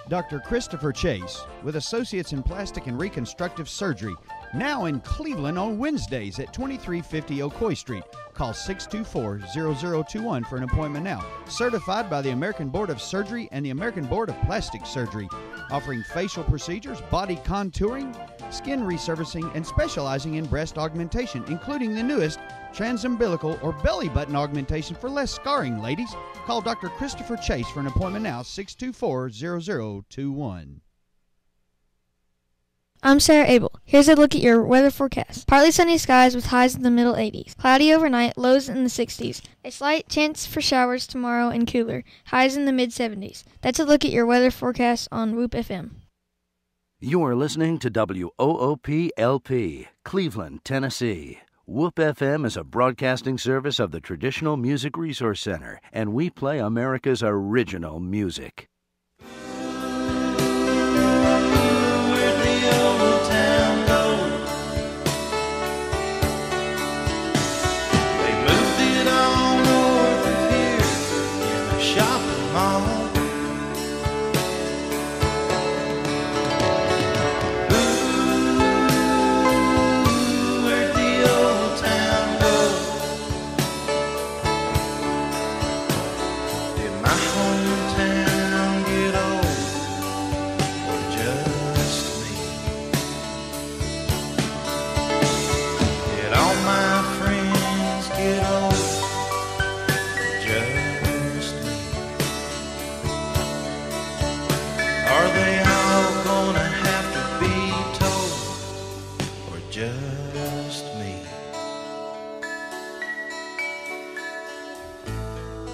Dr. Christopher Chase, with Associates in Plastic and Reconstructive Surgery, now in Cleveland on Wednesdays at 2350 Ocoee Street. Call 624-0021 for an appointment now. Certified by the American Board of Surgery and the American Board of Plastic Surgery. Offering facial procedures, body contouring, skin resurfacing, and specializing in breast augmentation, including the newest transumbilical or belly button augmentation for less scarring, ladies. Call Dr. Christopher Chase for an appointment now, 624-0021. I'm Sarah Abel. Here's a look at your weather forecast. Partly sunny skies with highs in the middle 80s. Cloudy overnight, lows in the 60s. A slight chance for showers tomorrow and cooler. Highs in the mid 70s. That's a look at your weather forecast on Whoop FM. You are listening to WOOP-LP, Cleveland, Tennessee. Whoop FM is a broadcasting service of the Traditional Music Resource Center, and we play America's original music.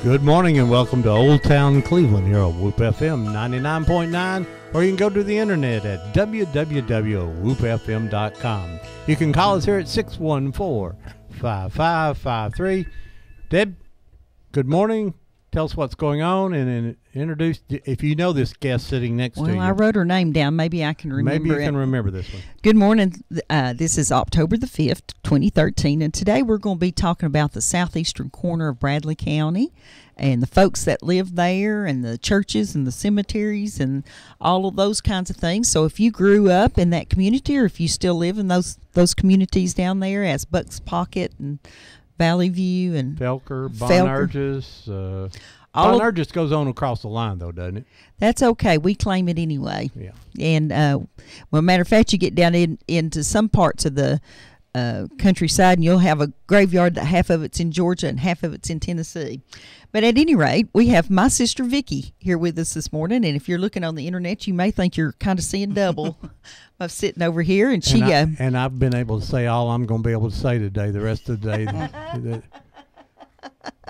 Good morning and welcome to Old Town Cleveland here on Whoop FM 99.9, or you can go to the internet at www.whoopfm.com. You can call us here at 614-5553. Deb, good morning. Tell us what's going on and introduce, if you know this guest sitting next to you. Well, I wrote her name down. Maybe I can remember it. Maybe you can remember this one. Good morning. This is October the 5th, 2013, and today we're going to be talking about the southeastern corner of Bradley County and the folks that live there and the churches and the cemeteries and all of those kinds of things. So if you grew up in that community, or if you still live in those communities down there as Bucks Pocket and Valley View and Felker, Bonarges. Bonarges goes on across the line, though, doesn't it? That's okay. We claim it anyway. Yeah. And, well, matter of fact, you get down into some parts of the countryside, and you'll have a graveyard that half of it's in Georgia and half of it's in Tennessee. But at any rate, we have my sister Vicki here with us this morning, and if you're looking on the internet, you may think you're kind of seeing double. I'm sitting over here, and she... And I've been able to say all I'm going to be able to say today, the rest of the day.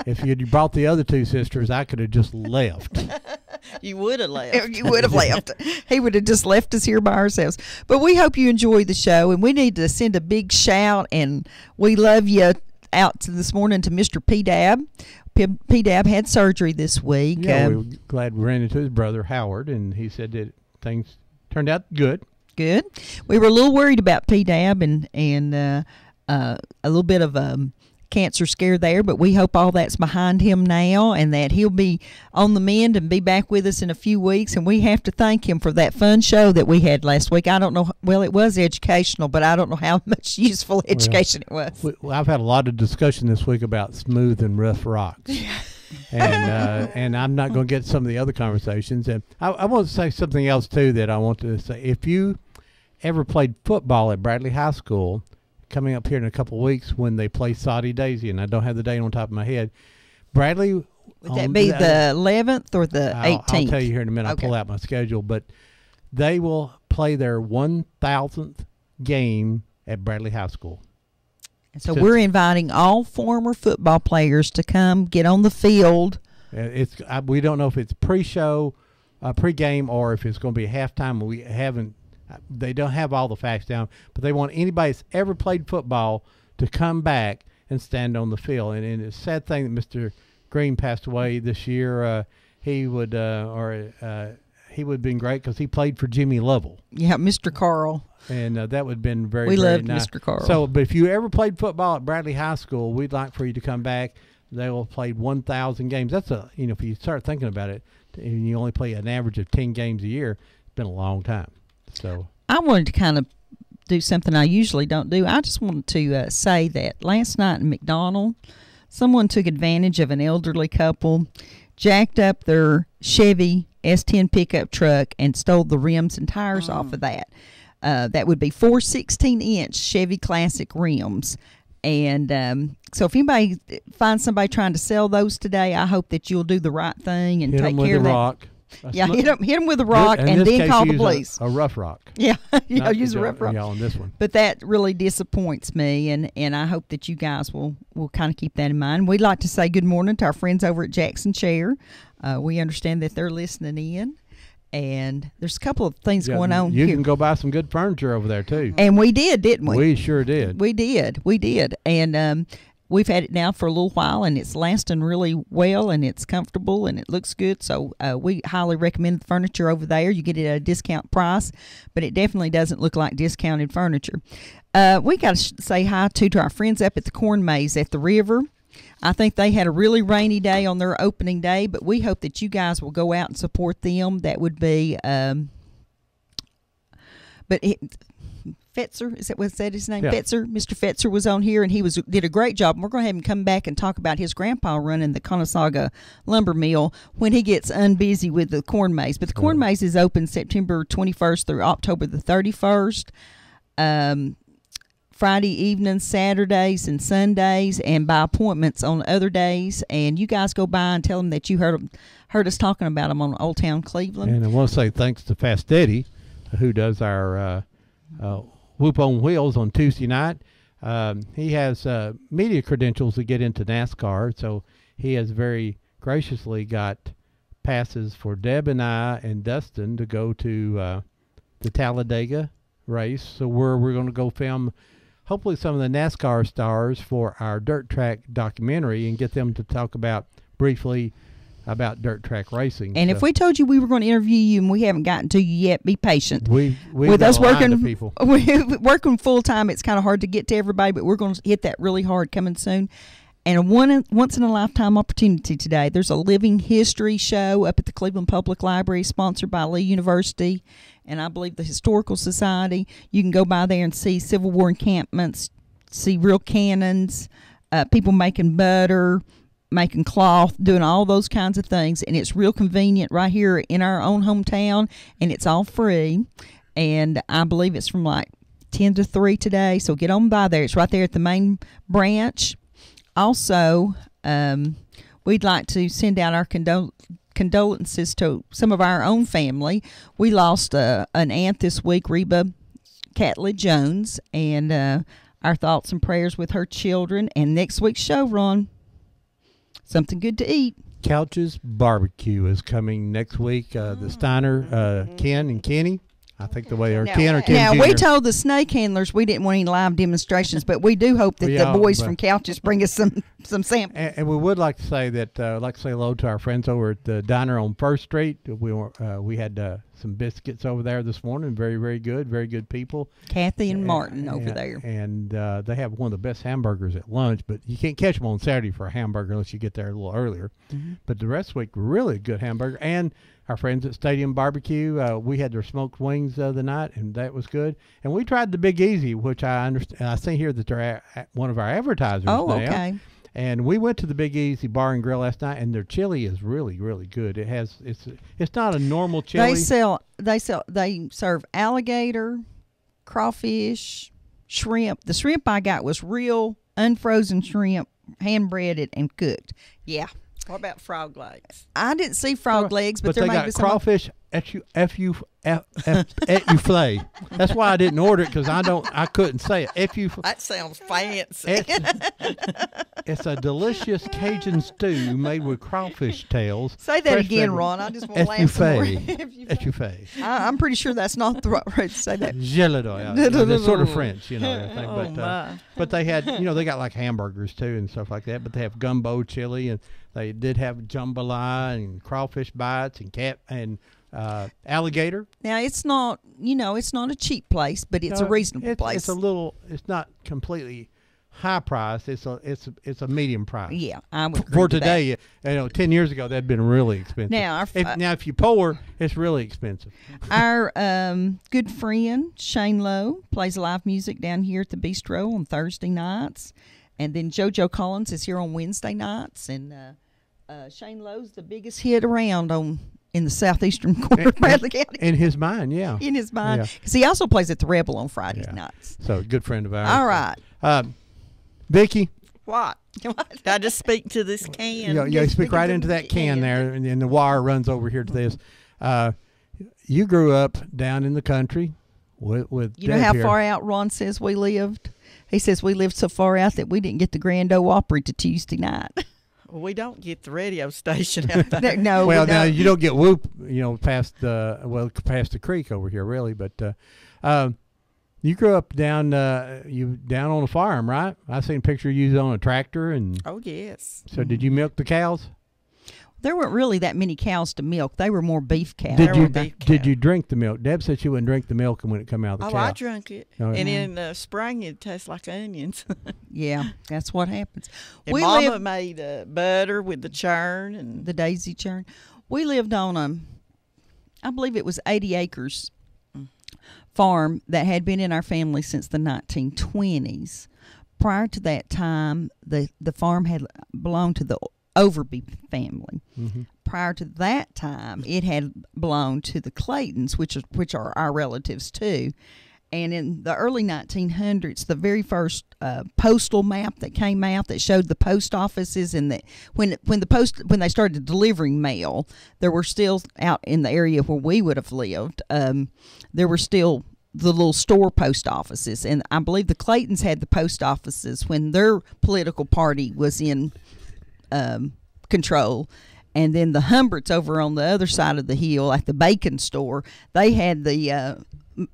If you'd brought the other two sisters, I could have just left. You would have left. You would have left. He would have just left us here by ourselves. But we hope you enjoy the show, and we need to send a big shout, and we love you out this morning to Mr. P. Dab. P. Dab had surgery this week. Yeah, we were glad we ran into his brother, Howard, and he said that things turned out good. Good. We were a little worried about P. Dab and a little bit of cancer scare there, but we hope all that's behind him now and that he'll be on the mend and be back with us in a few weeks. And we have to thank him for that fun show that we had last week. I don't know, well, it was educational, but I don't know how much useful education it was. I've had a lot of discussion this week about smooth and rough rocks. And I'm not going to get some of the other conversations. And I want to say something else, too, that I want to say. If you ever played football at Bradley High School, coming up here in a couple of weeks when they play Soddy Daisy, and I don't have the date on top of my head. Bradley. Would that be the 11th or the 18th? I'll tell you here in a minute. Okay. I'll pull out my schedule. But they will play their 1,000th game at Bradley High School. So we're inviting all former football players to come get on the field. We don't know if it's pre-show, pre-game, or if it's going to be halftime. We haven't. They don't have all the facts down, but they want anybody that's ever played football to come back and stand on the field. And it's a sad thing that Mr. Green passed away this year. He would have been great because he played for Jimmy Lovell. Yeah, Mr. Carl. And that would have been very, we very loved nice. Mr. Carl. So, but if you ever played football at Bradley High School, we'd like for you to come back. They will have played 1,000 games. That's if you start thinking about it, and you only play an average of 10 games a year, it's been a long time. So I wanted to kind of do something I usually don't do. I just wanted to say that last night in McDonald, someone took advantage of an elderly couple, jacked up their Chevy S10 pickup truck, and stole the rims and tires off of that. That would be 4 16-inch Chevy Classic rims. And so if anybody finds somebody trying to sell those today, I hope that you'll do the right thing and hit take them with care a of that. rock. Yeah, hit them with a rock, In and this then case, call the use police. A rough rock. Yeah, Not use a the- rough rock. Yeah, on this one. But that really disappoints me, and I hope that you guys will kind of keep that in mind. We'd like to say good morning to our friends over at Jackson Chair. We understand that they're listening in, and there's a couple of things Yeah, going on you here. can go buy some good furniture over there too. And we did, didn't we? We sure did. We did. And we've had it now for a little while, and it's lasting really well, and it's comfortable, and it looks good. So we highly recommend the furniture over there. You get it at a discount price, but it definitely doesn't look like discounted furniture. We got to say hi to our friends up at the Corn Maze at the river. I think they had a really rainy day on their opening day, but we hope that you guys will go out and support them. That would be, Fetzer, was that his name? Yeah. Fetzer. Mr. Fetzer was on here, and he did a great job. And we're going to have him come back and talk about his grandpa running the Conesaga Lumber Mill when he gets unbusy with the Corn Maze. But the Corn Maze is open September 21st through October the 31st. Friday evenings, Saturdays, and Sundays, and by appointments on other days. And you guys go by and tell them that you heard us talking about them on Old Town Cleveland. And I want to say thanks to Fast Eddie, who does our Whoop on Wheels on Tuesday night. He has media credentials to get into NASCAR, so he has very graciously got passes for Deb and I and Dustin to go to the Talladega race. So we're going to go film hopefully some of the NASCAR stars for our dirt track documentary and get them to talk briefly about dirt track racing. And So if we told you we were going to interview you and we haven't gotten to you yet, be patient. we've With got us a line working, of people. working full time, it's kind of hard to get to everybody, but we're going to hit that really hard coming soon. And a once in a lifetime opportunity today. There's a living history show up at the Cleveland Public Library, sponsored by Lee University, and I believe the Historical Society. You can go by there and see Civil War encampments, see real cannons, people making butter, making cloth, doing all those kinds of things, and it's real convenient right here in our own hometown, and it's all free. And I believe it's from like 10 to 3 today, so get on by there. It's right there at the main branch. Also, we'd like to send out our condolences to some of our own family. We lost an aunt this week, Reba Catley Jones, and our thoughts and prayers with her children. And next week's show, Ron, something good to eat. Couch's Barbecue is coming next week. The Steiner, Ken and Kenny. I think the way, or Ken or Ken Now, Jr. we told the snake handlers we didn't want any live demonstrations, but we do hope that the boys from Couches bring us some samples. And we would like to say that, like to say hello to our friends over at the diner on First Street. We had some biscuits over there this morning. Very, very good people. Kathy and Martin over there. And they have one of the best hamburgers at lunch, but you can't catch them on Saturday for a hamburger unless you get there a little earlier. Mm-hmm. But the rest of the week, really good hamburger. And our friends at Stadium Barbecue, we had their smoked wings the other night, and that was good. And we tried the Big Easy, which I understand. I see here that they're one of our advertisers now. Oh, okay. And we went to the Big Easy Bar and Grill last night, and their chili is really, really good. It's not a normal chili. They serve alligator, crawfish, shrimp. The shrimp I got was real unfrozen shrimp, hand breaded and cooked. Yeah. What about frog legs? I didn't see frog legs, but there they might got be some. crawfish etoufflée. That's why I didn't order it, because I couldn't say it. That sounds fancy. It's a delicious Cajun stew made with crawfish tails. Say that Fresh again, favorite. Ron. I just want to laugh some more. Etouffée. I'm pretty sure that's not the right way to say that. Gelato. It's sort of French, everything. my. But they had, they got like hamburgers too and stuff like that. But they have gumbo chili, and they did have jambalaya and crawfish bites and alligator. Now it's not, it's not a cheap place, but it's a reasonable place. It's not completely high price. It's a medium price. Yeah, I would agree For with that. today, 10 years ago, that'd been really expensive. Now, if you pour, it's really expensive. Our good friend Shane Lowe plays live music down here at the Bistro on Thursday nights, and then JoJo Collins is here on Wednesday nights. And Shane Lowe's the biggest hit around in the southeastern corner of Bradley County. In his mind, yeah. In his mind, Yeah. because he also plays at the Rebel on Fridays Yeah. nights. So, a good friend of ours. All right, Vicki, What? Did I just speak to this can? you speak right into that can there, and then the wire runs over here to this. You grew up down in the country with you know Deb how here. far out Ron says we lived? He says we lived so far out that we didn't get the Grand Ole Opry to Tuesday night. Well, we don't get the radio station out there. No, Well, we now don't. you don't get whoop, past the creek over here, really. But you grew up down on a farm, right? I seen a picture of you on a tractor, and Oh, yes. so did you milk the cows? There weren't really that many cows to milk. They were more beef cows. Did you were beef did cows. you drink the milk? Deb said she wouldn't drink the milk when it come out of the Oh, cow. I drunk it. Oh, And yeah. in the spring, it tastes like onions. Yeah, that's what happens. And We Mama lived made butter with the churn. And the daisy churn. We lived on I believe it was 80 acres farm that had been in our family since the 1920s. Prior to that time, the farm had belonged to the Overby family. Mm-hmm. Prior to that time, it had belonged to the Claytons, which are our relatives too. And in the early 1900s, the very first postal map that came out that showed the post offices, and that when they started delivering mail, there were still out in the area where we would have lived. There were still the little store post offices, and I believe the Claytons had the post offices when their political party was in control. And then the Humberts over on the other side of the hill at the Bacon store, they had the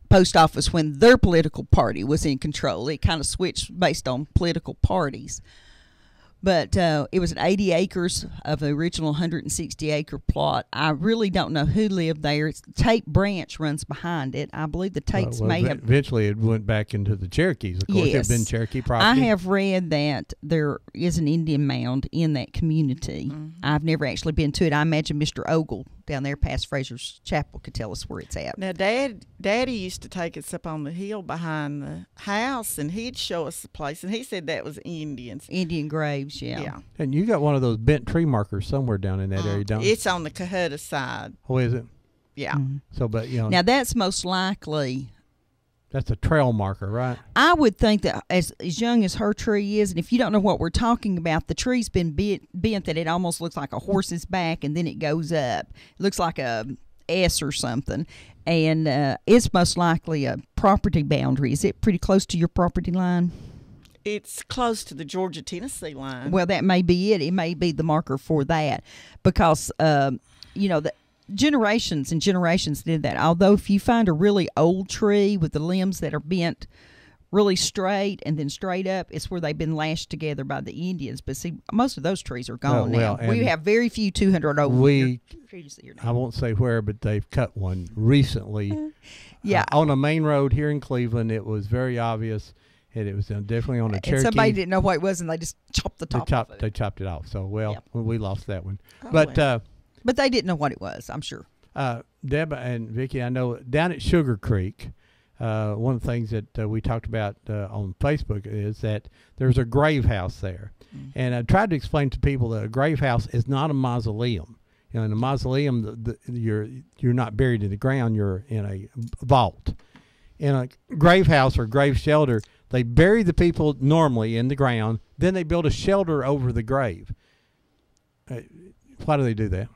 post office when their political party was in control. It kind of switched based on political parties. But it was 80 acres of the original 160-acre plot. I really don't know who lived there. Tate Branch runs behind it. I believe the Tates may have... Eventually, it went back into the Cherokees. Of course, Yes. it had been Cherokee property. I have read that there is an Indian mound in that community. I've never actually been to it. I imagine Mr. Ogle down there past Fraser's Chapel could tell us where it's at. now, Daddy used to take us up on the hill behind the house, and he'd show us the place, and he said that was Indians. Indian graves, yeah. Yeah. And you got one of those bent tree markers somewhere down in that area, don't you? It's on the Cohutta side. Oh, is it? Yeah. So, but Now, that's most likely... that's a trail marker, right? I would think that as young as her tree is, and if you don't know what we're talking about, the tree's been bent that it almost looks like a horse's back, and then it goes up. It looks like a S or something, and it's most likely a property boundary. Is it pretty close to your property line? It's close to the Georgia-Tennessee line. Well, that may be it. It may be the marker for that because, the generations and generations did that. Although if you find a really old tree with the limbs that are bent really straight and then straight up, it's where they've been lashed together by the Indians. But see, most of those trees are gone well, now. We and have very few 200 over trees here now. I won't say where, but they've cut one recently. Yeah. On a main road here in Cleveland, it was very obvious. And it was definitely on a And Cherokee. somebody didn't know what it was, and they just chopped the top off of They it. chopped it off. So, Yep. we lost that one. Oh, But well. But they didn't know what it was, I'm sure. Deb and Vicki, I know down at Sugar Creek, one of the things that we talked about on Facebook is that there's a grave house there. Mm-hmm. And I tried to explain to people that a grave house is not a mausoleum. You know, in a mausoleum, you're not buried in the ground. You're in a vault. In a grave house or grave shelter, they bury the people normally in the ground. Then they build a shelter over the grave. Why do they do that?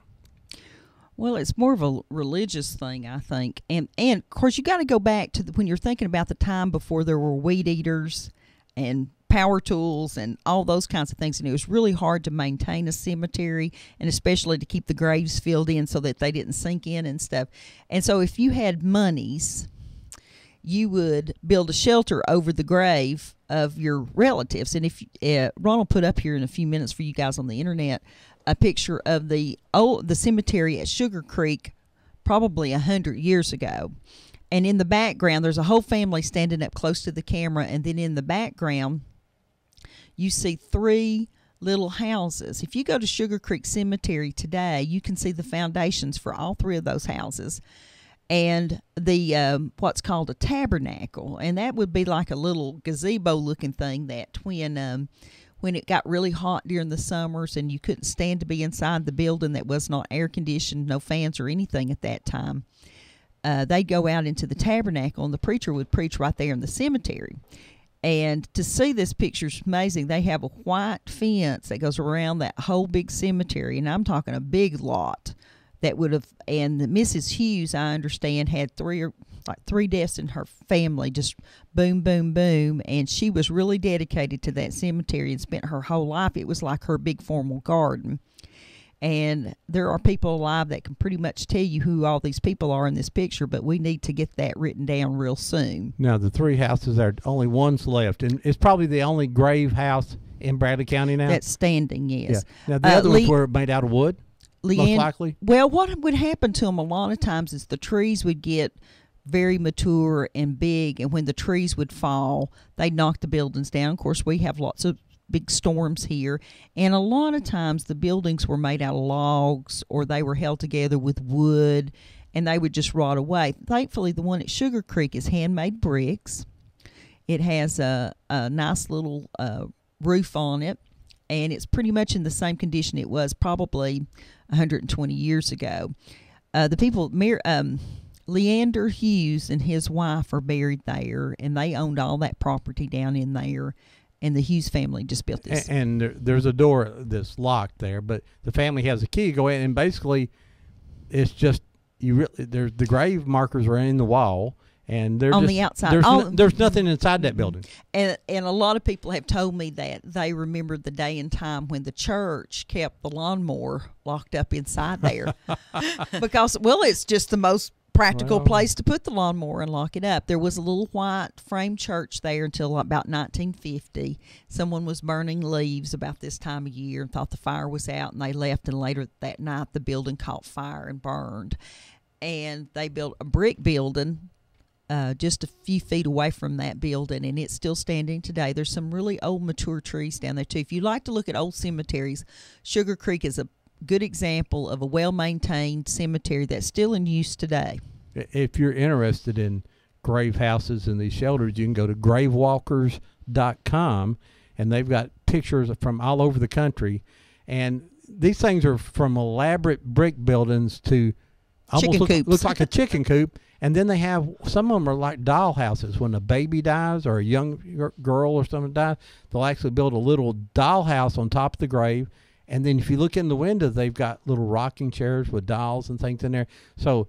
Well, it's more of a religious thing, I think. And of course, you got to go back to when you're thinking about the time before there were weed eaters and power tools and all those kinds of things. And it was really hard to maintain a cemetery, and especially to keep the graves filled in so that they didn't sink in and stuff. And so if you had monies, you would build a shelter over the grave of your relatives. And if Ron will put up here in a few minutes for you guys on the internet a picture of the cemetery at Sugar Creek probably 100 years ago. And in the background, there's a whole family standing up close to the camera. And then in the background, you see 3 little houses. If you go to Sugar Creek Cemetery today, you can see the foundations for all 3 of those houses. And the what's called a tabernacle, and that would be like a little gazebo-looking thing that when it got really hot during the summers and you couldn't stand to be inside the building that was not air-conditioned, no fans or anything at that time, they'd go out into the tabernacle, and the preacher would preach right there in the cemetery. And to see this picture is amazing. They have a white fence that goes around that whole big cemetery, and I'm talking a big lot that would have. And Mrs. Hughes, I understand, had 3 deaths in her family, just boom, boom, boom. And she was really dedicated to that cemetery and spent her whole life. It was like her big formal garden. And there are people alive that can pretty much tell you who all these people are in this picture, but we need to get that written down real soon. Now, the 3 houses, there are only one's left, and it's probably the only grave house in Bradley County now? That's standing, yes. Yeah. Now, the other ones were made out of wood, most likely? Well, what would happen to them a lot of times is the trees would get very mature and big, and when the trees would fall, they'd knock the buildings down. Of course, we have lots of big storms here, and a lot of times the buildings were made out of logs or they were held together with wood, and they would just rot away. Thankfully, the one at Sugar Creek is handmade bricks. It has a nice little roof on it, and it's pretty much in the same condition it was probably 120 years ago. The people, Leander Hughes and his wife are buried there, and they owned all that property down in there. And the Hughes family just built this. And there's a door that's locked there, but the family has a key. Go in, and basically, it's just there's the grave markers are in the wall, and they're on just, the outside. There's nothing inside that building. And a lot of people have told me that they remember the day and time when the church kept the lawnmower locked up inside there, because it's just the most practical place to put the lawnmower and lock it up. There was a little white frame church there until about 1950. Someone was burning leaves about this time of year and thought the fire was out, and they left, and later that night the building caught fire and burned. And they built a brick building just a few feet away from that building, and it's still standing today. There's some really old mature trees down there too. If you like to look at old cemeteries, Sugar Creek is a good example of a well-maintained cemetery that's still in use today. If you're interested in grave houses and these shelters, you can go to gravewalkers.com, and they've got pictures from all over the country. And these things are from elaborate brick buildings to almost looks like a chicken coop. And then they have, some of them are like doll houses. When a baby dies or a young girl or someone dies, they'll actually build a little doll house on top of the grave. And then if you look in the window, they've got little rocking chairs with dolls and things in there. So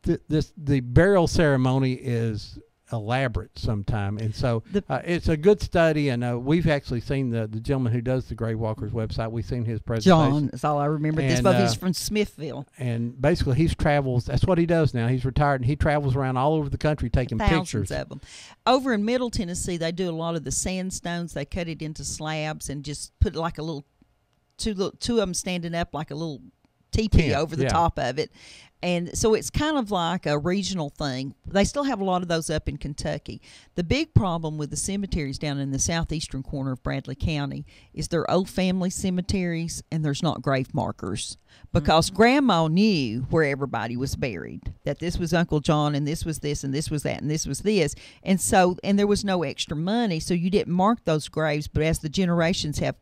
the burial ceremony is elaborate sometime. And so it's a good study. And we've actually seen the gentleman who does the Grave Walkers website. We've seen his presentation. John is all I remember. He's from Smithville. And basically he travels. That's what he does now. He's retired, and he travels around all over the country taking pictures. Thousands of them. Over in Middle Tennessee, they do a lot of the sandstones. They cut it into slabs and just put like a little, two of them standing up like a little teepee over the top of it. And so it's kind of like a regional thing. They still have a lot of those up in Kentucky. The big problem with the cemeteries down in the southeastern corner of Bradley County is they're old family cemeteries, and there's not grave markers, because Grandma knew where everybody was buried, that this was Uncle John, and this was this, and this was that, and this was this. And so, and there was no extra money, so you didn't mark those graves. But as the generations have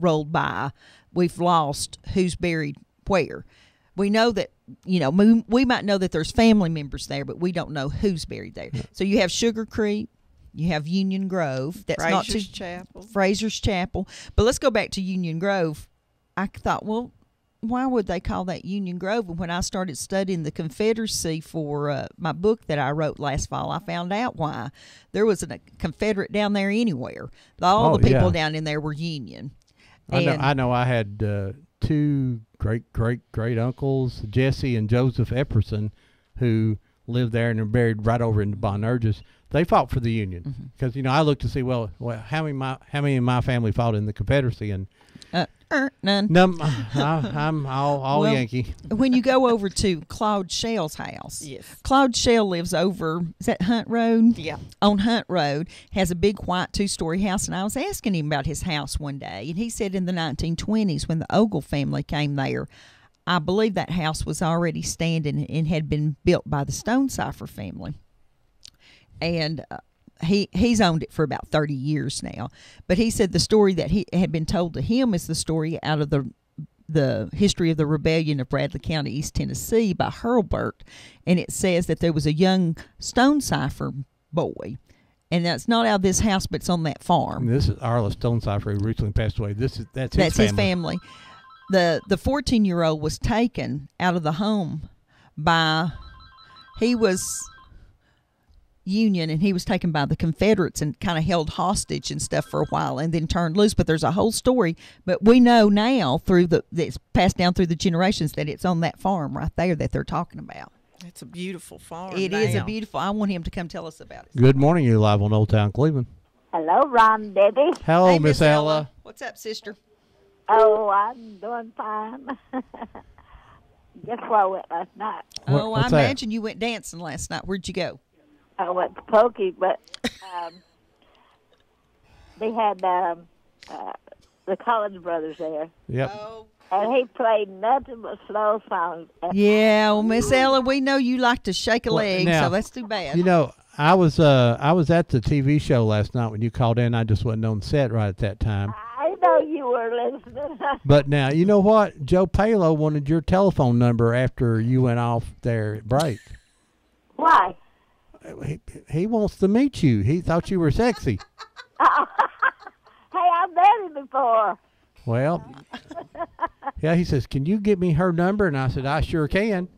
rolled by, we've lost who's buried where. We know that, we might know that there's family members there, but we don't know who's buried there. So you have Sugar Creek, you have Union Grove. That's Fraser's Chapel. But let's go back to Union Grove. I thought, well, why would they call that Union Grove? And when I started studying the Confederacy for my book that I wrote last fall, I found out why. There was a Confederate down there anywhere. All the people down in there were Union. I know. I had two great uncles, Jesse and Joseph Epperson, who lived there and are buried right over in Bonerges. They fought for the Union because I looked to see how many in my family fought in the Confederacy, and None. No, I'm all Well, Yankee. When you go over to Claude Shell's house, Yes. Claude Shell lives over, is that Hunt Road? Yeah. On Hunt Road, has a big white 2-story house. And I was asking him about his house one day, and he said in the 1920s when the Ogle family came there, I believe that house was already standing and had been built by the Stonecipher family. And he's owned it for about 30 years now. But he said the story that he had been told to him is the story out of the history of the rebellion of Bradley County, East Tennessee by Hurlburt. And it says that there was a young Stonecipher boy. And that's not out of this house, but it's on that farm. This is Arla Stonecipher, who recently passed away. That's his family. The 14-year-old was taken out of the home he was Union, and he was taken by the Confederates and kind of held hostage and stuff for a while and then turned loose. But there's a whole story. But we know now it's passed down through the generations that it's on that farm right there that they're talking about. It's a beautiful farm. It is a beautiful. I want him to come tell us about it. Good morning. You're live on Old Town Cleveland. Hello, Ron, Debbie. Hello, Hey, Miss Ella. What's up, sister? Oh, I'm doing fine. Guess where I went last night? I What's that? imagine you went dancing last night. Where'd you go? I went to Pokey, but they had the Collins brothers there, Yep. and he played nothing but slow songs. Yeah, well, Miss Ella, we know you like to shake a Well, leg, now, so that's too bad. You know, I was at the TV show last night when you called in. I just wasn't on set right at that time. I know you were listening. But now, you know what? Joe Palo wanted your telephone number after you went off there at break. Why? He wants to meet you. He thought you were sexy. Hey, I've met him before. Well, yeah, he says, can you get me her number? And I said, I sure can.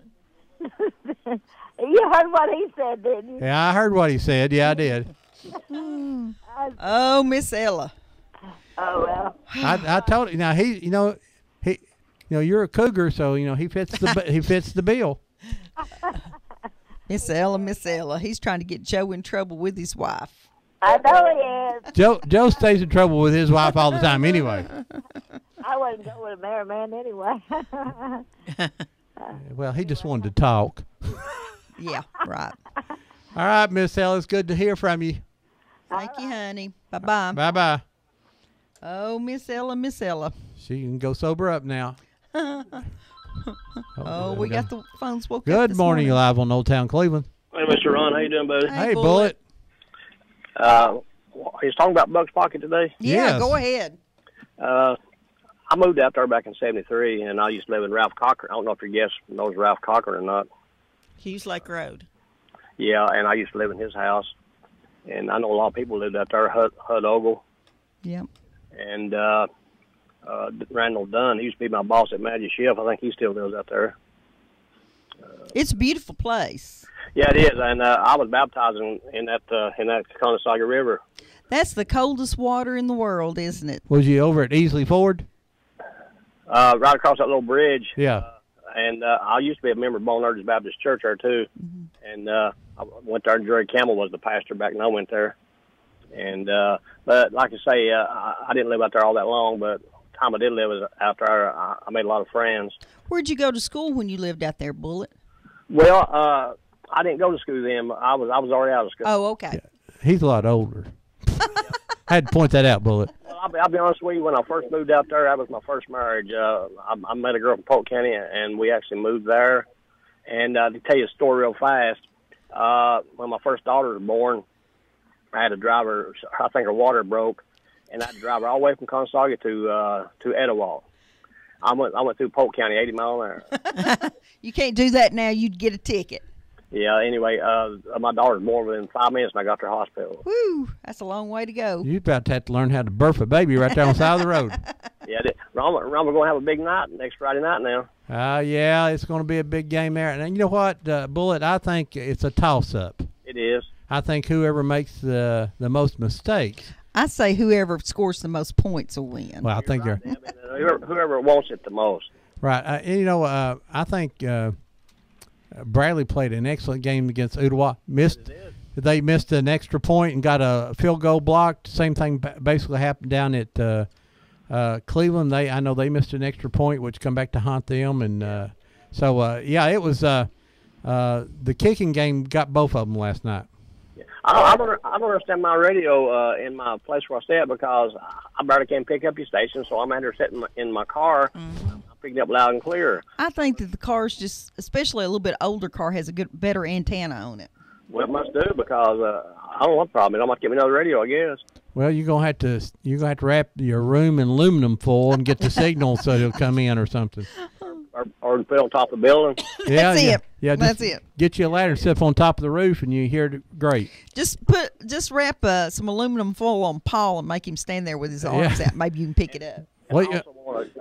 You heard what he said, didn't you? Yeah, I heard what he said. Yeah, I did. Oh, Miss Ella. Oh, well. I told him. Now, you're a cougar, so, he fits the bill. Miss Ella. He's trying to get Joe in trouble with his wife. I know he is. Joe stays in trouble with his wife all the time anyway. I wouldn't go with a married man anyway. Well, he just wanted to talk. Yeah, right. All right, Miss Ella, it's good to hear from you. Thank you, honey. Bye-bye. Bye-bye. Oh, Miss Ella. She can go sober up now. Oh, we got the phones woke up Good this morning, live on Old Town Cleveland. Hey, Mr. Ron, how you doing, buddy? Hey, Bullet. He's talking about Buck's Pocket today. Yeah, Yes. go ahead. I moved out there back in '73, and I used to live in Ralph Cochran. I don't know if your guest knows Ralph Cochran or not. Hughes Lake Road. Yeah, and I used to live in his house, and I know a lot of people lived out there. Hud Ogle Yep. and Randall Dunn. He used to be my boss at Magic Shelf. I think he still lives out there. It's a beautiful place. Yeah, it is, and I was baptizing in that Conasauga River. That's the coldest water in the world, isn't it? Was you over at Easley Ford? Right across that little bridge. Yeah. And I used to be a member of Bone Urges Baptist Church there, too. Mm-hmm. And I went there, and Jerry Campbell was the pastor back when I went there. And but like I say, I didn't live out there all that long, but the time I did live out there, I made a lot of friends. Where'd you go to school when you lived out there, Bullet? Well, I didn't go to school then. I was already out of school. Oh, okay. He's a lot older. I had to point that out, Bullet. Well, I'll be honest with you. When I first moved out there, that was my first marriage. I met a girl from Polk County, and we actually moved there. And to tell you a story real fast, when my first daughter was born, I had to drive her. I think her water broke, and I had to drive her all the way from Conasauga to Etowah. I went through Polk County, 80 mile an hour. You can't do that now. You'd get a ticket. Yeah. Anyway, my daughter was born within 5 minutes, and I got to the hospital. Woo, that's a long way to go. You're about to have to learn how to birth a baby right there on the side of the road. Yeah. Ron, we're going to have a big night next Friday night now. Yeah, it's going to be a big game there. And you know what, Bullet, I think it's a toss-up. It is. I think whoever makes the most mistakes. I say whoever scores the most points will win. Well, I think Right. I mean, whoever wants it the most. right. And, I think Bradley played an excellent game against Ottawa. They missed an extra point and got a field goal blocked. Same thing basically happened down at Cleveland, I know they missed an extra point, which come back to haunt them, and it was the kicking game got both of them last night. I don't understand my radio in my place where I stay at because I barely can pick up your station, so I'm under sitting in my car. Mm-hmm. I'm picking up loud and clear. I think that the car's just, especially a little bit older car, has a better antenna on it. Well, it must do because I don't know what problem. I might get me another radio, I guess. Well, you're gonna have to wrap your room in aluminum foil and get the signal so it'll come in or something. Or put it on top of the building. Yeah, That's it. Yeah, That's it. Get you a ladder and sit up on top of the roof, and you hear it great. Just wrap some aluminum foil on Paul and make him stand there with his arms out. Maybe you can pick it up. Well,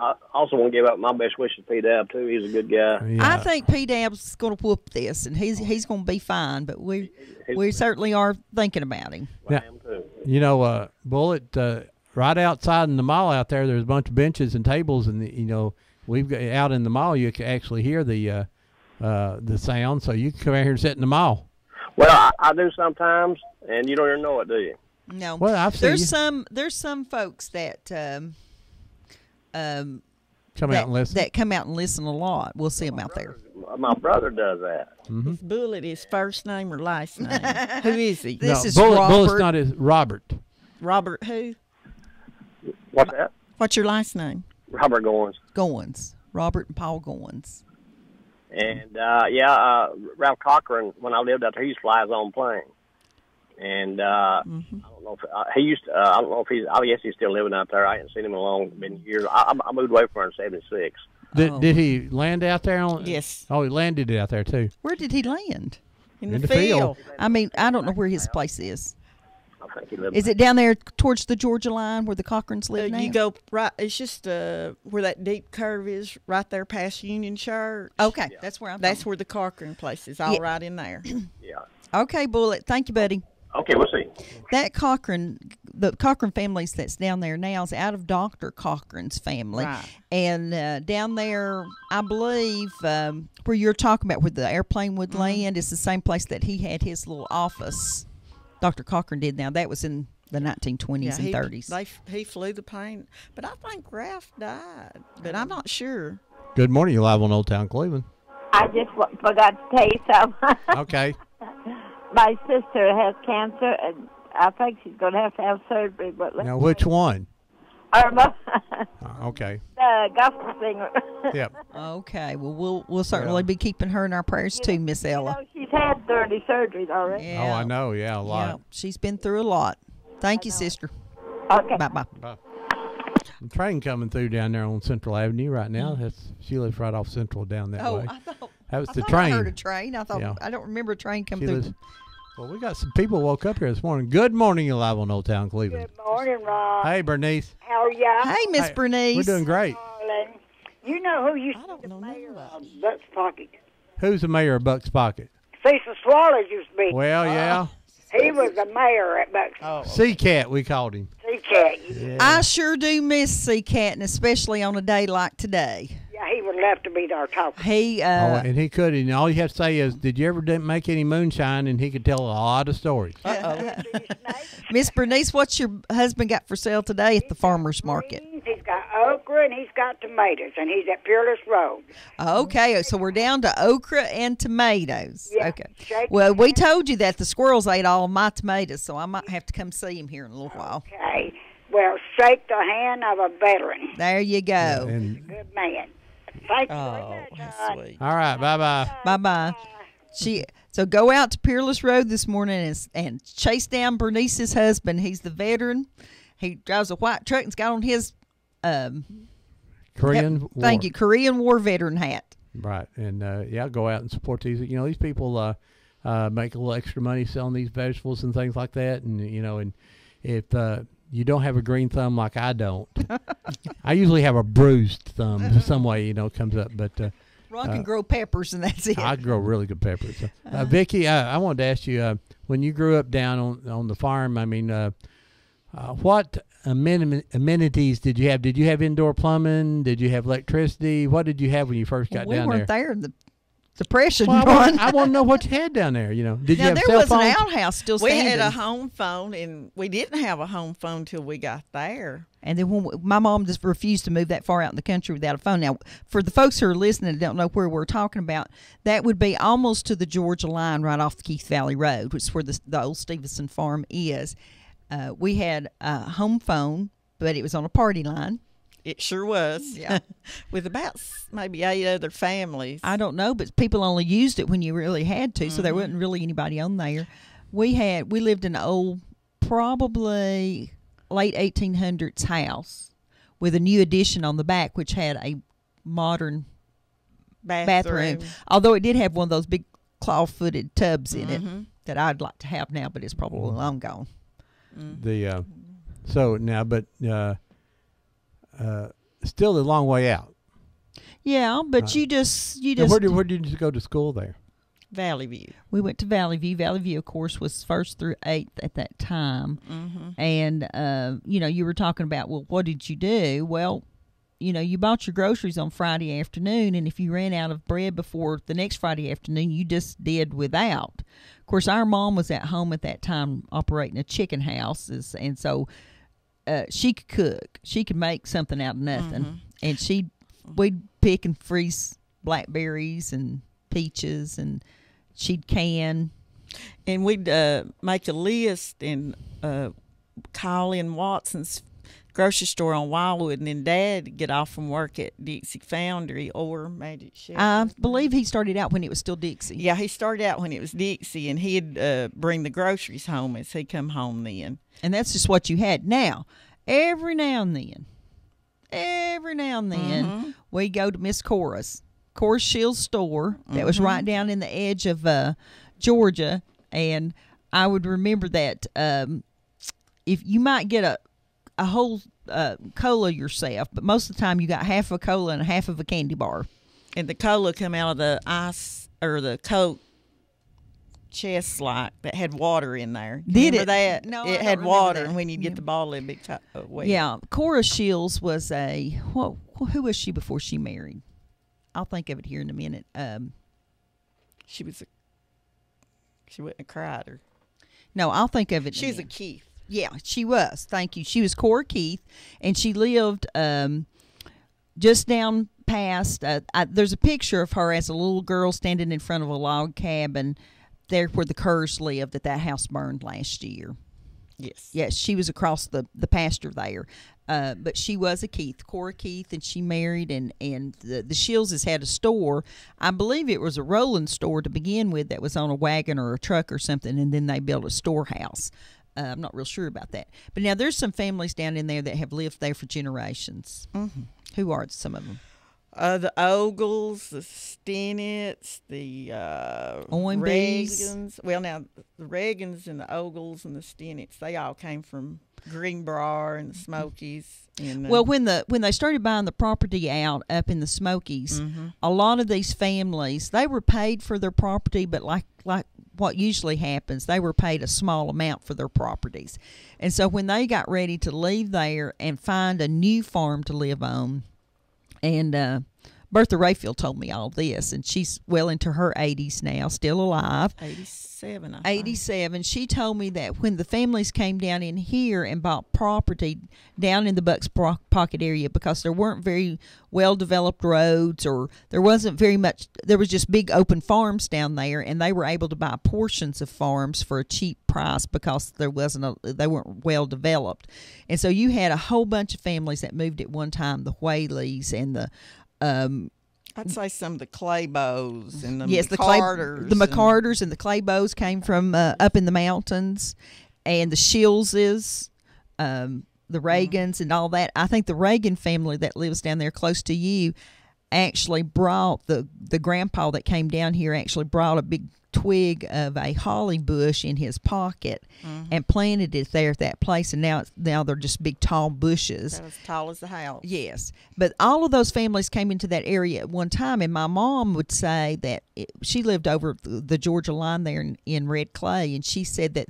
I also want to give up my best wishes to P-Dab, too. He's a good guy. yeah. I think P-Dab's going to whoop this, and he's going to be fine. But we certainly are thinking about him. Yeah. You know, Bullet, right outside in the mall out there's a bunch of benches and tables, and we've got out in the mall. You can actually hear the sound, so you can come out here and sit in the mall. Well, I do sometimes, and you don't even know it, do you? No. Well, I've seen there's some folks that come out and listen. That come out and listen a lot. We'll see them out there. My brother does that. Mm-hmm. Is Bullet his first name or last name? Who is he? This is Bullet's Robert. not his Robert. Robert who? What's that? What's your last name? Robert Goins. Goins. Robert and Paul Goins. And Ralph Cochran, when I lived out there, he used to fly his own plane. And I don't know if he used to. I don't know if I guess he's still living out there. I haven't seen him in a long many years. I moved away from her in '76. Did he land out there? Yes. Oh, he landed out there too. Where did he land? In the field. I mean, I don't know where his place is. I think he lived. Is it down there towards the Georgia line where the Cochrans live now? You go right. It's just where that deep curve is, right there past Union Church. Okay, that's where I'm. That's where the Cochran place is. All right in there. Yeah. Okay, Bullet. Thank you, buddy. Okay, we'll see. That the Cochran families that's down there now is out of Dr. Cochran's family. Right. And down there, I believe, where you're talking about where the airplane would land, is the same place that he had his little office. Dr. Cochran did now. That was in the 1920s and 30s. He flew the plane. But I think Ralph died. But I'm not sure. Good morning. You're live on Old Town Cleveland. I just forgot to tell you something. Okay. My sister has cancer, and I think she's going to have surgery. But Now, which one? Irma, Okay. the gospel singer. Yep. Okay. Well, we'll certainly be keeping her in our prayers too, Miss Ella. She's had 30 surgeries already. Yeah. Oh, I know. Yeah, a lot. Yeah, she's been through a lot. Thank you, sister. Okay. Bye-bye. The train coming through down there on Central Avenue right now. She lives right off Central down that way. I thought That was the I train. heard a train. I thought Yeah. I don't remember a train come She through. lives- Well, we got some people woke up here this morning. Good morning, you're live on Old Town Cleveland. Good morning, Rob. Hey, Bernice. How are ya? Hey, Miss Hey, Bernice. We're doing great. Darling. You know who used to don't be the know mayor that. of Buck's Pocket? Who's the mayor of Buck's Pocket? Cecil Swallows used to be. Well, yeah. He was the mayor at Buck's Sea Cat, we called him. Sea Cat. Yeah. I sure do miss Sea Cat, and especially on a day like today. Yeah, he would love to be there talking. He, Oh, and he could, and all you have to say is, did you ever make any moonshine? And he could tell a lot of stories. Miss Bernice, what's your husband got for sale today at the farmer's market? He's got okra and he's got tomatoes, and he's at Peerless Road. Okay, so we're down to okra and tomatoes. Yeah, Okay. shake Well, your we hand. told you that the squirrels ate all of my tomatoes, so I might have to come see him here in a little while. Okay. Well, shake the hand of a veteran. There you go. And, Good man. Thank you Oh, very much, that's hon. sweet. all right, bye-bye. Bye-bye. So go out to Peerless Road this morning and chase down Bernice's husband. He's the veteran. He drives a white truck and's got on his Korean War. thank you, Korean War veteran hat. Right, and go out and support these. You know, these people make a little extra money selling these vegetables and things like that. And and if you don't have a green thumb like I don't, I usually have a bruised thumb. Some way comes up, but Ron can grow peppers and that's it. I grow really good peppers. Vicki, I wanted to ask you when you grew up down on the farm. I mean, what amenities did you have? Did you have indoor plumbing? Did you have electricity? What did you have when you first got we down weren't there? there. Depression Well, run. I want to know what you had down there. Did you Now, have there cell was phones? an outhouse still We standing. had a home phone, and we didn't have a home phone till we got there. And then my mom just refused to move that far out in the country without a phone. Now, for the folks who are listening and don't know where we're talking about, that would be almost to the Georgia line right off the Keith Valley Road, which is where the old Stevenson farm is. We had a home phone, but it was on a party line. It sure was. Yeah. With about maybe 8 other families. I don't know, but people only used it when you really had to, so there wasn't really anybody on there. We lived in an old, probably late 1800s house with a new addition on the back, which had a modern bathroom. Although it did have one of those big claw-footed tubs in it that I'd like to have now, but it's probably long gone. So now, but still a long way out. Yeah, but you just. And where did you go to school there? Valley View. We went to Valley View. Valley View, of course, was 1st through 8th at that time. And, you were talking about, well, what did you do? Well, you bought your groceries on Friday afternoon, and if you ran out of bread before the next Friday afternoon, you just did without. Of course, our mom was at home at that time operating a chicken house, and so she could cook. She could make something out of nothing. And we'd pick and freeze blackberries and peaches, and she'd can. And we'd make a list and call in Watson's grocery store on Wildwood, and then Dad would get off from work at Dixie Foundry or Magic Shelf. I believe he started out when it was still Dixie. Yeah, he started out when it was Dixie, and he'd bring the groceries home as he come home then. And that's just what you had. Now, every now and then, we go to Miss Cora's Shields store that was right down in the edge of Georgia, and I would remember that if you might get a whole cola yourself, but most of the time you got half a cola and half of a candy bar. And the cola come out of the ice or the Coke chest like that had water in there. Did Remember it? that? No, I it don't had remember water, that. and when you'd get the bottle, it'd be wet. Yeah, Cora Shields was who was she before she married? I'll think of it here in a minute. She wasn't a Crider. No, I'll think of it. She's a Keith. Yeah, she was. Thank you. She was Cora Keith, and she lived just down past. There's a picture of her as a little girl standing in front of a log cabin there where the Kerrs lived that house burned last year. Yes. Yes, she was across the pasture there. But she was a Keith, Cora Keith, and she married, and the Shieldses had a store. I believe it was a rolling store to begin with that was on a wagon or a truck or something, and then they built a storehouse. I'm not real sure about that. But now there's some families down in there that have lived there for generations. Who are some of them? The Ogles, the Stennetts, the Oinbys. Regans. Well, now, the Regans and the Ogles and the Stennetts, they all came from Greenbrier and the Smokies. And, Well, when they started buying the property out up in the Smokies, a lot of these families, they were paid for their property, but like what usually happens, they were paid a small amount for their properties. And so when they got ready to leave there and find a new farm to live on, and Bertha Rayfield told me all this, and she's well into her 80s now, still alive. 87, I think. 87. She told me that when the families came down in here and bought property down in the Bucks Pocket area, because there weren't very well-developed roads, or there wasn't very much, there was just big open farms down there, and they were able to buy portions of farms for a cheap price because they weren't well-developed. And so you had a whole bunch of families that moved at one time, the Whaleys and the I'd say some of the Claybows and the McCarters. The McCarters and the Claybows came from up in the mountains, and the Shieldses, the Regans, and all that. I think the Reagan family that lives down there close to you actually brought the grandpa that came down here actually brought a big twig of a holly bush in his pocket and planted it there at that place, and now they're just big tall bushes. That was as tall as the house. Yes, but all of those families came into that area at one time, and my mom would say that she lived over the Georgia line there in Red Clay, and she said that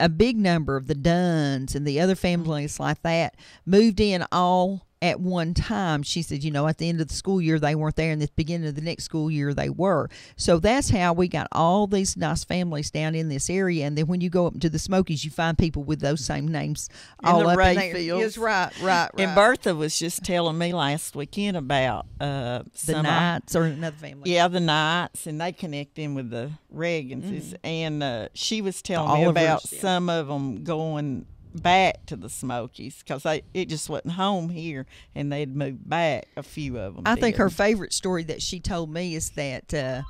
a big number of the Dunns and the other families like that moved in all at one time. She said, at the end of the school year they weren't there, and at the beginning of the next school year they were. So that's how we got all these nice families down in this area. And then when you go up to the Smokies, you find people with those same names all the up in there. Rayfields. Yes, right. And Bertha was just telling me last weekend about the Knights, or another family. Yeah, the Knights, and they connect in with the Regans. And she was telling me Olivers, about some of them going back to the Smokies because it just wasn't home here, and they'd moved back. A few of them. I think her favorite story that she told me is that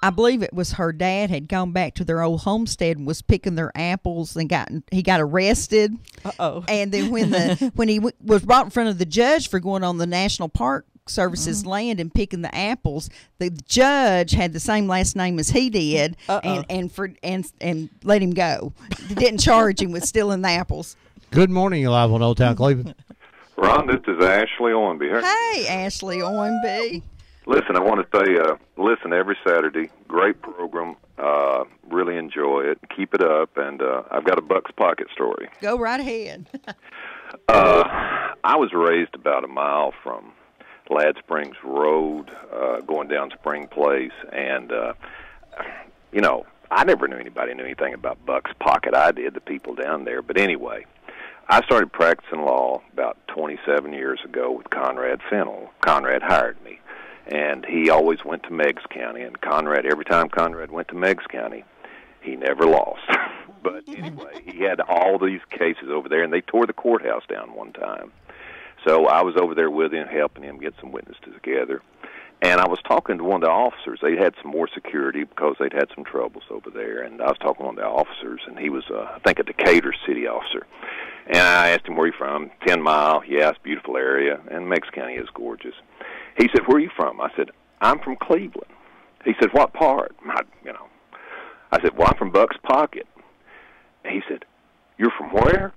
I believe it was her dad had gone back to their old homestead and was picking their apples, and he got arrested. And then when he was brought in front of the judge for going on the National Park Service's land and picking the apples, the judge had the same last name as he did, and let him go. Didn't charge him with stealing the apples. Good morning, you're live on Old Town Cleveland. Ron, this is Ashley Owenby. Hey, Ashley Owenby. Listen, I want to say, listen every Saturday. Great program. Really enjoy it. Keep it up. And I've got a Buck's Pocket story. Go right ahead. I was raised about a mile from Ladd Springs Road, going down Spring Place. And, I never knew anybody knew anything about Buck's Pocket. I did, the people down there. But anyway, I started practicing law about 27 years ago with Conrad Fennell. Conrad hired me. And he always went to Meigs County. And every time Conrad went to Meigs County, he never lost. But anyway, he had all these cases over there, and they tore the courthouse down one time. So I was over there with him, helping him get some witnesses together. And I was talking to one of the officers. They had some more security because they'd had some troubles over there. And I was talking to one of the officers, and he was, I think, a Decatur city officer. And I asked him, where are you from? 10 Mile. Yeah, it's a beautiful area. And Meigs County is gorgeous. He said, where are you from? I said, I'm from Cleveland. He said, what part? I said, well, I'm from Buck's Pocket. And he said, you're from where?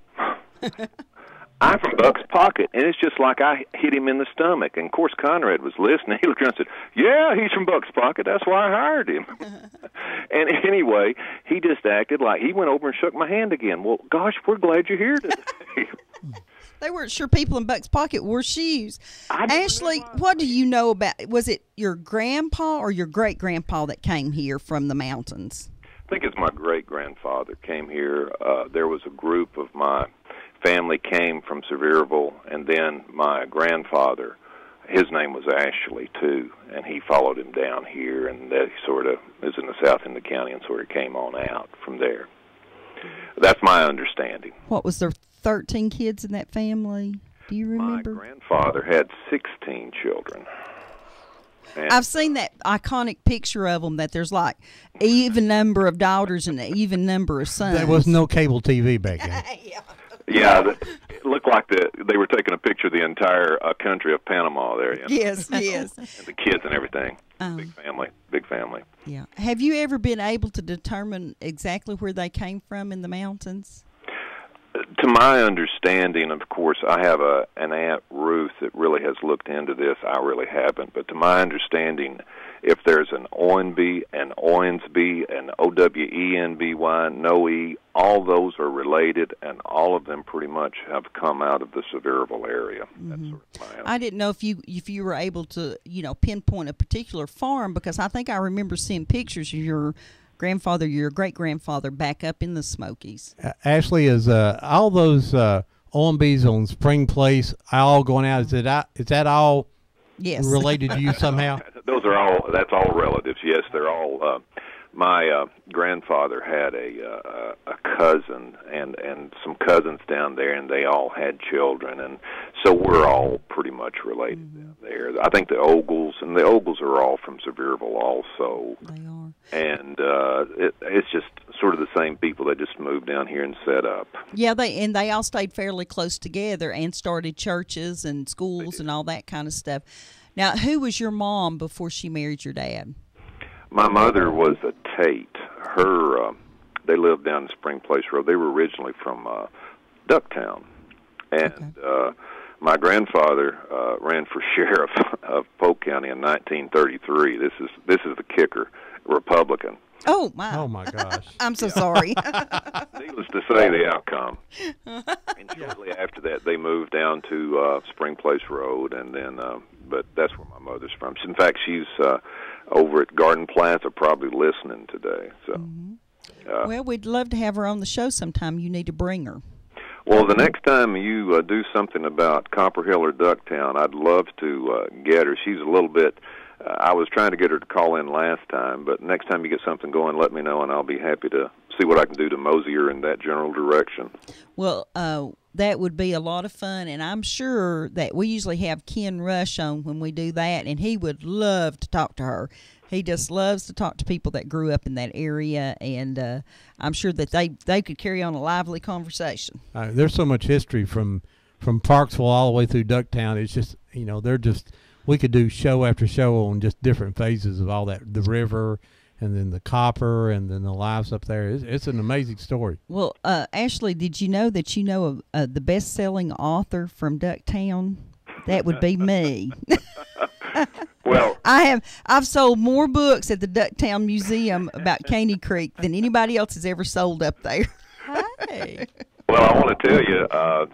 I'm from Buck's Pocket. And it's just like I hit him in the stomach. And, of course, Conrad was listening. He looked around and said, yeah, he's from Buck's Pocket. That's why I hired him. And anyway, he just acted like he went over and shook my hand again. Well, gosh, we're glad you're here today. They weren't sure people in Buck's Pocket wore shoes. Ashley, what do you know about, was it your grandpa or your great-grandpa that came here from the mountains? I think it's my great-grandfather came here. There was a group of my family came from Sevierville, and then my grandfather, his name was Ashley, too, and he followed him down here, and that sort of is in the south end of the county and sort of came on out from there. That's my understanding. What was there, 13 kids in that family? Do you remember? My grandfather had 16 children. And I've seen that iconic picture of them, that there's like even number of daughters and an even number of sons. There was no cable TV back then. Yeah, it looked like they were taking a picture of the entire country of Panama there. Yes. And the kids and everything. Big family. Yeah. Have you ever been able to determine exactly where they came from in the mountains? To my understanding, of course, I have an Aunt Ruth that really has looked into this. I really haven't. But to my understanding, if there's an Owenby, an Owensby, an Owenby, no E, all those are related, and all of them pretty much have come out of the Sevierville area. Mm-hmm. That's sort of my I didn't know if you were able to, pinpoint a particular farm, because I think I remember seeing pictures of your grandfather, your great-grandfather, back up in the Smokies. Ashley, is all those Owenbys on Spring Place all going out? Is that all related to you somehow? That's all relatives. Yes, they're all. My grandfather had a cousin and some cousins down there, and they all had children, and so we're all pretty much related down there. I think the Ogles are all from Sevierville also. They are. And it's just sort of the same people that just moved down here and set up. Yeah, they all stayed fairly close together and started churches and schools and all that kind of stuff. Now, who was your mom before she married your dad? My mother was a Tate. They lived down in Spring Place Road. They were originally from Ducktown, and my grandfather ran for sheriff of Polk County in 1933. This is the kicker, Republican. Oh my! Oh my gosh! I'm so sorry. Needless to say, the outcome. And shortly after that, they moved down to Spring Place Road, and then, but that's where my mother's from. In fact, she's over at Garden Plaza, probably listening today. So, Well, we'd love to have her on the show sometime. You need to bring her. well, the next time you do something about Copper Hill or Ducktown, I'd love to get her. She's a little bit. I was trying to get her to call in last time, but next time you get something going, let me know, and I'll be happy to see what I can do to mosey her in that general direction. Well, that would be a lot of fun, and I'm sure that we usually have Ken Rush on when we do that, and he would love to talk to her. He just loves to talk to people that grew up in that area, and I'm sure that they could carry on a lively conversation. There's so much history from Parksville all the way through Ducktown. It's just, they're just, we could do show after show on just different phases of all that, the river and then the copper and then the lives up there. It's an amazing story. Well, Ashley, did you know that the best-selling author from Ducktown? That would be me. Well, I've sold more books at the Ducktown Museum about Caney Creek than anybody else has ever sold up there. Hey. well, I want to tell you,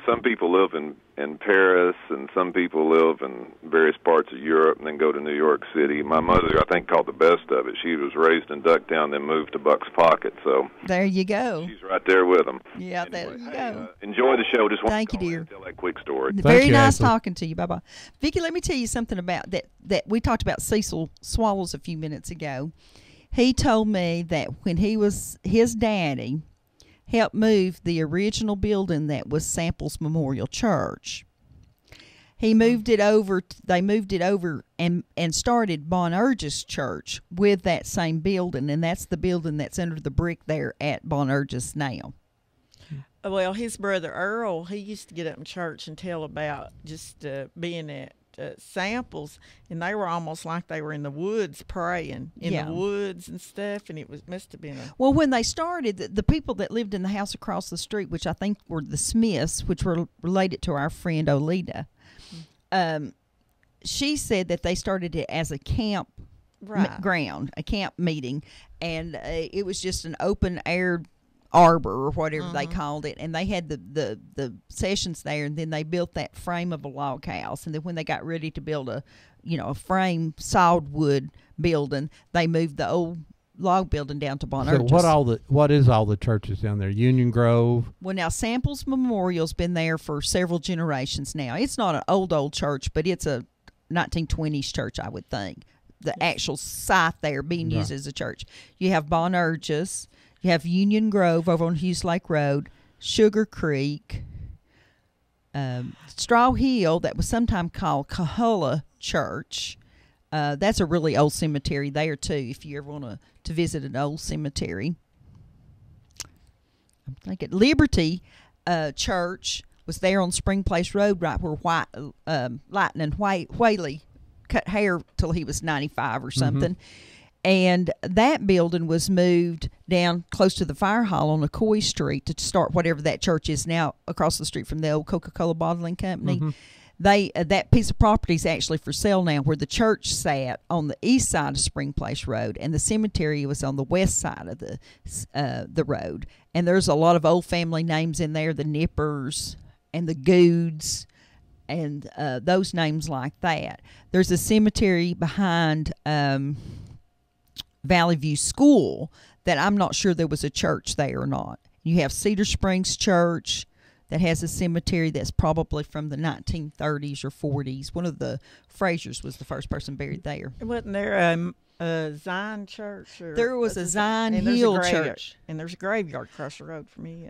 some people live in Paris, and some people live in various parts of Europe and then go to New York City. My mother, I think, called the best of it. She was raised in Ducktown, then moved to Buck's Pocket, so There you go. she's right there with them. Yeah, there you go. Enjoy the show. Just want Thank to you, call in dear. and tell that quick story. Very you, nice Ashley. talking to you. Bye-bye. Vicki, let me tell you something about that we talked about Cecil Swallows a few minutes ago. He told me that when his daddy helped move the original building that was Samples Memorial Church. He moved it over. They moved it over and started Bonerges Church with that same building, and that's the building that's under the brick there at Bonerges now. Well, his brother Earl, he used to get up in church and tell about just being at Samples, and they were almost like they were in the woods praying in Yeah. the woods and stuff, and it must have been Well, when they started, the people that lived in the house across the street, which I think were the Smiths, which were related to our friend Olita, she said that they started it as a camp ground, a camp meeting, and it was just an open air arbor or whatever they called it, and they had the sessions there, and then they built that frame of a log house, and then when they got ready to build a frame solid wood building, they moved the old log building down to Bonerges. So what is all the churches down there? Union Grove. Well, now Samples Memorial's been there for several generations now. It's not an old church, but it's a 1920s church, I would think. The actual site there being used as a church. You have Bonerges. You have Union Grove over on Hughes Lake Road, Sugar Creek, Straw Hill, that was sometimes called Cahulla Church. That's a really old cemetery there, too, if you ever want to visit an old cemetery. I'm thinking Liberty Church was there on Spring Place Road, right where Lightning Whaley cut hair till he was 95 or something. And that building was moved down close to the fire hall on McCoy Street to start whatever that church is now across the street from the old Coca-Cola bottling company. They that piece of property is actually for sale now, where the church sat on the east side of Spring Place Road, and the cemetery was on the west side of the road. And there's a lot of old family names in there, the Nippers and the Goods, and those names like that. There's a cemetery behind Valley View School that I'm not sure there was a church there or not. You have Cedar Springs Church that has a cemetery that's probably from the 1930s or 40s. One of the Frasers was the first person buried there. Wasn't there a Zion Church? There was a Zion and Hill there's a graveyard, Church. And there's a graveyard across the road from me.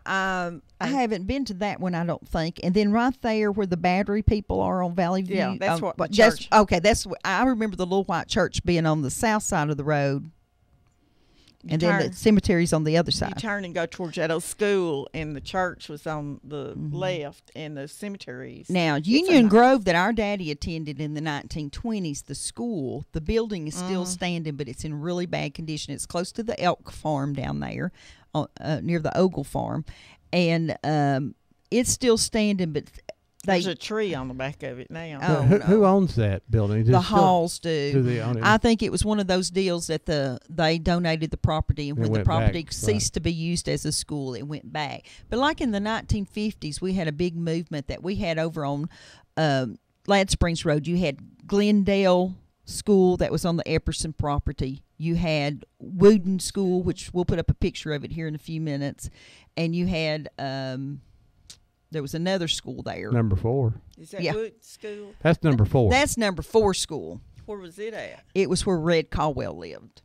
I haven't been to that one, I don't think. And then right there where the Battery people are on Valley View. Yeah, that's what the church. Okay, I remember the little white church being on the south side of the road. And then the cemetery's on the other side. You turn and go towards that old school, and the church was on the left, and the cemeteries. Now, Union Grove that our daddy attended in the 1920s, the school, the building is still standing, but it's in really bad condition. It's close to the elk farm down there, near the Ogle farm, and it's still standing, but There's a tree on the back of it now. Oh, Who owns that building? Is it the still- Halls do. Do they own it? I think it was one of those deals that they donated the property, and It when the went property back, ceased to be used as a school, it went back. But like in the 1950s, we had a big movement that we had over on Glad Springs Road. You had Glendale School that was on the Epperson property. You had Wooden School, which we'll put up a picture of it here in a few minutes, and you had there was another school there. Number 4. Is that Yeah. Wood School? That's number 4. That's number 4 school. Where was it at? It was where Red Caldwell lived.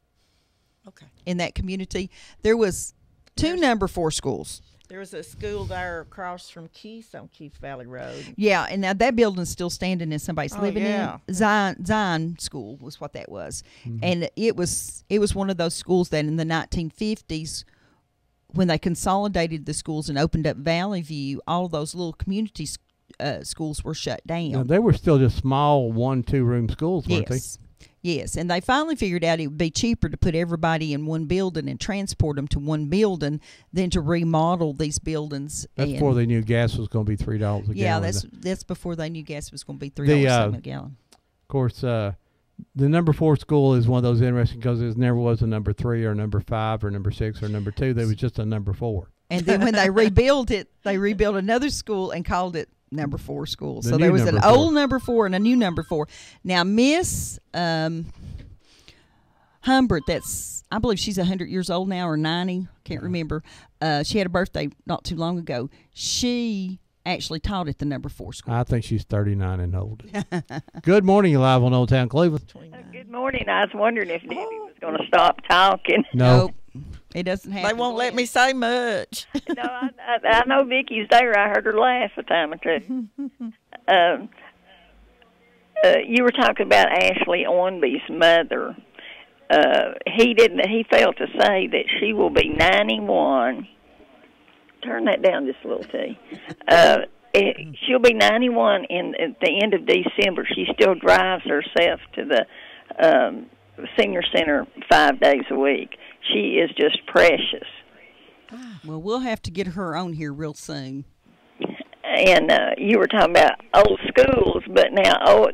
Okay. In that community, there was 2 number 4 schools. There was a school there across from Keith on Keith Valley Road. Yeah, and now that building's still standing and somebody's living yeah. in. Zion School was what that was. And it was one of those schools that in the 1950s, when they consolidated the schools and opened up Valley View, all those little community schools were shut down. Now, they were still just small 1-2 room schools, weren't Yes. Yes, and they finally figured out it would be cheaper to put everybody in one building and transport them to one building than to remodel these buildings. they? That's and, before they knew gas was going to be $3 a yeah, gallon. that's before they knew gas was going to be $3 The, a gallon. Of course, the number 4 school is one of those interesting because there never was a number 3 or number 5 or number 6 or number 2. There was just a number 4. And then when they rebuilt it, they rebuilt another school and called it number 4 school. The So new there was an number 4. old number 4 and a new number 4. Now, Miss Humbert, I believe she's 100 years old now or 90. Can't remember. She had a birthday not too long ago. She actually taught at the number 4 school. I think she's 39 and old. Good morning, you're live on Old Town Cleveland. Good morning. I was wondering if Debbie was going to stop talking. No. Nope. It doesn't happen. They won't let me say much. No, I know Vicky's there. I heard her laugh a time or two. You were talking about Ashley Ornby's mother. He failed to say that she will be 91. Turn that down just a little, T. She'll be 91 at the end of December. She still drives herself to the senior center 5 days a week. She is just precious. Well, we'll have to get her on here real soon. And you were talking about old schools, but now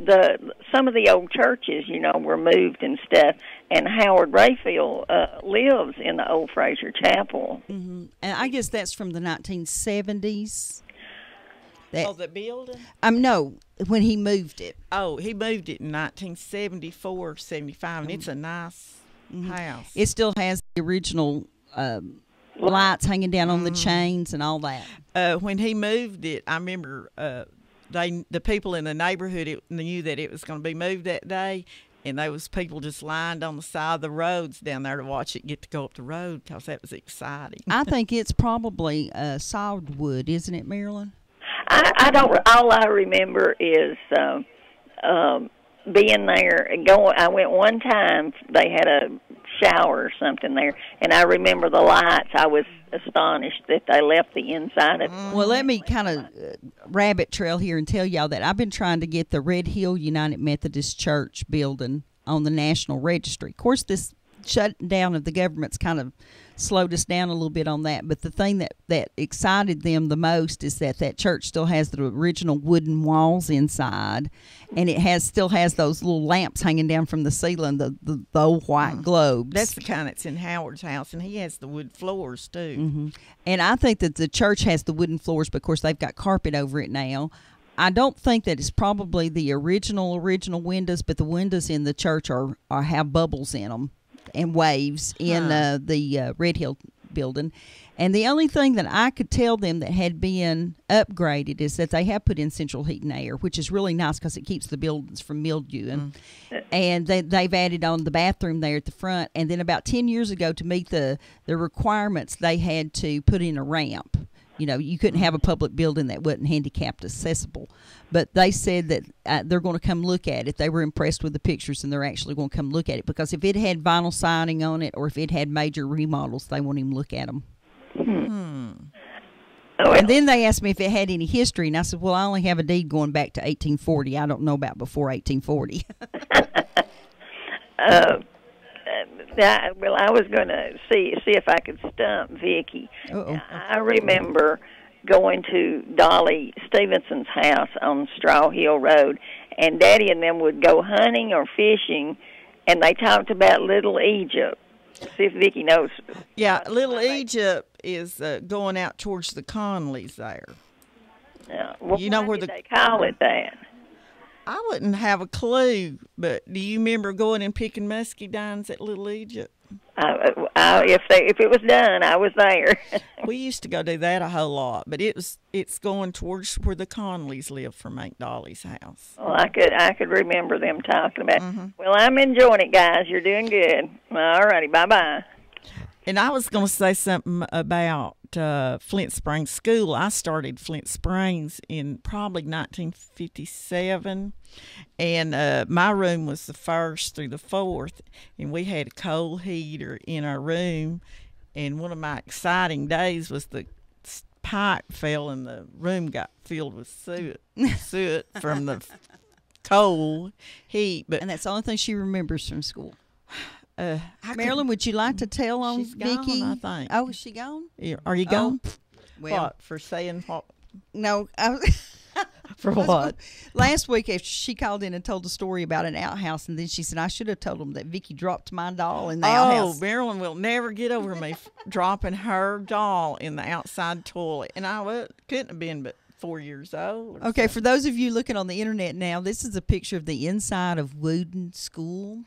some of the old churches, were moved and stuff. And Howard Rayfield lives in the old Fraser Chapel. Mm-hmm. And I guess that's from the 1970s. The building? No, when he moved it. Oh, he moved it in 1974, 75, and it's a nice house. It still has the original lights hanging down on the chains and all that. When he moved it, I remember the people in the neighborhood knew that it was going to be moved that day, and there was people just lined on the side of the roads down there to watch it get to go up the road because that was exciting. I think it's probably solid wood, isn't it, Marilyn? I don't. All I remember is being there and going. I went one time. They had a shower or something there, and I remember the lights. I was astonished that they left the inside of it. Well, let me kind of rabbit trail here and tell y'all that I've been trying to get the Red Hill United Methodist Church building on the National Registry. Of course, this shutdown of the government's kind of slowed us down a little bit on that, but the thing that excited them the most is that church still has the original wooden walls inside, and it still has those little lamps hanging down from the ceiling, the old white globes. That's the kind that's in Howard's house, and he has the wood floors too. Mm-hmm. And I think that the church has the wooden floors, but of course they've got carpet over it now. I don't think that it's probably the original windows, but the windows in the church have bubbles in them and waves in the Red Hill building. And the only thing that I could tell them that had been upgraded is that they have put in central heat and air, which is really nice because it keeps the buildings from mildewing. And they've added on the bathroom there at the front. And then about 10 years ago, to meet the requirements, they had to put in a ramp. You couldn't have a public building that wasn't handicapped accessible. But they said that they're going to come look at it. They were impressed with the pictures, and they're actually going to come look at it. Because if it had vinyl siding on it or if it had major remodels, they won't even look at them. And then they asked me if it had any history, and I said, well, I only have a deed going back to 1840. I don't know about before 1840. Well, I was going to see if I could stump Vicky. Uh-oh. I remember going to Dolly Stevenson's house on Straw Hill Road, and Daddy and them would go hunting or fishing, and they talked about Little Egypt. See if Vicki knows. Yeah, Little Egypt is going out towards the Conleys there. Yeah. Well, You know why where did the- they call it that? I wouldn't have a clue, but do you remember going and picking muscadines at Little Egypt? If it was done, I was there. We used to go do that a whole lot, but it's going towards where the Conleys live from Aunt Dolly's house. Well, I could remember them talking about. Well, I'm enjoying it, guys. You're doing good. All righty, bye. And I was going to say something about Flint Springs School. I started Flint Springs in probably 1957, and my room was the first through the fourth, and we had a coal heater in our room. And one of my exciting days was the pipe fell and the room got filled with soot from the coal heat. And that's the only thing she remembers from school. I Marilyn, would you like to tell on She's gone, Vicki? I think. Oh, is she gone? Are you gone? Well, What, for saying what? no. For what? Last week, after she called in and told a story about an outhouse, and then she said, I should have told them that Vicki dropped my doll in the Oh, outhouse. Marilyn will never get over me dropping her doll in the outside toilet. And I couldn't have been but 4 years old. Okay, for those of you looking on the internet now, this is a picture of the inside of Wooten School.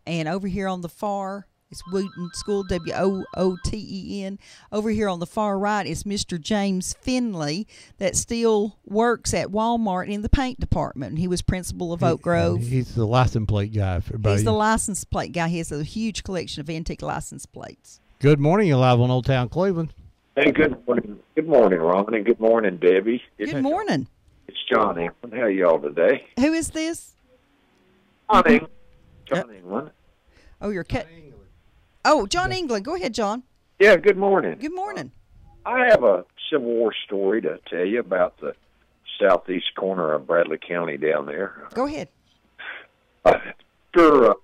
And over here on the far, it's Wooten School, Wooten. Over here on the far right is Mr. James Finley that still works at Walmart in the paint department. He was principal of Oak Grove. He's the license plate guy. For everybody. He's the license plate guy. He has a huge collection of antique license plates. Good morning. You're live on Old Town Cleveland. Hey, good morning. Good morning, Ron, and good morning, Debbie. Good morning. It's John England. How y'all today? Who is this? John England. Oh, you're Oh, John England. Go ahead, John. Yeah, good morning. Good morning. I have a Civil War story to tell you about the southeast corner of Bradley County down there. Go ahead. After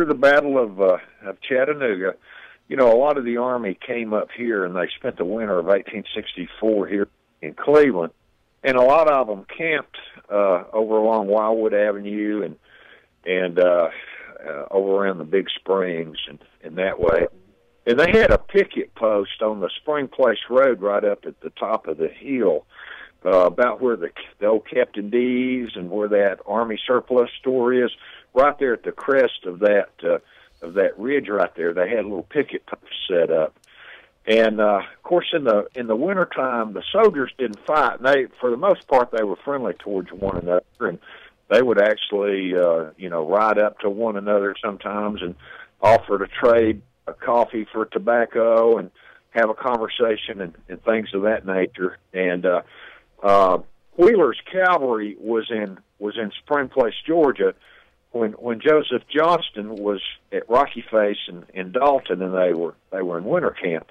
the Battle of Chattanooga, you know, a lot of the Army came up here, and they spent the winter of 1864 here in Cleveland, and a lot of them camped over along Wildwood Avenue and over around the Big Springs and that way. And they had a picket post on the Spring Place Road right up at the top of the hill, about where the old Captain D's and where that Army surplus store is, right there at the crest of that ridge right there. They had a little picket post set up. And of course, in the wintertime, the soldiers didn't fight. And they, for the most part, they were friendly towards one another, and they would actually, ride up to one another sometimes and offer to trade a coffee for tobacco and have a conversation and things of that nature. And Wheeler's cavalry was in Spring Place, Georgia, when Joseph Johnston was at Rocky Face in Dalton, and they were in winter camp.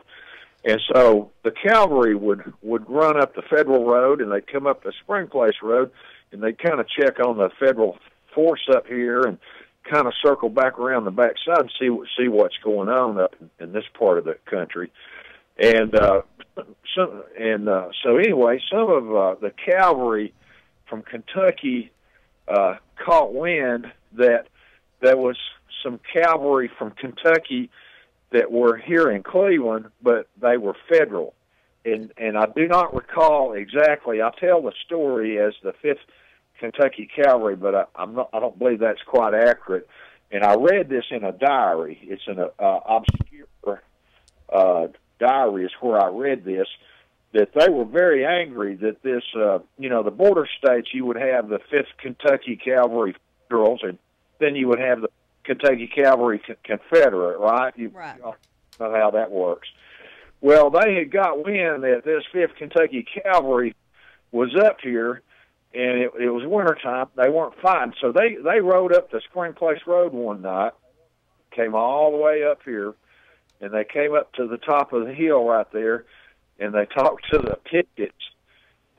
And so the cavalry would run up the Federal Road, and they'd come up the Spring Place Road, and they'd kind of check on the Federal force up here and kind of circle back around the backside and see what's going on up in this part of the country. And so anyway, some of the cavalry from Kentucky caught wind that there was some cavalry from Kentucky that were here in Cleveland, but they were Federal. And I do not recall exactly. I tell the story as the 5th Kentucky Cavalry, but I don't believe that's quite accurate. And I read this in a diary. It's an obscure diary is where I read this, that they were very angry that this, the border states, you would have the 5th Kentucky Cavalry Federals, and then you would have the Kentucky Cavalry Confederate, right? Right. You know how that works. Well, they had got wind that this 5th Kentucky Cavalry was up here, and it was wintertime. They weren't fighting, so they rode up the Spring Place Road one night, came all the way up here, and they came up to the top of the hill right there, and they talked to the pickets,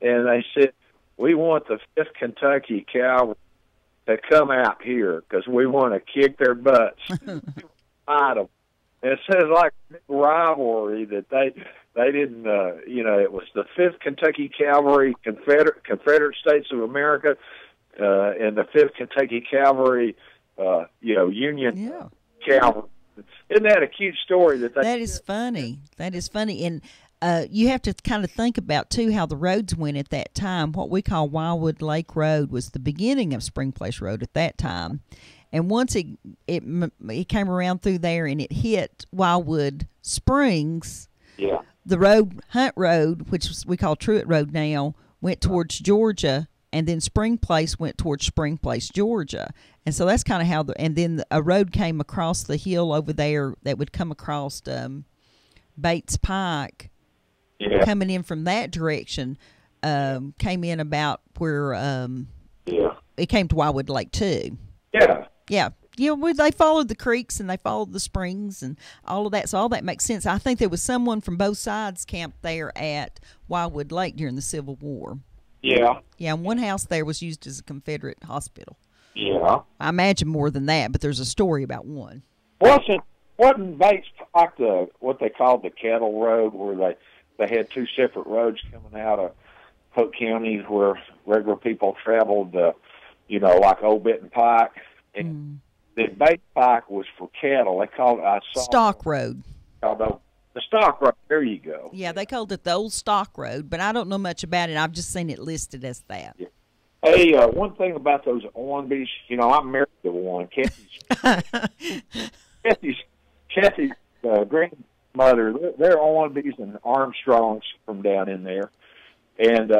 and they said, we want the 5th Kentucky Cavalry to come out here because we want to kick their butts, fight them. It says like rivalry that they didn't. It was the 5th Kentucky Cavalry, Confederate States of America, and the 5th Kentucky Cavalry, Union Cavalry. Isn't that a cute story? That is funny. That is funny, and you have to kind of think about too how the roads went at that time. What we call Wildwood Lake Road was the beginning of Spring Place Road at that time, and once it came around through there and it hit Wildwood Springs. Yeah. The road, Hunt Road, which we call Truett Road now, went towards Georgia, and then Spring Place went towards Spring Place, Georgia. And so that's kind of how and then a road came across the hill over there that would come across Bates Pike. Yeah. Coming in from that direction, came in about where it came to Wildwood Lake too. Yeah. Yeah. They followed the creeks and they followed the springs and all of that. So all that makes sense. I think there was someone from both sides camped there at Wildwood Lake during the Civil War. Yeah. Yeah, and one house there was used as a Confederate hospital. Yeah. I imagine more than that, but there's a story about one. Wasn't Bates Pike what they called the cattle road, where they had 2 separate roads coming out of Polk County where regular people traveled, like Old Benton Pike. And the Bates Pike was for cattle. They called it Stock Road. The Stock Road. There you go. Yeah, they called it the Old Stock Road, but I don't know much about it. I've just seen it listed as that. Yeah. Hey, one thing about those Owenbys, I'm married to one. Kathy's grandmother, they're Owenbys and Armstrongs from down in there. And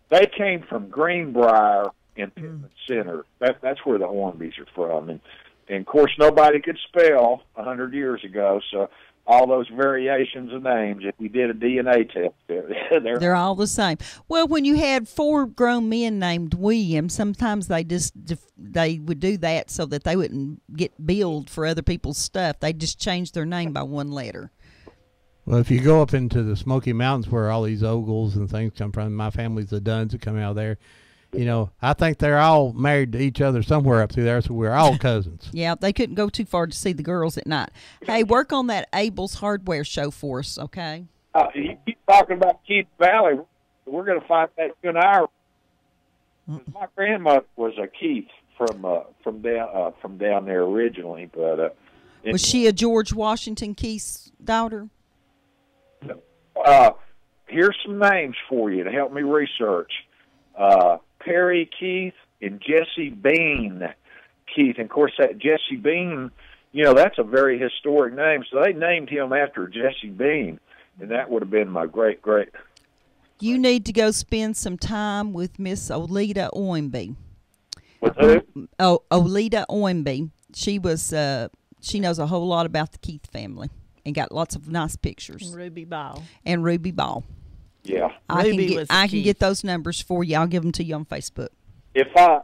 they came from Greenbrier in Pittman Center. That's where the Owenbys are from. And of course, nobody could spell 100 years ago, so all those variations of names, if you did a DNA test, they're all the same. Well, when you had 4 grown men named William, sometimes they would do that so that they wouldn't get billed for other people's stuff. They just changed their name by 1 letter. Well, if you go up into the Smoky Mountains where all these Ogles and things come from, my family's the Dunns that come out of there. I think they're all married to each other somewhere up through there, so we're all cousins. Yeah, they couldn't go too far to see the girls at night. Hey, work on that Abel's Hardware show for us, okay? You keep talking about Keith Valley. We're going to find that in an hour. My grandmother was a Keith from down there originally, but was she a George Washington Keith's daughter? Here's some names for you to help me research. Perry Keith and Jesse Bean Keith. And, of course, that Jesse Bean, that's a very historic name. So they named him after Jesse Bean, and that would have been my great-great. You need to go spend some time with Miss Oleta Owenby. With who? Oleta Owenby. She knows a whole lot about the Keith family and got lots of nice pictures. And Ruby Ball. Yeah, I can get those numbers for you. I'll give them to you on Facebook. If I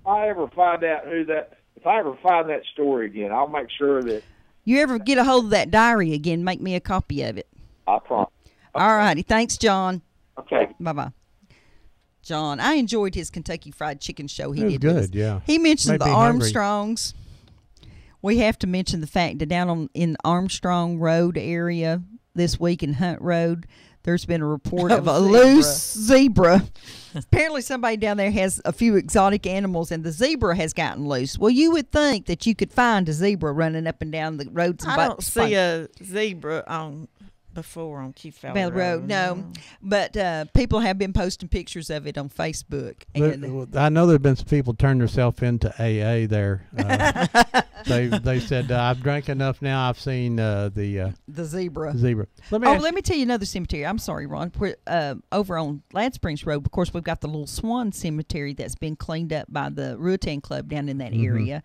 ever find out if I ever find that story again, I'll make sure that you ever get a hold of that diary again. Make me a copy of it. I promise. Okay. All righty, thanks, John. Okay, bye. John, I enjoyed his Kentucky Fried Chicken show. He did good. Yeah, he mentioned the Armstrongs. We have to mention the fact that down in Armstrong Road area this week in Hunt Road, there's been a report of a loose zebra. Apparently somebody down there has a few exotic animals, and the zebra has gotten loose. Well, you would think that you could find a zebra running up and down the roads. I don't see a zebra on Keith Valley Road. No, but people have been posting pictures of it on Facebook. And I know there have been some people turn themselves into AA there. They said, I've drank enough now. I've seen the zebra. Let me tell you another cemetery. I'm sorry, Ron. Over on Lad Springs Road, of course, we've got the Little Swan Cemetery that's been cleaned up by the Ruatan Club down in that area.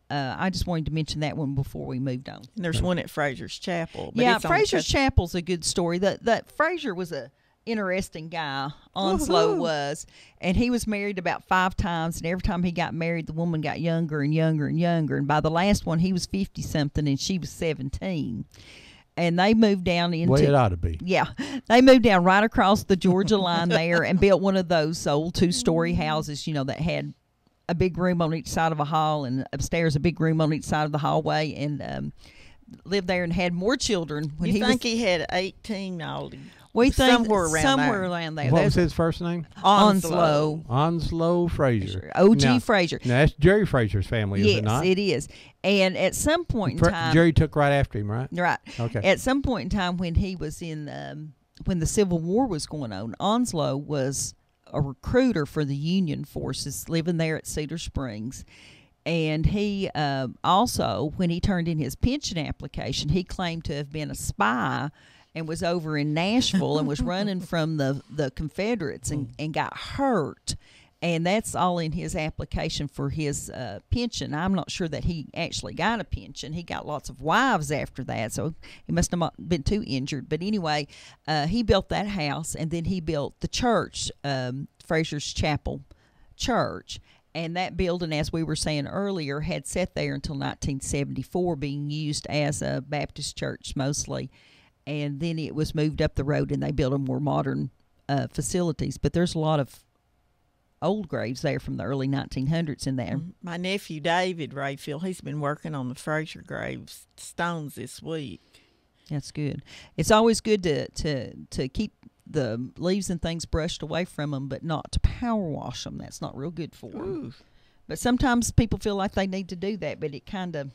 I just wanted to mention that one before we moved on. And there's one at Fraser's Chapel. Yeah, Fraser's Chapel's a good story. That Fraser was a interesting guy. Onslow was, and he was married about 5 times. And every time he got married, the woman got younger and younger and younger. And by the last one, he was 50-something, and she was 17. And they moved down into... Well, it ought to be. Yeah. They moved down right across the Georgia line there and built one of those old 2-story houses, that had a big room on each side of a hall, and upstairs a big room on each side of the hallway. And lived there and had more children. When You think he had 18 all? We think somewhere around there. What was his first name? Onslow. Onslow Frazier. O.G. Frazier. Now, that's Jerry Frazier's family, is it not? Yes, it is. And at some point in time, Jerry took right after him, right? Right. Okay. At some point in time when he was when the Civil War was going on, Onslow was a recruiter for the Union forces living there at Cedar Springs. And he also, when he turned in his pension application, he claimed to have been a spy and was over in Nashville and was running from the Confederates and got hurt. And that's all in his application for his pension. I'm not sure that he actually got a pension. He got lots of wives after that, so he must have not been too injured. But anyway, he built that house, and then he built the church, Frazier's Chapel Church. And that building, as we were saying earlier, had sat there until 1974, being used as a Baptist church mostly. And then it was moved up the road, and they built a more modern facilities. But there's a lot of old graves there from the early 1900s in there. My nephew David Rayfield, he's been working on the Frazier grave stones this week. That's good. It's always good to keep the leaves and things brushed away from them, but not to power wash them. That's not real good for them. But sometimes people feel like they need to do that, but it kind of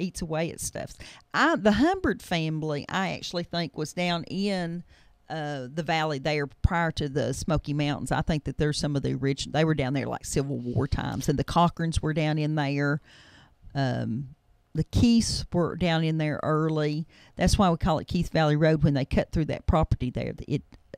eats away at stuff. The Humbert family, I actually think, was down in the valley there prior to the Smoky Mountains. I think that there's some of the original. They were down there like Civil War times, and the Cochrans were down in there. The Keiths were down in there early. That's why we call it Keith Valley Road. When they cut through that property there,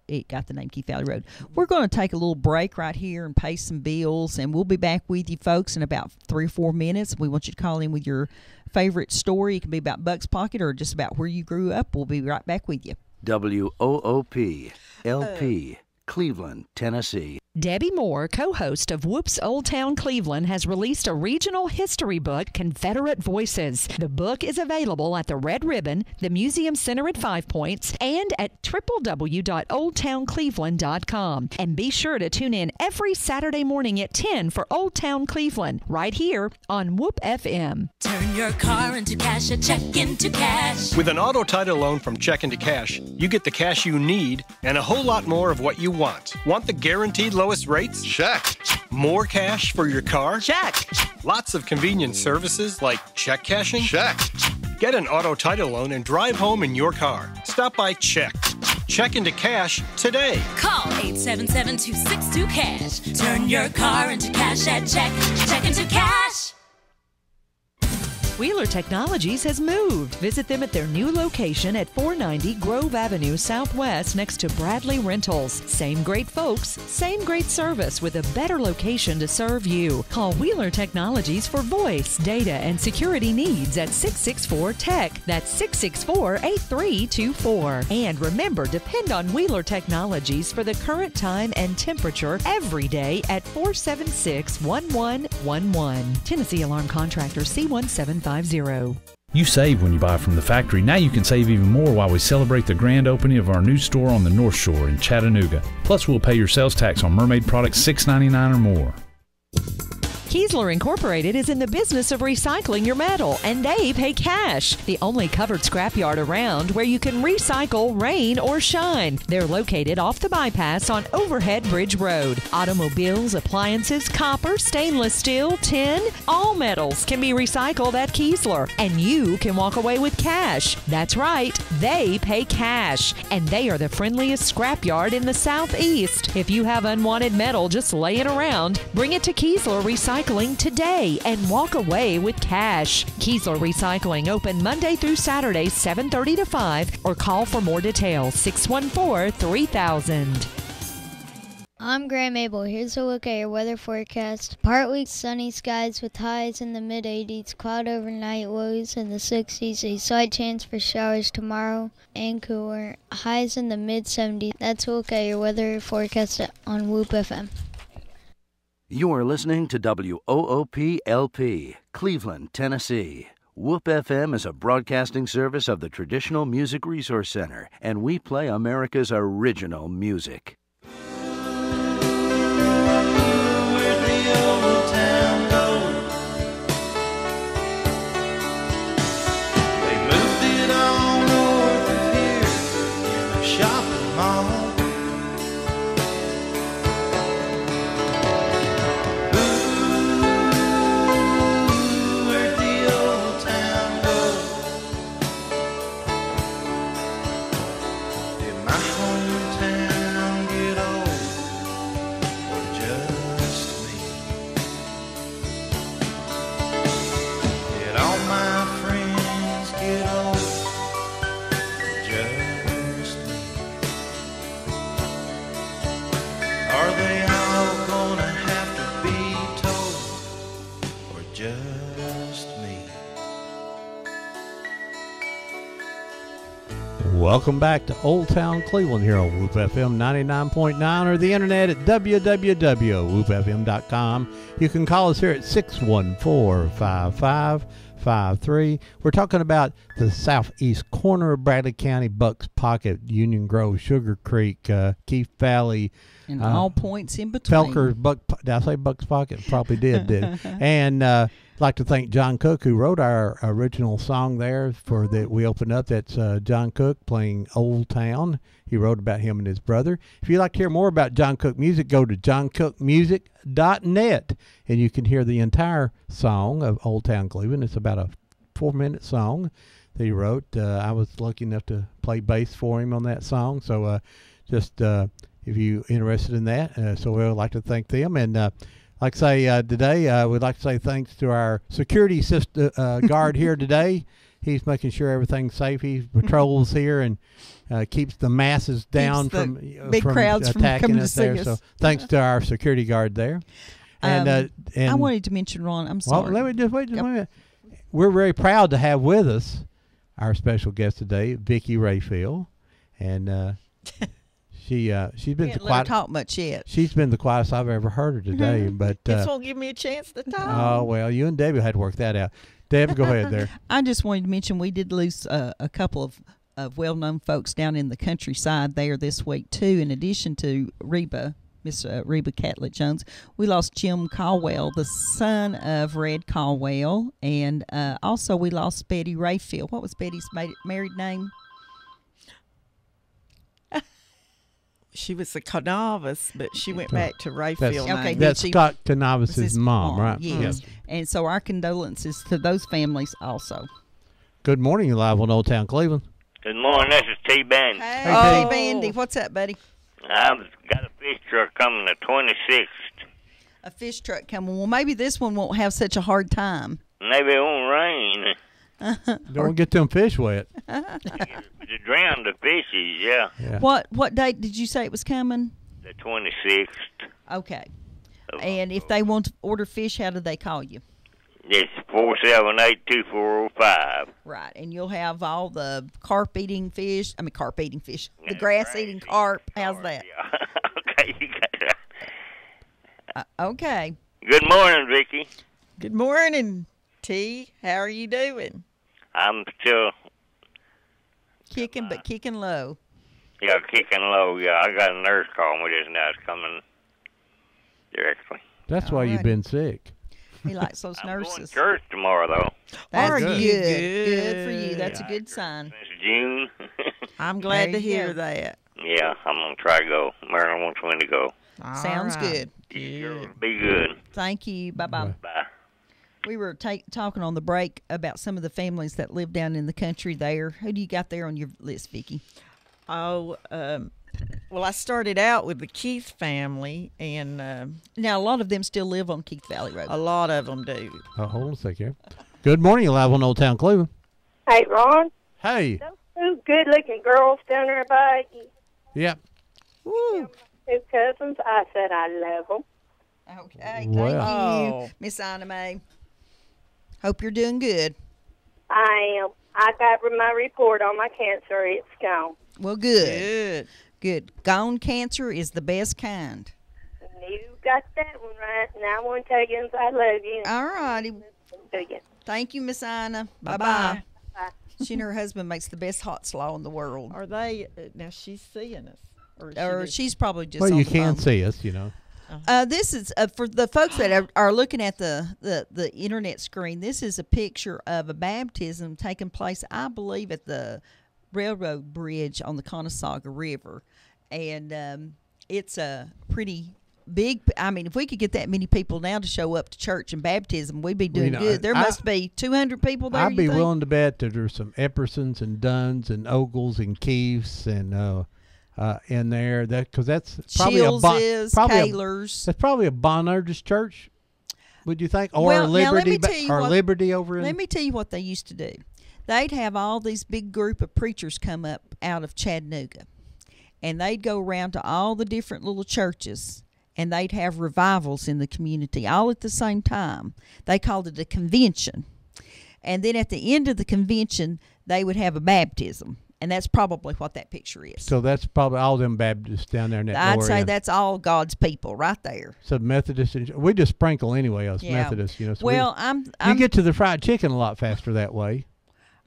it got the name Keith Valley Road. We're going to take a little break right here and pay some bills, and we'll be back with you folks in about 3 or 4 minutes. We want you to call in with your favorite story. It can be about Buck's Pocket or just about where you grew up. We'll be right back with you. WOOP LP, Cleveland, Tennessee. Debbie Moore, co-host of Whoops Old Town Cleveland, has released a regional history book, Confederate Voices. The book is available at the Red Ribbon, the Museum Center at Five Points, and at www.oldtowncleveland.com. And be sure to tune in every Saturday morning at 10 for Old Town Cleveland, right here on Whoop FM. Turn your car into cash at Check Into Cash. With an auto title loan from Check Into Cash, you get the cash you need and a whole lot more of what you want. Want the guaranteed lowest rates? Check. More cash for your car? Check. Lots of convenient services like check cashing? Check. Get an auto title loan and drive home in your car. Stop by Check. Check Into Cash today. Call 877-262-CASH. Turn your car into cash at Check Into Cash. Wheeler Technologies has moved. Visit them at their new location at 490 Grove Avenue Southwest next to Bradley Rentals. Same great folks, same great service with a better location to serve you. Call Wheeler Technologies for voice, data, and security needs at 664-TECH. That's 664-8324. And remember, depend on Wheeler Technologies for the current time and temperature every day at 476-1111. Tennessee Alarm Contractor C1750. You save when you buy from the factory. Now you can save even more while we celebrate the grand opening of our new store on the North Shore in Chattanooga. Plus, we'll pay your sales tax on Mermaid products $6.99 or more. Kiesler Incorporated is in the business of recycling your metal, and they pay cash. The only covered scrapyard around where you can recycle rain or shine. They're located off the bypass on Overhead Bridge Road. Automobiles, appliances, copper, stainless steel, tin, all metals can be recycled at Kiesler, and you can walk away with cash. That's right, they pay cash, and they are the friendliest scrapyard in the Southeast. If you have unwanted metal just laying around, bring it to Kiesler Recycling today and walk away with cash. Kiesler Recycling open Monday through Saturday, 7:30 to 5, or call for more details, 614-3000. I'm Graham Abel. Here's a look at your weather forecast. Partly sunny skies with highs in the mid-80s, cloud overnight, lows in the 60s, a slight chance for showers tomorrow, and cooler, highs in the mid-70s. That's a look at your weather forecast on Whoop FM. You are listening to WOOP LP, Cleveland, Tennessee. Whoop FM is a broadcasting service of the Traditional Music Resource Center, and we play America's original music. Where'd the old town go? Welcome back to Old Town Cleveland here on Whoop FM 99.9 or the internet at www.whoopfm.com. You can call us here at 614-5553. We're talking about the southeast corner of Bradley County, Bucks Pocket, Union Grove, Sugar Creek, Keith Valley. And all points in between. Felker, did I say Bucks Pocket? Probably did. And I'd like to thank John Cook, who wrote our original song there for that we opened up. That's John Cook playing Old Town. He wrote about him and his brother. If you'd like to hear more about John Cook music, go to johncookmusic.net, and you can hear the entire song of Old Town Cleveland. It's about a 4-minute song that he wrote. I was lucky enough to play bass for him on that song. So if you're interested in that, so we'd like to thank them. And like I say, today we'd like to say thanks to our security guard here today. He's making sure everything's safe. He patrols here and keeps the masses down from big crowds attacking from us there. So thanks to our security guard there. And I wanted to mention, Ron, I'm sorry. Well, let me just wait just a minute. We're very proud to have with us our special guest today, Vicki Rayfield, and she's been talk much yet. She's been the quietest I've ever heard her today. But this won't give me a chance to talk. Oh well, you and Debbie had to work that out. Deb, go ahead there. I just wanted to mention we did lose a couple of well-known folks down in the countryside there this week too. In addition to Reba, Miss Reba Catlett Jones, we lost Jim Caldwell, the son of Red Caldwell, and also we lost Betty Rayfield. What was Betty's married name? She was a Canavas, but she went back to Rayfield. Okay, that's Scott Canavas' mom, right? Yes. And so our condolences to those families also. Good morning, you're live on Old Town Cleveland. Good morning, this is T. Bandy. Hey, Bandy, what's up, buddy? I've got a fish truck coming the 26th. A fish truck coming. Well, maybe this one won't have such a hard time. Maybe it won't rain. Don't get them fish wet. To drown the fishes, yeah. What date did you say it was coming? The 26th. Okay. And if they want to order fish, how do they call you? It's 478-2405. Right, and you'll have all the carp-eating fish. The grass-eating carp. How's that? Yeah. Okay, you got that. Okay. Good morning, Vicki. Good morning, T. How are you doing? I'm still kicking low. Yeah, kicking low. Yeah, I got a nurse calling me just now. It's coming directly. That's why you've been sick. He likes those nurses. I'm going to church tomorrow, though. That's good. Good for you. That's a good sign. Since June. I'm glad to hear that. Yeah, I'm going to try to go. Marilyn wants me to go. Sounds good. Sure, be good. Thank you. Bye-bye. Bye. We were talking on the break about some of the families that live down in the country there. Who do you got there on your list, Vicki? Oh, well, I started out with the Keith family, and now a lot of them still live on Keith Valley Road. A lot of them do. Hold on a second here. Good morning, you're live on Old Town Cleveland. Hey, Ron. Hey. Those two good-looking girls down there by you. Yep. Woo. Two cousins. I said I love them. Okay, thank you, Miss Anna Mae. Hope you're doing good. I am. I got my report on my cancer. It's gone. Well, good. Gone cancer is the best kind. You got that one right. Now I want to tell you I love you. All righty. Thank you, Miss Anna. Bye-bye. Bye. She and her husband makes the best hot slaw in the world. Are they? Now she's seeing us. Or she's probably just well, on you the can phone. see us, you know. This is for the folks that are looking at the internet screen. This is a picture of a baptism taking place, I believe, at the railroad bridge on the Conasauga River, and it's a pretty big. I mean, if we could get that many people now to show up to church and baptism, we'd be doing good. There must be 200 people there. I'd be willing to bet that there's some Eppersons and Dunns and Ogles and Keefs and. In there, because that's probably Kaylor's. That's probably a Bonerges church, would you think, or Liberty, Liberty over in. Let me tell you what they used to do. They'd have all these big group of preachers come up out of Chattanooga, and they'd go around to all the different little churches, and they'd have revivals in the community all at the same time. They called it a convention, and then at the end of the convention, they would have a baptism. And that's probably what that picture is. So that's probably all them Baptists down there in that I'd lower say end. that's all God's people right there. So Methodist, we just sprinkle anyway, us Methodists, So well, you get to the fried chicken a lot faster that way.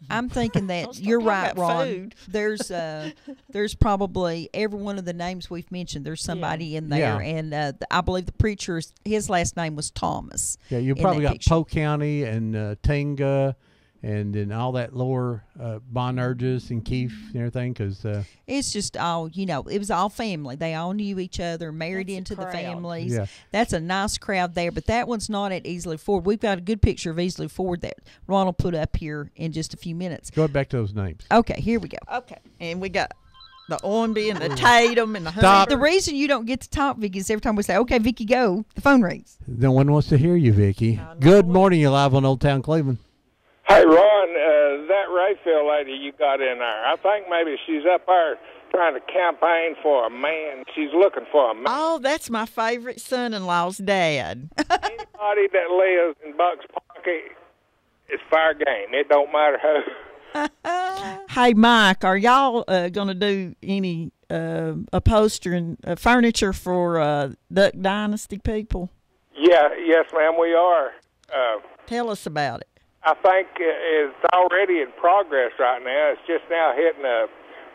I'm thinking that you're right, Ron. There's probably every one of the names we've mentioned. There's somebody in there, and I believe the preacher, his last name was Thomas. Yeah, you probably got Polk County and Tinga, and then all that lower Bonerges and Keefe and everything, because it's just all, it was all family. They all knew each other, married into the families. Yeah. That's a nice crowd there, but that one's not at Easley Ford. We've got a good picture of Easley Ford that Ron will put up here in just a few minutes. Go back to those names. Okay, here we go. Okay, and we got the Ormby and the Tatum and the Stop. The reason you don't get to talk, Vicky, is every time we say, okay, Vicky, go, the phone rings. No one wants to hear you, Vicky. Good morning. You're live on Old Town Cleveland. Hey, Ron, that Rayfield lady you got in there, I think maybe she's up there trying to campaign for a man. She's looking for a man. Oh, that's my favorite son-in-law's dad. Anybody that lives in Bucks Pocket is fair game. It don't matter who. Hey, Mike, are y'all going to do any upholstering furniture for Duck Dynasty people? Yes, ma'am, we are. Tell us about it. I think it's already in progress right now. It's just now hitting a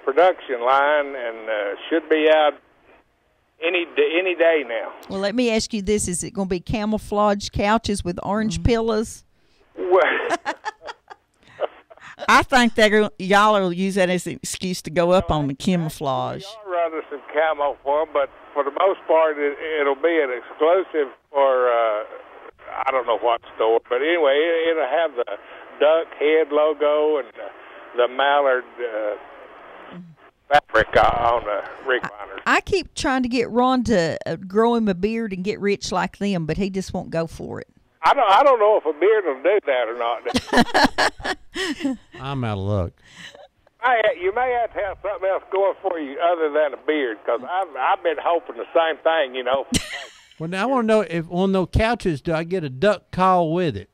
production line and should be out any day now. Well, let me ask you this. Is it going to be camouflage couches with orange pillows? Well, I think y'all will use that as an excuse to go up on the camouflage. I'll rather some camo for them, but for the most part, it'll be an exclusive for... I don't know what store, but anyway, it'll have the duck head logo and the mallard fabric on the recliners. I keep trying to get Ron to grow him a beard and get rich like them, but he just won't go for it. I don't know if a beard will do that or not. I'm out of luck. You may have to have something else going for you other than a beard, because I've been hoping the same thing, Well, now I want to know if on those couches, do I get a duck call with it?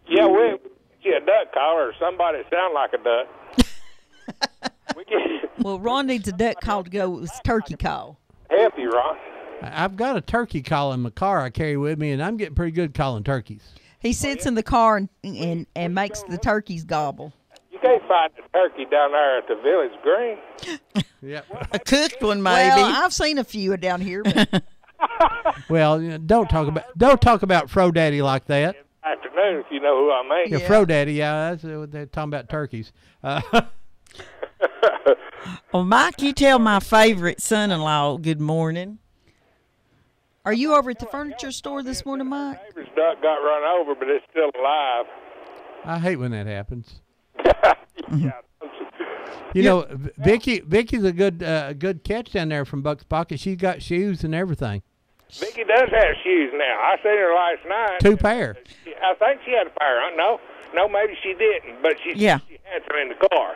Yeah, we'll get a duck call or somebody sound like a duck. Well, Ron needs a duck call to go with his turkey call. Help you, Ron. I've got a turkey call in my car I carry with me, and I'm getting pretty good calling turkeys. He sits in the car and makes the turkeys gobble. You can't find a turkey down there at the Village Green. Yeah, a cooked one, maybe. Well, I've seen a few down here. But well, don't talk about Fro Daddy like that. Afternoon, if you know who I mean. Yeah, Fro Daddy, yeah, that's, they're talking about turkeys. Well, Mike, you tell my favorite son-in-law good morning. Are you over at the furniture store this morning, Mike? Neighbor's duck got run over, but it's still alive. I hate when that happens. Yeah. You know, Vicky's a good catch down there from Buck's Pocket. She's got shoes and everything. Vicky does have shoes now. I seen her last night. 2 pair. I think she had a pair. No, maybe she didn't, but she had them in the car.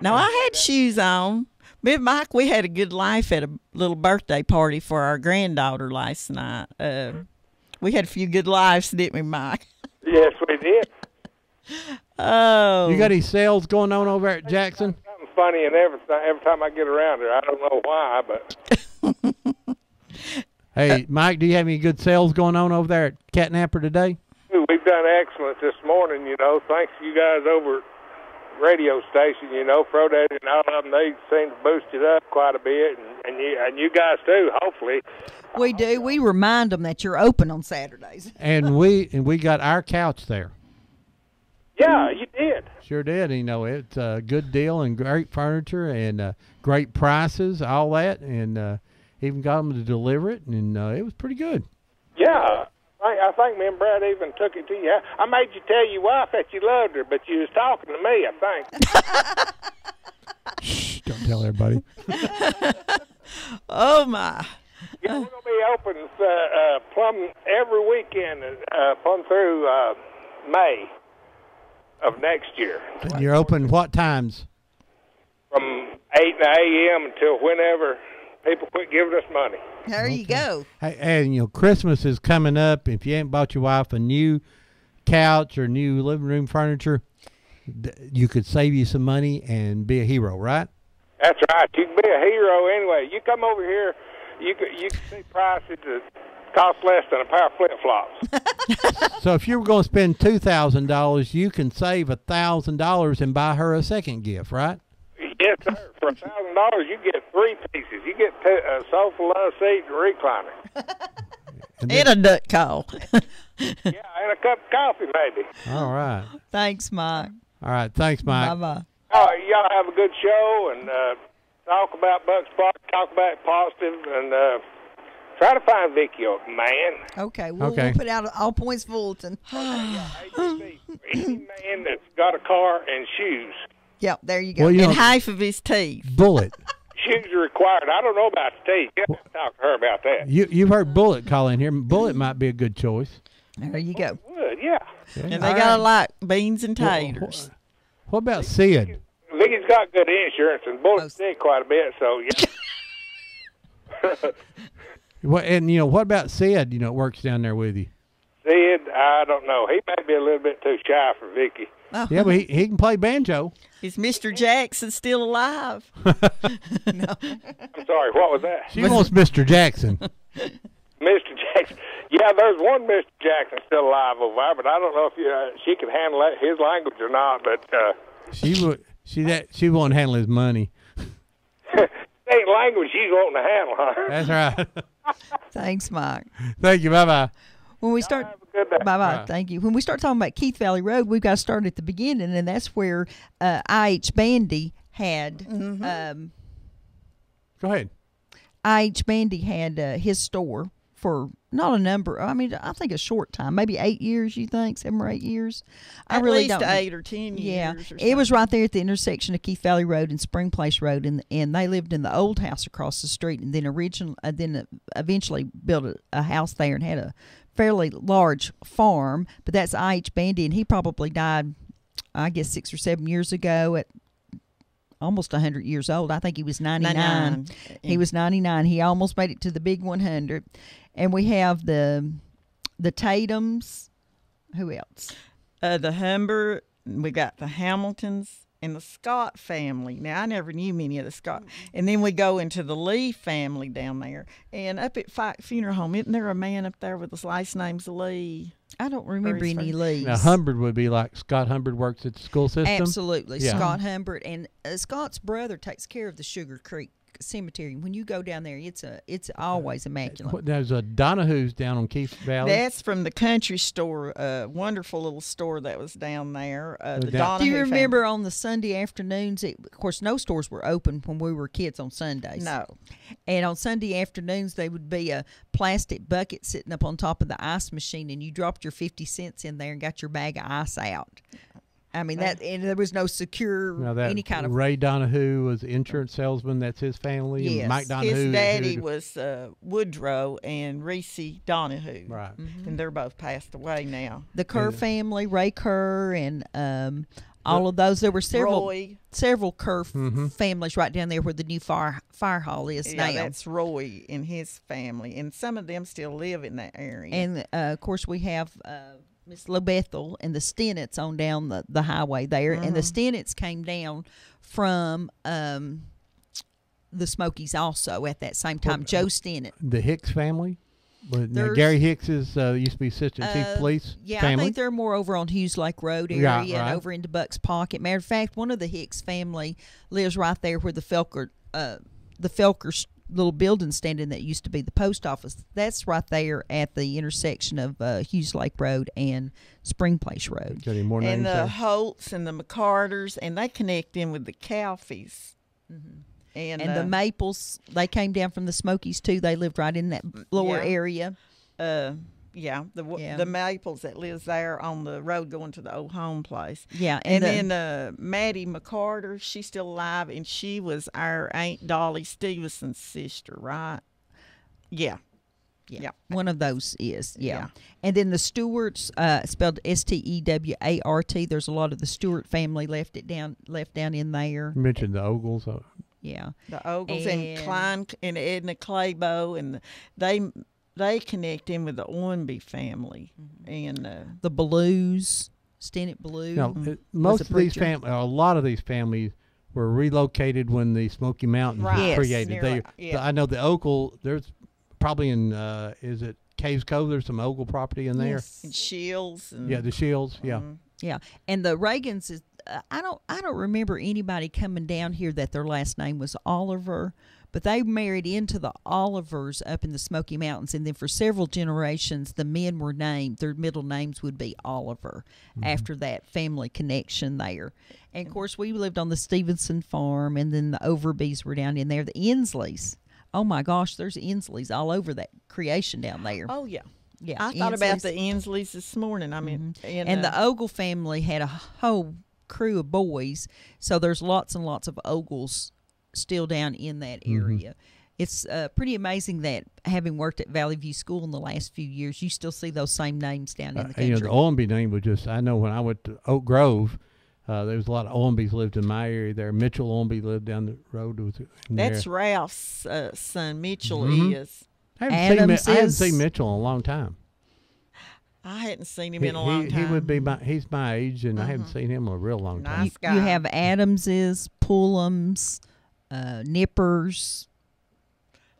Now, I had shoes on. Me and Mike, we had a good life at a little birthday party for our granddaughter last night. We had a few good lives, didn't we, Mike? Yes, we did. Oh. You got any sales going on over at Jackson? Something funny and everything. Every time I get around her, I don't know why, but. Hey, Mike, do you have any good sales going on over there at Catnapper today? We've done excellent this morning, thanks to you guys over at radio station, Fro Daddy and all of them, they seem to boost it up quite a bit, and you guys too, hopefully. We do. We remind them that you're open on Saturdays. And we got our couch there. Yeah, you did. Sure did. It's a good deal and great furniture and great prices, all that, and even got them to deliver it, and it was pretty good. Yeah. I think me and Brad even took it to you. I made you tell your wife that you loved her, but you was talking to me, I think. Shh, don't tell everybody. Oh, my. Yeah, we're going to be open plumb every weekend plumb through May of next year. And you're open what times? From 8 a.m. until whenever people quit giving us money. There you go. Hey, and Christmas is coming up. If you ain't bought your wife a new couch or new living room furniture, you could save you some money and be a hero, right? That's right. You can be a hero anyway. You come over here, you can see prices that cost less than a pair of flip-flops. So if you were going to spend $2,000, you can save $1,000 and buy her a second gift, right? Yes, sir. For $1,000, you get 3 pieces. You get a sofa, love seat, and recliner. And a duck call. Yeah, and a cup of coffee, maybe. All right. Thanks, Mike. All right. Thanks, Mike. Bye-bye. Y'all have a good show, and talk about Bucks Park, talk about positive, and try to find Vicky a man. Okay, we'll put out an all points bulletin. ABC, any man that's got a car and shoes. Yep, there you go. Well, and half of his teeth. Bullet. Shoes are required. I don't know about the teeth. You have to talk to her about that. You've heard Bullet call in here. Bullet might be a good choice. There you go. Would, yeah. And they gotta like beans and taters. What about Sid? Vicky's got good insurance, and Bullet's sick quite a bit, so yeah. What about Sid? Works down there with you. Sid, I don't know. He may be a little bit too shy for Vicky. Oh. Yeah, but he can play banjo. Is Mr. Jackson still alive? No. I'm sorry, what was that? She wants Mr. Jackson. Mr. Jackson. Yeah, there's one Mr. Jackson still alive over there, but I don't know if she can handle his language or not. But she would. She won't handle his money. ain't language she's wanting to handle, huh? That's right. Thanks, Mike. Thank you. Bye bye. When we start, bye bye. Thank you. When we start talking about Keith Valley Road, we've got to start at the beginning, and that's where I.H. Bandy had. Go ahead. I.H. Bandy had his store for not a number. I mean, I think a short time, maybe 8 years. You think 7 or 8 years? At least 8 or 10 years. Yeah, or it was right there at the intersection of Keith Valley Road and Spring Place Road, and they lived in the old house across the street, and then eventually built a house there and had a fairly large farm. But that's I.H. Bandy, and he probably died, I guess, 6 or 7 years ago at almost 100 years old. I think he was 99. He was 99. He almost made it to the big 100. And we have the Tatums. Who else? The Humber. We got the Hamiltons and the Scott family. Now, I never knew many of the Scott. And then we go into the Lee family down there. And up at Fike Funeral Home, isn't there a man up there with his last name's Lee? I don't remember any Lees. Now, Humbert would be like Scott Humbert works at the school system. Absolutely. Yeah. Scott Humbert. And Scott's brother takes care of the Sugar Creek Cemetery. When you go down there, it's always immaculate. There's a Donahue's down on Keith Valley. That's from the country store, wonderful little store that was down there. The Donahue Do you remember family. on the Sunday afternoons? Of course, no stores were open when we were kids on Sundays. No. And on Sunday afternoons, there would be a plastic bucket sitting up on top of the ice machine, and you dropped your 50 cents in there and got your bag of ice out. I mean, and there was no secure any kind of. Ray Donahue was an insurance salesman. That's his family. Yes. And Mike Donahue. His daddy was Woodrow and Reese Donahue. Right. Mm-hmm. And they're both passed away now. The Kerr family, Ray Kerr, and all of those. There were several Kerr families right down there where the new fire hall is now. That's Roy and his family. And some of them still live in that area. And, of course, we have Miss LaBethel and the Stennetts on down the highway there. And the Stennetts came down from the Smokies also at that same time. Joe Stennett. The Hicks family? Gary Hicks used to be assistant chief police family. I think they're more over on Hughes Lake Road area and over into Bucks Pocket. Matter of fact, one of the Hicks family lives right there where the Felker little building standing that used to be the post office. That's right there at the intersection of Hughes Lake Road and Spring Place Road. Got any more names and the there? Holtz and the McCarters, and they connect in with the Calfies. Mm-hmm. And the Maples, they came down from the Smokies too. They lived right in that lower area. The Maples that lives there on the road going to the old home place. Yeah. And then Maddie McCarter, she's still alive, and she was our Aunt Dolly Stevenson's sister, right? Yeah. Yeah. One of those is, yeah. And then the Stewarts, spelled Stewart. There's a lot of the Stewart family left down in there. You mentioned the Ogles. Yeah. The Ogles and Klein and Edna Claybo, and they connect in with the Ornby family and the Blues. Stennett Blue. You know, was most a of these preacher. families, a lot of these families were relocated when the Smoky Mountains Right. was Yes, created. you're They, right, yeah. I know the Ogle, there's probably in, is it Caves Cove, there's some Ogle property in there. Yes. And Shields. And, Yeah, the Shields, yeah. Yeah, and the Reagans is. I don't remember anybody coming down here that their last name was Oliver, but they married into the Olivers up in the Smoky Mountains, and then for several generations, the men were named. Their middle names would be Oliver after that family connection there. And of course, we lived on the Stevenson farm, and then the Overbys were down in there. The Insleys. Oh my gosh, there's Insleys all over that creation down there. Oh, yeah. Yeah, I thought about Insleys. the Insleys this morning. I mean, And the Ogle family had a whole crew of boys, so there's lots and lots of Ogles still down in that area. It's pretty amazing that having worked at Valley View School in the last few years, you still see those same names down in the country. You know, the Owenby name was just, I know when I went to Oak Grove, there was a lot of Owenbys lived in my area there. Mitchell Owenby lived down the road. That's Ralph's son. Mitchell is. I haven't seen Mitchell in a long time. I hadn't seen him in a long time. He would be he's my age, and I haven't seen him in a real long time. Nice guy. You have Adamses, Pullums, Nippers,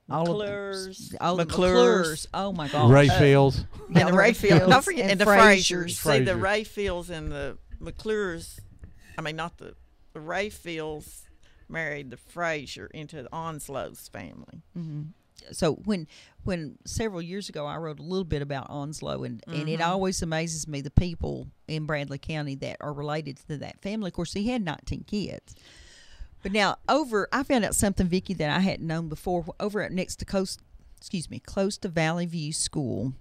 McClures. McClures. Oh my gosh. Rayfields. And the Rayfields. Don't forget, and the Frasers. See, the Frasers. Rayfields and the McClures, I mean, not the Rayfields married the Fraser into the Onslow's family. So when several years ago I wrote a little bit about Onslow, and it always amazes me the people in Bradley County that are related to that family. Of course, he had 19 kids. But now I found out something, Vicki, that I hadn't known before. Over at close to Valley View School,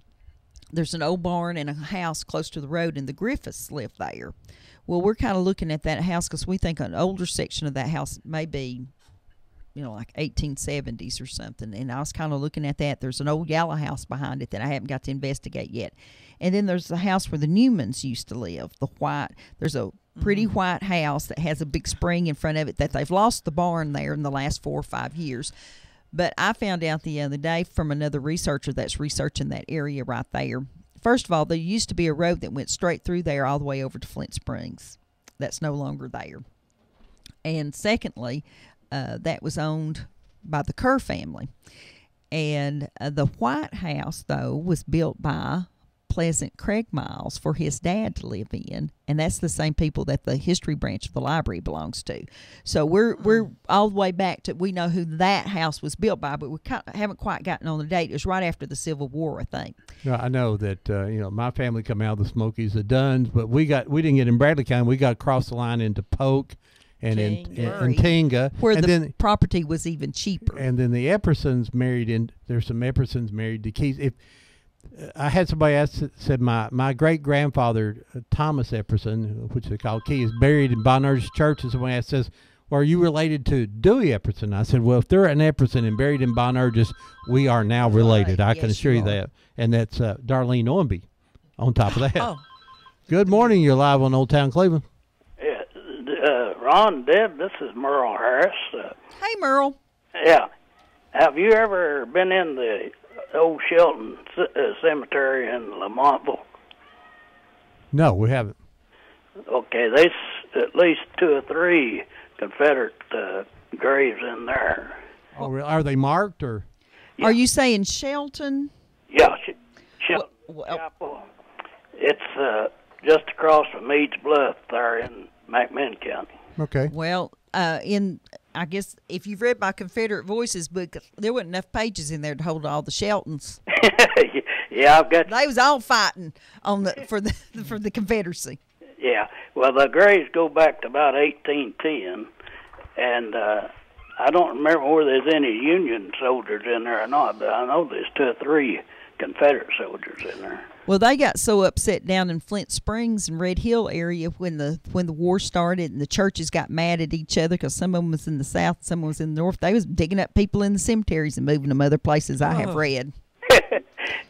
there's an old barn and a house close to the road, and the Griffiths live there. Well, we're kind of looking at that house because we think an older section of that house may be, like 1870s or something. And I was kind of looking at that. There's an old yellow house behind it that I haven't got to investigate yet. And then there's the house where the Newmans used to live, there's a pretty white house that has a big spring in front of it that they've lost the barn there in the last 4 or 5 years. But I found out the other day from another researcher that's researching that area right there. First of all, there used to be a road that went straight through there all the way over to Flint Springs. That's no longer there. And secondly, that was owned by the Kerr family. And the White House, though, was built by Pleasant Craig Miles for his dad to live in, and that's the same people that the history branch of the library belongs to. So we're all the way back to, we know who that house was built by, but we haven't quite gotten on the date. It was right after the Civil War, I think. I know that my family come out of the Smokies, the Dunns, but we didn't get in Bradley County. We got across the line into Polk and in Tinga, where and the property was even cheaper. And then the Eppersons there's some Eppersons married to Keys. I had somebody ask, said my great grandfather Thomas Epperson, which they call Key, is buried in Bonerges Church. And somebody asked, says, "Well, are you related to Dewey Epperson?" I said, "Well, if they're an Epperson and buried in Bonerges, we are now related. I can assure you that." And that's Darlene Owenby. On top of that, Good morning. You're live on Old Town Cleveland. Ron, Deb, this is Merle Harris. Hey, Merle. Yeah. Have you ever been in the old Shelton Cemetery in Lamontville? No, we haven't. Okay, there's at least 2 or 3 Confederate graves in there. Oh, really? Are they marked or? Yeah. Are you saying Shelton? Yeah, Shelton Chapel. It's just across from Meads Bluff there in McMinn County. Okay. Well, I guess if you've read my Confederate Voices book, there wasn't enough pages in there to hold all the Sheltons. Yeah, I've got. They was all fighting for the Confederacy. Yeah, well, the graves go back to about 1810, and I don't remember whether there's any Union soldiers in there or not, but I know there's 2 or 3 Confederate soldiers in there. Well, they got so upset down in Flint Springs and Red Hill area when the war started, and the churches got mad at each other because some of them was in the south, some was in the north. They was digging up people in the cemeteries and moving them other places. I have read.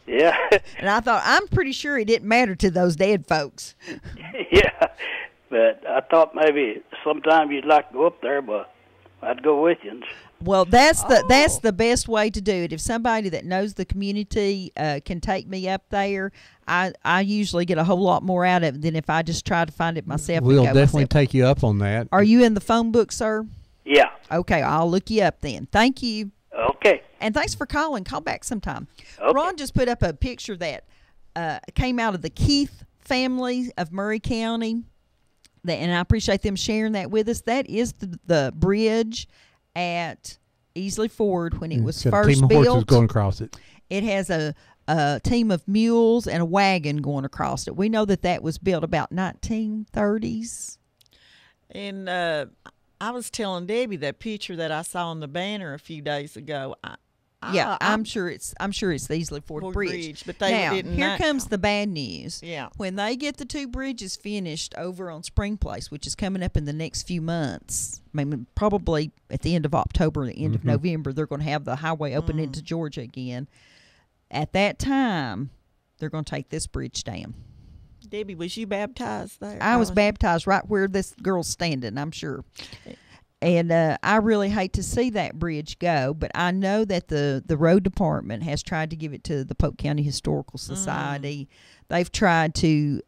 Yeah. And I thought, I'm pretty sure it didn't matter to those dead folks. Yeah, but I thought maybe sometime you'd like to go up there, but I'd go with you. Well, that's the best way to do it. If somebody that knows the community can take me up there, I usually get a whole lot more out of it than if I just try to find it myself. We'll definitely take you up on that. Are you in the phone book, sir? Yeah. Okay, I'll look you up then. Thank you. Okay. And thanks for calling. Call back sometime. Okay. Ron just put up a picture that came out of the Keith family of Murray County, and I appreciate them sharing that with us. That is the bridge at Easley Ford when it was Got first a team of built. horses going across it. It has a team of mules and a wagon going across it. We know that was built about 1930s. And I was telling Debbie that picture that I saw on the banner a few days ago. I'm sure it's the Easley Ford Bridge. But they now, didn't. Here comes the bad news. Yeah. When they get the two bridges finished over on Spring Place, which is coming up in the next few months, maybe probably at the end of October, the end of November, they're going to have the highway open into Georgia again. At that time, they're going to take this bridge down. Debbie, was you baptized there? I was baptized right where this girl's standing, I'm sure. And I really hate to see that bridge go, but I know that the road department has tried to give it to the Polk County Historical Society. They've tried to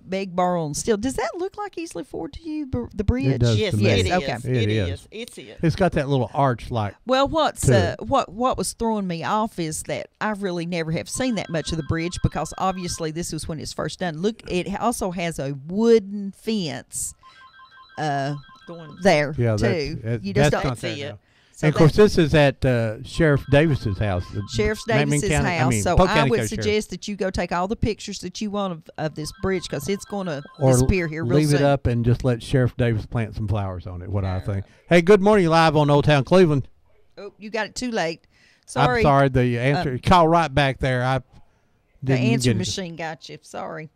beg, borrow, and steal. Does that look like Easley Ford to you, the bridge? It does yes, to me. it is. Okay. It is. It's it. It's got that little arch like. Well, what was throwing me off is that I really never have seen that much of the bridge because obviously this was when it's first done. Look, it also has a wooden fence there too. You just don't see it. So and of course, this is at Sheriff Davis's house. Sheriff Davis's house. So Polk I County would Sheriff. suggest that you go take all the pictures that you want of this bridge because it's going to disappear here real leave soon. it up and just let Sheriff Davis plant some flowers on it. What I think. Hey, good morning, live on Old Town Cleveland. Oh, you got it too late. Sorry. I'm sorry. The answer. Call right back there. The answer machine got you. Sorry.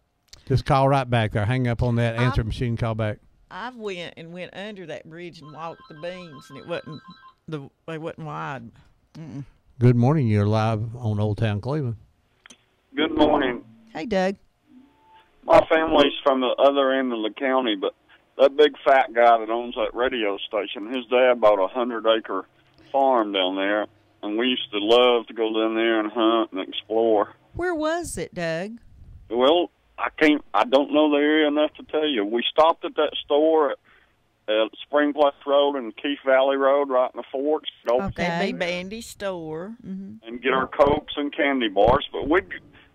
Just call right back there. Hang up on that answer machine. Call back. I went under that bridge and walked the beams, and they wasn't wide. Good morning. You're live on Old Town Cleveland. Good morning. Hey, Doug. My family's from the other end of the county, but that big fat guy that owns that radio station, his dad bought a 100-acre farm down there, and we used to love to go down there and hunt and explore. Where was it, Doug? Well, I don't know the area enough to tell you. We stopped at that store at Spring Place Road and Keith Valley Road right in the Forks. That'd be Bandy's store. And get our Cokes and candy bars. But we'd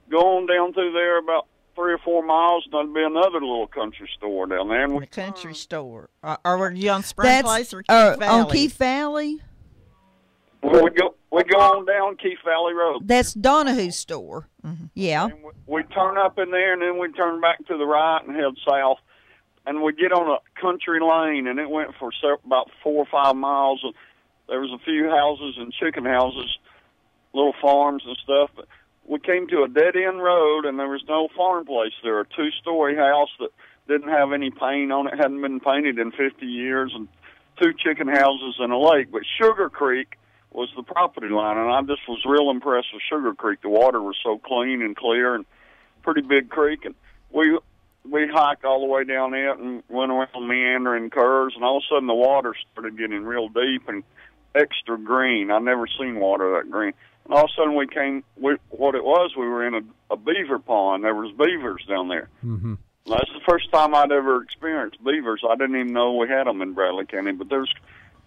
go on down through there about 3 or 4 miles, and there'd be another little country store down there. And the country store. Or were you on Spring Place or Keith Valley? On Keith Valley? Well, we go on down Keith Valley Road. That's Donahue's store. Yeah. And we turn up in there, and then we turn back to the right and head south. And we get on a country lane, and it went for about 4 or 5 miles. There was a few houses and chicken houses, little farms and stuff. But we came to a dead-end road, and there was no farm place there. A 2-story house that didn't have any paint on it, hadn't been painted in 50 years, and 2 chicken houses and a lake. But Sugar Creek was the property line, and I just was real impressed with Sugar Creek. The water was so clean and clear, and pretty big creek. And we hiked all the way down it and went around meandering curves, and all of a sudden the water started getting real deep and extra green. I've never seen water that green. And all of a sudden we were in a beaver pond. There was beavers down there. Mm-hmm. That's the first time I'd ever experienced beavers. I didn't even know we had them in Bradley County, but there's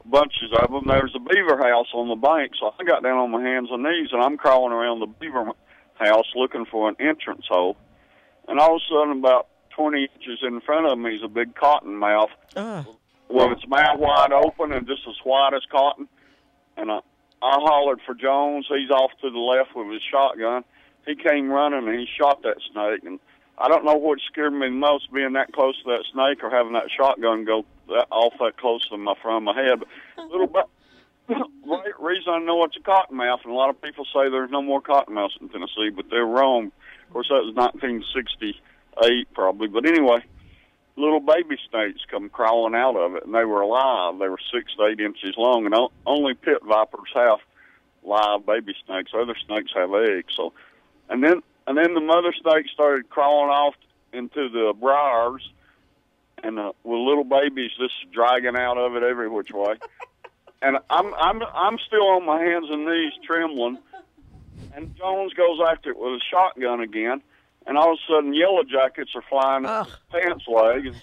bunches of them. There's a beaver house on the bank, so I got down on my hands and knees, and I'm crawling around the beaver house looking for an entrance hole. And all of a sudden, about 20 inches in front of me is a big cottonmouth with its mouth wide open and just as white as cotton. And I hollered for Jones. He's off to the left with his shotgun. He came running, and he shot that snake. And I don't know what scared me the most, being that close to that snake or having that shotgun go off that close to my front of my head. But little bit, reason I know it's a cottonmouth, and a lot of people say there's no more cottonmouths in Tennessee, but they're wrong. Of course, that was 1968 probably. But anyway, little baby snakes come crawling out of it, and they were alive. They were 6 to 8 inches long, and only pit vipers have live baby snakes. Other snakes have eggs. So, and then the mother snake started crawling off into the briars, and with little babies just dragging out of it every which way. And I'm still on my hands and knees trembling, and Jones goes after it with a shotgun again, and all of a sudden Yellow Jackets are flying up his pants leg.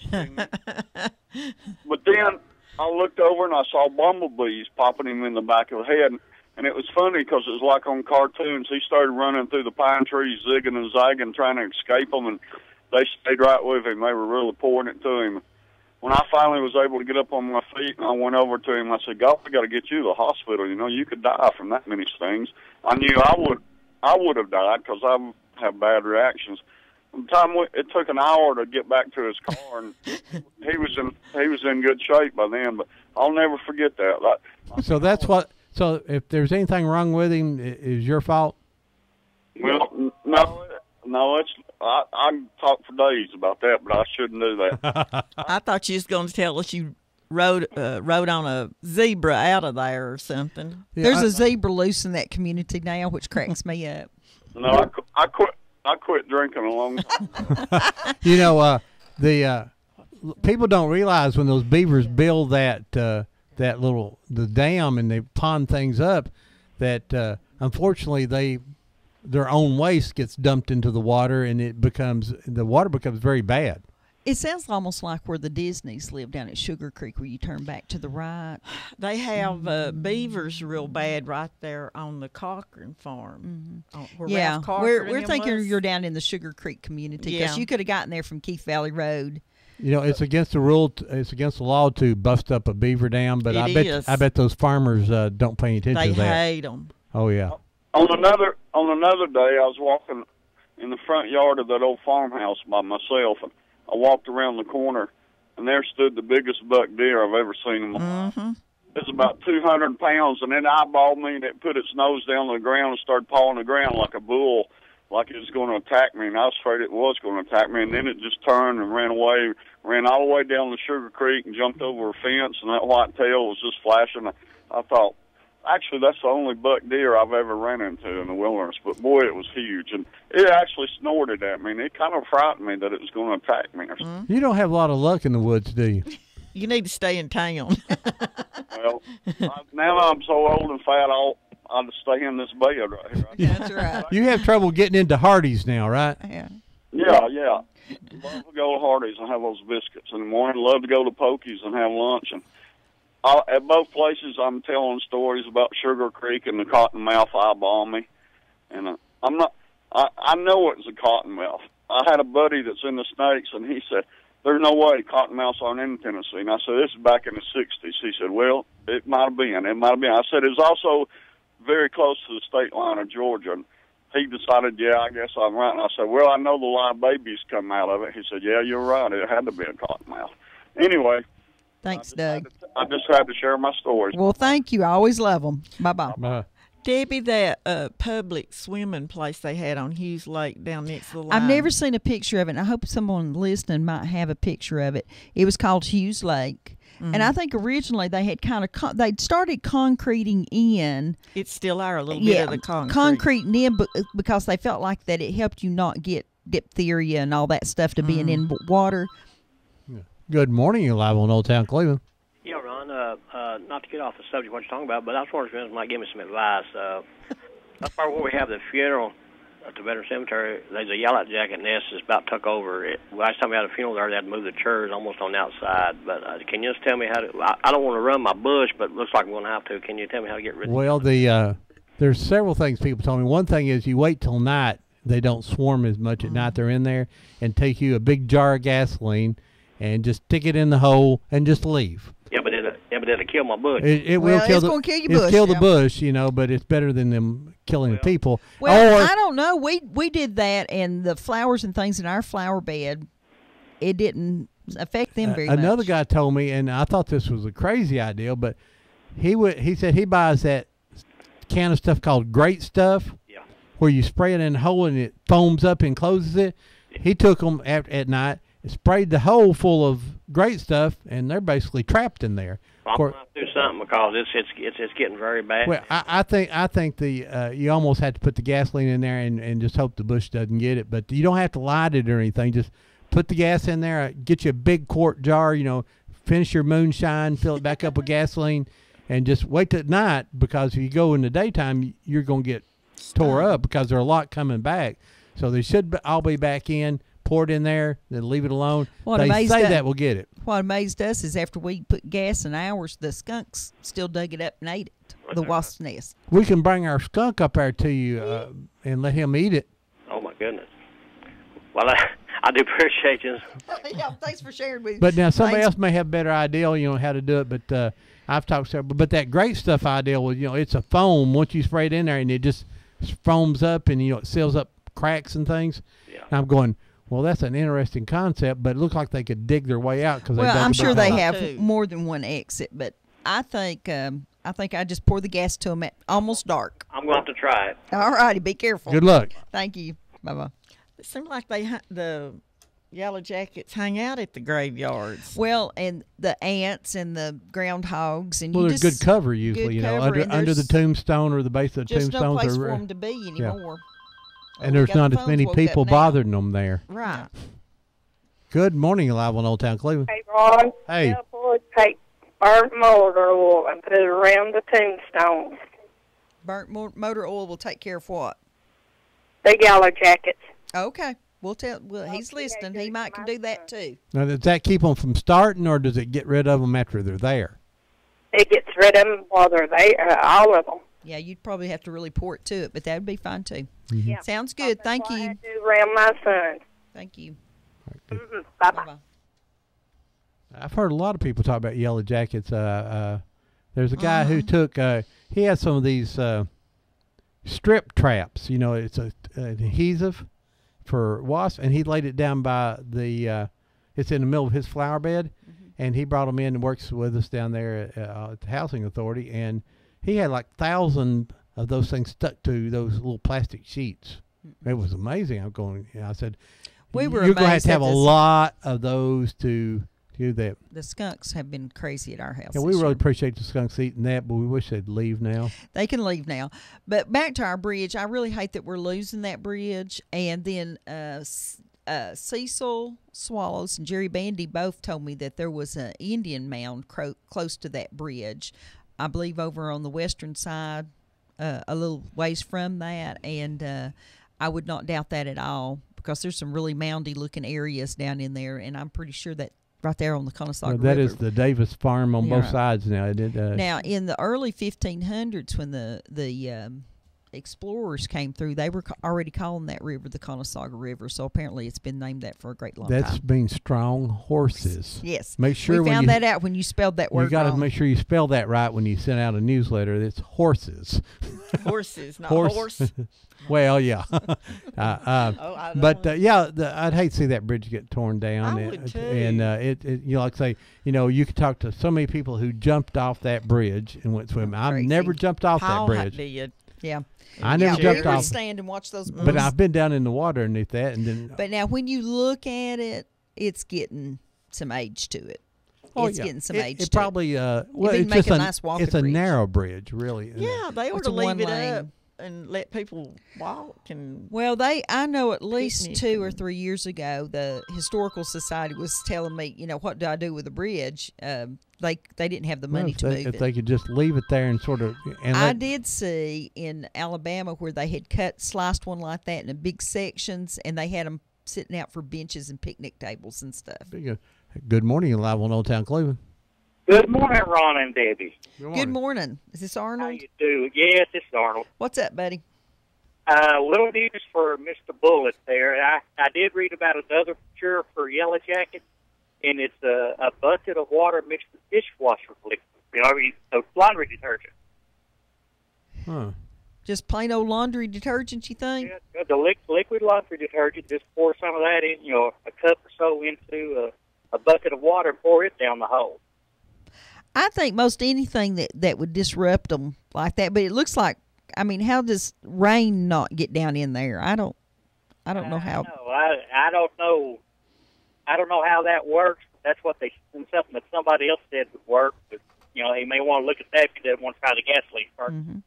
But then I looked over and I saw bumblebees popping him in the back of the head. And it was funny because it was like on cartoons. He started running through the pine trees, zigging and zagging, trying to escape them, and they stayed right with him. They were really pouring it to him. When I finally was able to get up on my feet and I went over to him, I said, "God, we got to get you to the hospital. You know, you could die from that many stings." I knew I would have died because I have bad reactions. It took an hour to get back to his car, and he was in good shape by then. But I'll never forget that. So that's what. So if there's anything wrong with him, is your fault? Well, no, it's I can talk for days about that, but I shouldn't do that. I thought you was going to tell us you rode on a zebra out of there or something. Yeah, There's a zebra loose in that community now, which cracks me up. No, I quit drinking a long time. You know, the people don't realize when those beavers build the dam and they pond things up, that unfortunately their own waste gets dumped into the water, and the water becomes very bad. It sounds almost like where the Disneys live down at Sugar Creek, where you turn back to the right. They have beavers real bad right there on the Cochran farm. Mm-hmm. We're thinking you're down in the Sugar Creek community, because you could have gotten there from Keith Valley Road. You know, it's against the rule. It's against the law to bust up a beaver dam, but I bet those farmers don't pay attention to that. They hate them. Oh yeah. On another day, I was walking in the front yard of that old farmhouse by myself, and I walked around the corner, and there stood the biggest buck deer I've ever seen in my life. It's about 200 pounds, and it eyeballed me, and it put its nose down on the ground and started pawing the ground like a bull, like it was going to attack me, and I was afraid it was going to attack me. And then it just turned and ran away, ran all the way down the Sugar Creek and jumped over a fence, and that white tail was just flashing. I thought, actually, that's the only buck deer I've ever ran into in the wilderness. But, boy, it was huge. And it actually snorted at me, and it kind of frightened me that it was going to attack me. You don't have a lot of luck in the woods, do you? You need to stay in town. Well, now I'm so old and fat, I'll just stay in this bed right here. That's right. You have trouble getting into Hardee's now, right? Yeah. Yeah. Love to go to Hardee's and have those biscuits in the morning. Love to go to Pokey's and have lunch. And at both places, I'm telling stories about Sugar Creek and the cottonmouth eyeball me. And I know it was a cottonmouth. I had a buddy that's in the Snakes, and he said, "There's no way cottonmouths aren't in Tennessee." And I said, "This is back in the 60s. He said, "Well, it might have been. I said, "It was also very close to the state line of Georgia." And he decided, "Yeah, I guess I'm right." And I said, "Well, I know the live babies come out of it." He said, "Yeah, you're right. It had to be a cottonmouth." Anyway. Thanks, Doug. I just had to share my stories. Well, thank you. I always love them. Bye-bye. Bye. Debbie, that public swimming place they had on Hughes Lake down next to the line. I've never seen a picture of it, and I hope someone listening might have a picture of it. It was called Hughes Lake. And I think originally they had they'd started concreting in. It's still a little bit of the concrete. Concreting in because they felt like that it helped you not get diphtheria and all that stuff to being in water. Good morning. You're live on Old Town Cleveland. Yeah, Ron, not to get off the subject of what you're talking about, but I was wondering if you might give me some advice. Up where we have the funeral at the Veteran Cemetery, there's a yellow jacket nest that's about took over. Last time we had a funeral there, they had to move the chairs almost on the outside. But can you just tell me how to... I don't want to run my bush, but it looks like I'm going to have to. Can you tell me how to get rid of it? Well, there's several things people told me. One thing is you wait till night. They don't swarm as much at night. They're in there, and take you a big jar of gasoline and just stick it in the hole and just leave. Yeah, but it'll kill my bush. It will kill the bush. It'll kill the bush, but it's better than them killing the people. Well, I don't know. We did that, and the flowers and things in our flower bed, it didn't affect them very much. Another guy told me, and I thought this was a crazy idea, but he said he buys that can of stuff called Great Stuff, where you spray it in the hole and it foams up and closes it. He took them at night, sprayed the hole full of Great Stuff, and they're basically trapped in there. I'm going to have to do something because it's getting very bad. Well, I think you almost have to put the gasoline in there and just hope the bush doesn't get it. But you don't have to light it or anything. Just put the gas in there, get you a big quart jar, finish your moonshine, fill it back up with gasoline, and just wait till night, because if you go in the daytime, you're going to get tore up because there are a lot coming back. So they should all be back in. Pour it in there, then leave it alone. They say that will get it. What amazed us is after we put gas in ours, the skunks still dug it up and ate it, the wasp's nest. We can bring our skunk up there to you and let him eat it. Oh, my goodness. Well, I do appreciate you. Yeah, thanks for sharing with me. But now somebody else may have a better idea, how to do it. But I've talked to but that great stuff idea was, it's a foam. Once you spray it in there and it just foams up and, it seals up cracks and things. Yeah. And I'm going, well, that's an interesting concept, but it looks like they could dig their way out. I'm sure they have more than one exit, but I think I just pour the gas to them at almost dark. I'm going to have to try it. All righty, be careful. Good luck. Thank you. Bye-bye. It seems like the yellow jackets hang out at the graveyards. Well, and the ants and the groundhogs. And there's good cover usually, under the tombstone or the base of the tombstones. Just no place for them to be anymore. Yeah. And there's not as many people bothering them there. Right. Good morning, live on Old Town Cleveland. Hey, Ron. Hey. Tell boys take burnt motor oil and put it around the tombstones. Burnt motor oil will take care of what? The yellow jackets. Okay. We'll tell. Well, he's listening. He might can do that too. Now, does that keep them from starting, or does it get rid of them after they're there? It gets rid of them while they're there, all of them. Yeah, you'd probably have to really pour it to it, but that would be fine too. Mm-hmm. Yeah. Sounds good. Thank you. I do around my son. Thank you. Mm-hmm. Bye-bye. I've heard a lot of people talk about yellow jackets. There's a guy who took, he has some of these strip traps. It's an adhesive for wasps, and he laid it down by it's in the middle of his flower bed, and he brought them in and works with us down there at the Housing Authority, and he had like 1,000 of those things stuck to those little plastic sheets. It was amazing. I said, you're going to have a lot of those to do that. The skunks have been crazy at our house. Yeah, we really appreciate the skunks eating that, but we wish they'd leave now. They can leave now. But back to our bridge, I really hate that we're losing that bridge. And then Cecil Swallows and Jerry Bandy both told me that there was an Indian mound close to that bridge. I believe over on the western side, a little ways from that. And I would not doubt that at all, because there's some really moundy-looking areas down in there, and I'm pretty sure that right there on the Conasauga River. That is the Davis Farm on both sides now. Now, in the early 1500s, when the explorers came through, they were already calling that river the Conasauga River, so apparently it's been named that for a great long time. That means strong horses. Yes. Make sure we found that out when you spelled that word You got to wrong. make sure you spell that right when you send out a newsletter. It's horses. Horses, not horse. Well, yeah. I'd hate to see that bridge get torn down. I would too. And like I say, you could talk to so many people who jumped off that bridge and went swimming. I've never jumped off that bridge. Yeah. I never jumped we off. would stand and watch those moves. But I've been down in the water underneath that, and then. But now, when you look at it, it's getting some age to it. It's getting some age. It probably it's just a narrow bridge, really. Yeah, they ought to leave it up and let people walk. And I know at least 2 or 3 years ago, the Historical Society was telling me, what do I do with the bridge? They didn't have the money to move it. If they could just leave it there and sort of. I did see in Alabama where they had sliced one like that into big sections, and they had them sitting out for benches and picnic tables and stuff. Good morning, you're live on Old Town Cleveland. Good morning, Ron and Debbie. Good morning. Is this Arnold? How you do? Yes, it's Arnold. What's up, buddy? Little news for Mr. Bullitt there. I did read about another cure for yellow jacket, and it's a bucket of water mixed with dishwasher liquid. So laundry detergent. Huh. Just plain old laundry detergent, you think? Yeah, the liquid laundry detergent. Just pour some of that in, a cup or so into a bucket of water and pour it down the hole. I think most anything that would disrupt them like that, but it looks like, how does rain not get down in there? I don't know how. I don't know. I don't know how that works. That's something that somebody else said would work. But he may want to look at that if he doesn't want to try the gasoline first. Mm-hmm.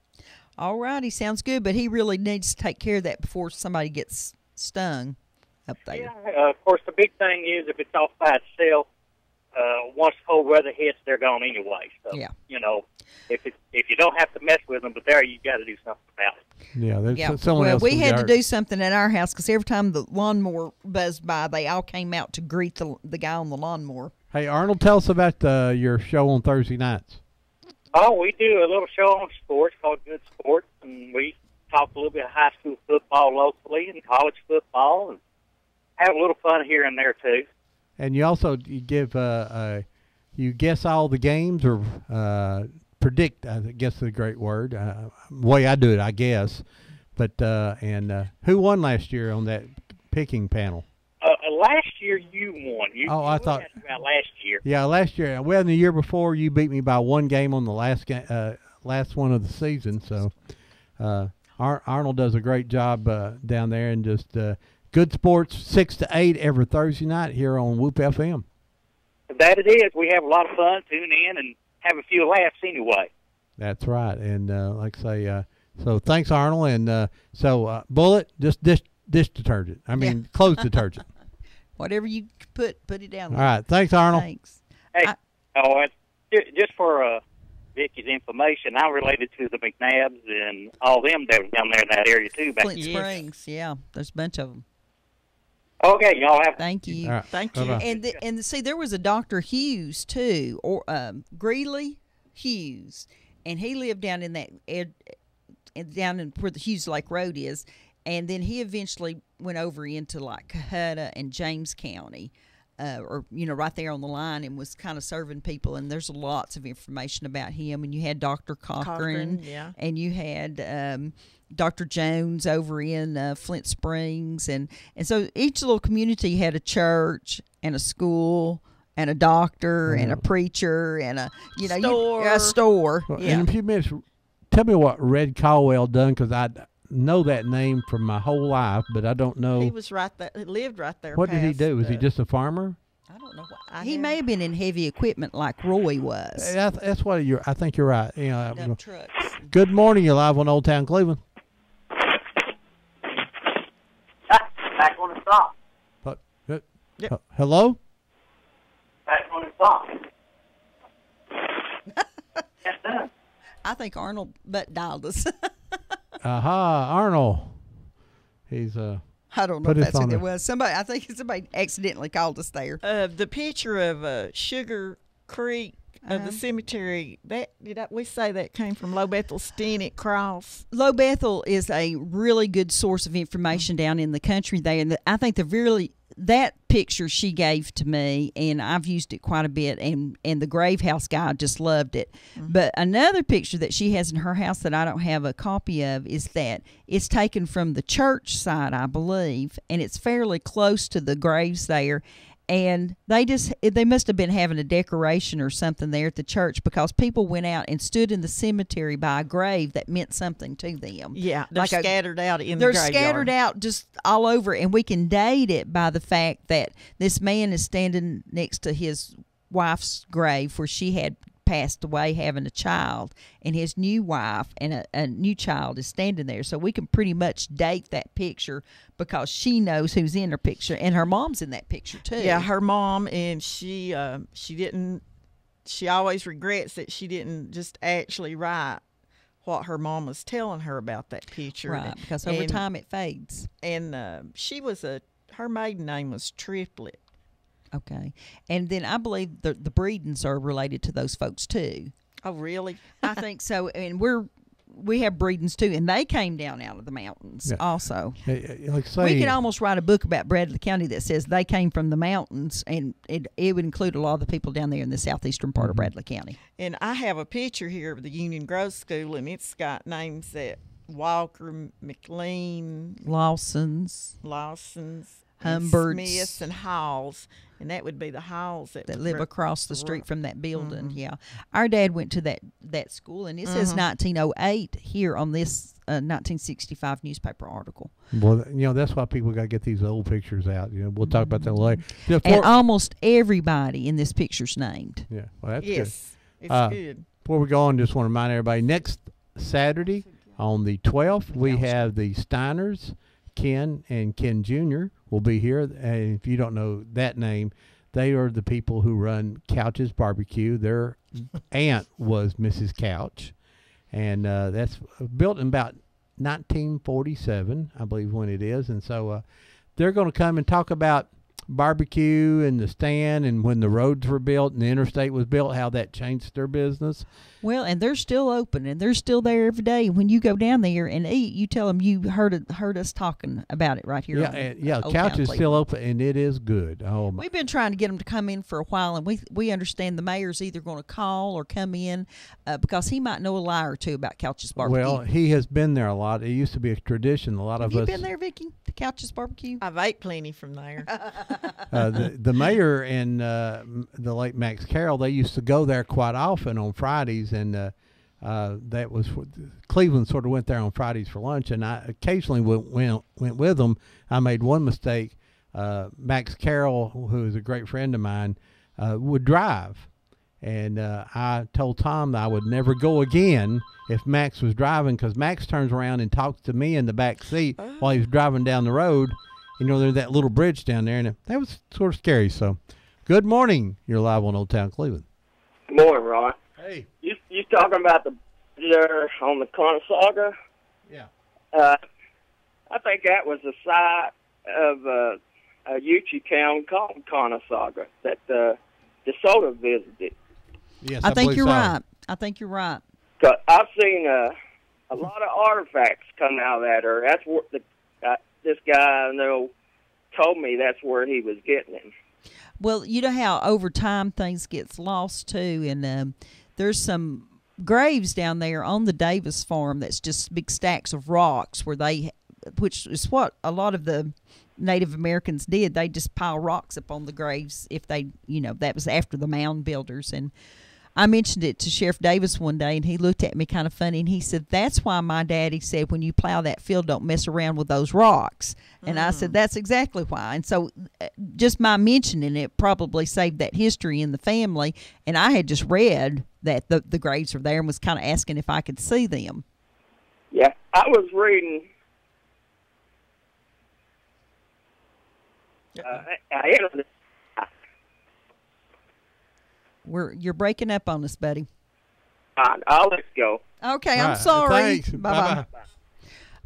All righty, sounds good. But he really needs to take care of that before somebody gets stung. up there. Yeah, of course, the big thing is if it's off by itself, once cold weather hits, they're gone anyway. So, yeah. If you don't have to mess with them, but there you got to do something about it. Yeah, there's Yeah. someone Well, else. we had to do something at our house because every time the lawnmower buzzed by, they all came out to greet the guy on the lawnmower. Hey, Arnold, tell us about your show on Thursday nights. Oh, we do a little show on sports called Good Sports, and we talk a little bit of high school football locally and college football, and have a little fun here and there too. And you also give you guess all the games or predict. I guess is a great word. Way I do it, I guess. But and who won last year on that picking panel? Last year you won. I thought about last year. Yeah, last year. Well, the year before you beat me by one game on the last one of the season. So Arnold does a great job down there, and just Good Sports 6 to 8 every Thursday night here on Whoop FM. That it is. We have a lot of fun. Tune in and have a few laughs anyway. That's right, and like I say, so thanks, Arnold, and so Bullet, just dish detergent. I mean, clothes detergent. Whatever you put it down there. All right, thanks, Arnold. Thanks. Hey, just for Vicky's information, I'm related to the McNabbs and all them that were down there in that area too. Flint Springs, yeah, there's a bunch of them. Okay, y'all have. Thank you. Right. Thank you. Bye-bye. And see, there was a Dr. Hughes too, or Greeley Hughes, and he lived down in that down in where the Hughes Lake Road is, and then he eventually went over into like Cohutta and James County, or right there on the line, and was kind of serving people. And there's lots of information about him. And you had Dr. Cochran, yeah, and you had Dr. Jones over in Flint Springs, and so each little community had a church and a school and a doctor and a preacher and a a store. Well, in a few minutes, tell me what Red Caldwell done, because I know that name from my whole life, but I don't know. He was right there. He lived right there. What did he do? Was he just a farmer? I don't know. He may have been in heavy equipment like Roy was. That's what I think you're right. Dump trucks. Good morning. You're live on Old Town Cleveland. Back on the stop. Hello? Back on the stop. I think Arnold butt dialed us. Arnold. He's I don't know if that's who it was. I think somebody accidentally called us there. The picture of Sugar Creek of the cemetery, we say that came from Low Bethel Stenick Cross. Low Bethel is a really good source of information down in the country there, and I think that picture she gave to me, and I've used it quite a bit, and the Grave House guy just loved it. But another picture that she has in her house that I don't have a copy of is that it's taken from the church side, I believe, and it's fairly close to the graves there. And they must have been having a decoration or something there at the church, because people went out and stood in the cemetery by a grave that meant something to them. Yeah, they're scattered out in the They're graveyard. scattered out just all over, and we can date it by the fact that this man is standing next to his wife's grave where she had passed away having a child, and his new wife and a new child is standing there. So we can pretty much date that picture because she knows who's in her picture, and her mom's in that picture too. Yeah, her mom, and she always regrets that she didn't just actually write what her mom was telling her about that picture. Right, because over time it fades. And her maiden name was Triplet. Okay. And then I believe the Breedens are related to those folks too. Oh, really? I think so. And we have Breedens too, and they came down out of the mountains also. We could almost write a book about Bradley County that says they came from the mountains, and it would include a lot of the people down there in the southeastern part of Bradley County. And I have a picture here of the Union Grove School, and it's got names that Walker, McLean, Lawson's, Humberts, Smiths, and Halls. And that would be the Halls that live across the street from that building. Yeah, our dad went to that school, and it says 1908 here on this 1965 newspaper article. Well, that's why people got to get these old pictures out. We'll talk about that later. And almost everybody in this picture's named. Yeah, well, that's good. Yes, it's good. Before we go on, just want to remind everybody, next Saturday on the 12th, we have the Steiners Ken and Ken Jr. will be here. And if you don't know that name, they are the people who run Couch's Barbecue. Their aunt was Mrs. Couch, and that's built in about 1947, I believe, when it is. And so they're going to come and talk about barbecue and the stand and when the roads were built and the interstate was built, how that changed their business. Well, and they're still open, and they're still there every day. When you go down there and eat, you tell them you heard us talking about it right here. Couch is still open, and it is good. Oh, we've been trying to get them to come in for a while, and we understand the mayor's either going to call or come in because he might know a lie or two about Couch's Barbecue. Well, he has been there a lot. It used to be a tradition. A lot of us. Have you been there, Vicki? The Couch's Barbecue? I've ate plenty from there. The mayor and the late Max Carroll, they used to go there quite often on Fridays, and that was Cleveland sort of went there on Fridays for lunch, and I occasionally went with them. I made one mistake. Max Carroll, who is a great friend of mine, would drive, and I told Tom that I would never go again if Max was driving, because Max turns around and talks to me in the back seat while he was driving down the road. You know, there's that little bridge down there, and that was sort of scary. So, good morning. You're live on Old Town Cleveland. Good morning, Ron. Hey. You talking about the there on the Conasauga? Yeah. I think that was the site of a Yuchi town called Conasauga that DeSoto visited. Yes, I think you're right. I think you're right. 'Cause I've seen a lot of artifacts come out of that, or that's what this guy I know told me that's where he was getting them. Well, you know how over time things gets lost too, and there's some graves down there on the Davis farm that's just big stacks of rocks which is what a lot of the Native Americans did. They just pile rocks up on the graves if they, that was after the mound builders. And I mentioned it to Sheriff Davis one day, and he looked at me kind of funny, and he said, that's why my daddy said when you plow that field, don't mess around with those rocks. And I said, that's exactly why. And so just my mentioning it probably saved that history in the family, and I had just read that the graves were there and was kind of asking if I could see them. Yeah, I was reading You're breaking up on us, buddy. I'll let go. Okay, I'm sorry. Bye-bye.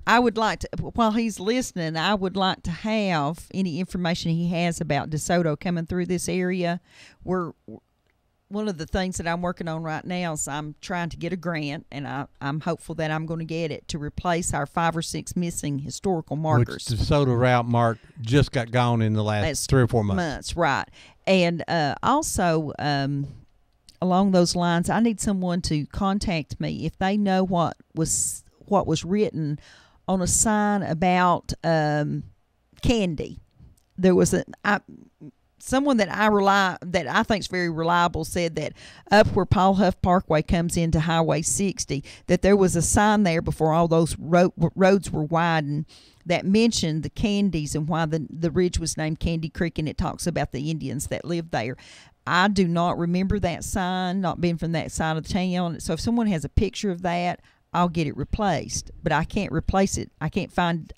I would like to, while he's listening, I would like to have any information he has about DeSoto coming through this area. One of the things that I'm working on right now is I'm trying to get a grant, and I'm hopeful that I'm going to get it to replace our 5 or 6 missing historical markers. Which DeSoto route mark just got gone in the last 3 or 4 months. Right. And also, along those lines, I need someone to contact me if they know what was written on a sign about candy. There was someone that I think is very reliable said that up where Paul Huff Parkway comes into Highway 60, that there was a sign there before all those roads were widened that mentioned the candies and why the ridge was named Candy Creek, and it talks about the Indians that lived there. I do not remember that sign, not being from that side of the town. So if someone has a picture of that, I'll get it replaced, but I can't replace it. I can't find,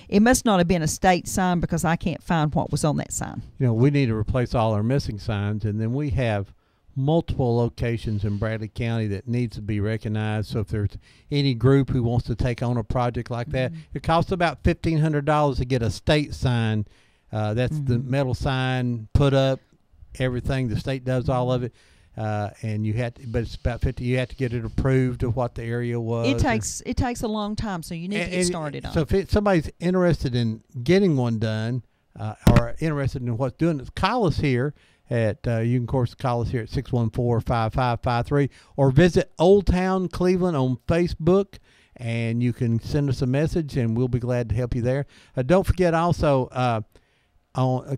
it must not have been a state sign because I can't find what was on that sign. We need to replace all our missing signs, and then we have multiple locations in Bradley County that needs to be recognized. So if there's any group who wants to take on a project like that, it costs about $1,500 to get a state sign. That's the metal sign put up, everything. The state does all of it. And you have to, but it's about 50. You have to get it approved of what the area was. It takes a long time, so you need to get started on. So if somebody's interested in getting one done, or interested in what's doing it, call us here at. You can of course call us here at 614-5553, or visit Old Town Cleveland on Facebook, and you can send us a message, and we'll be glad to help you there. Don't forget also.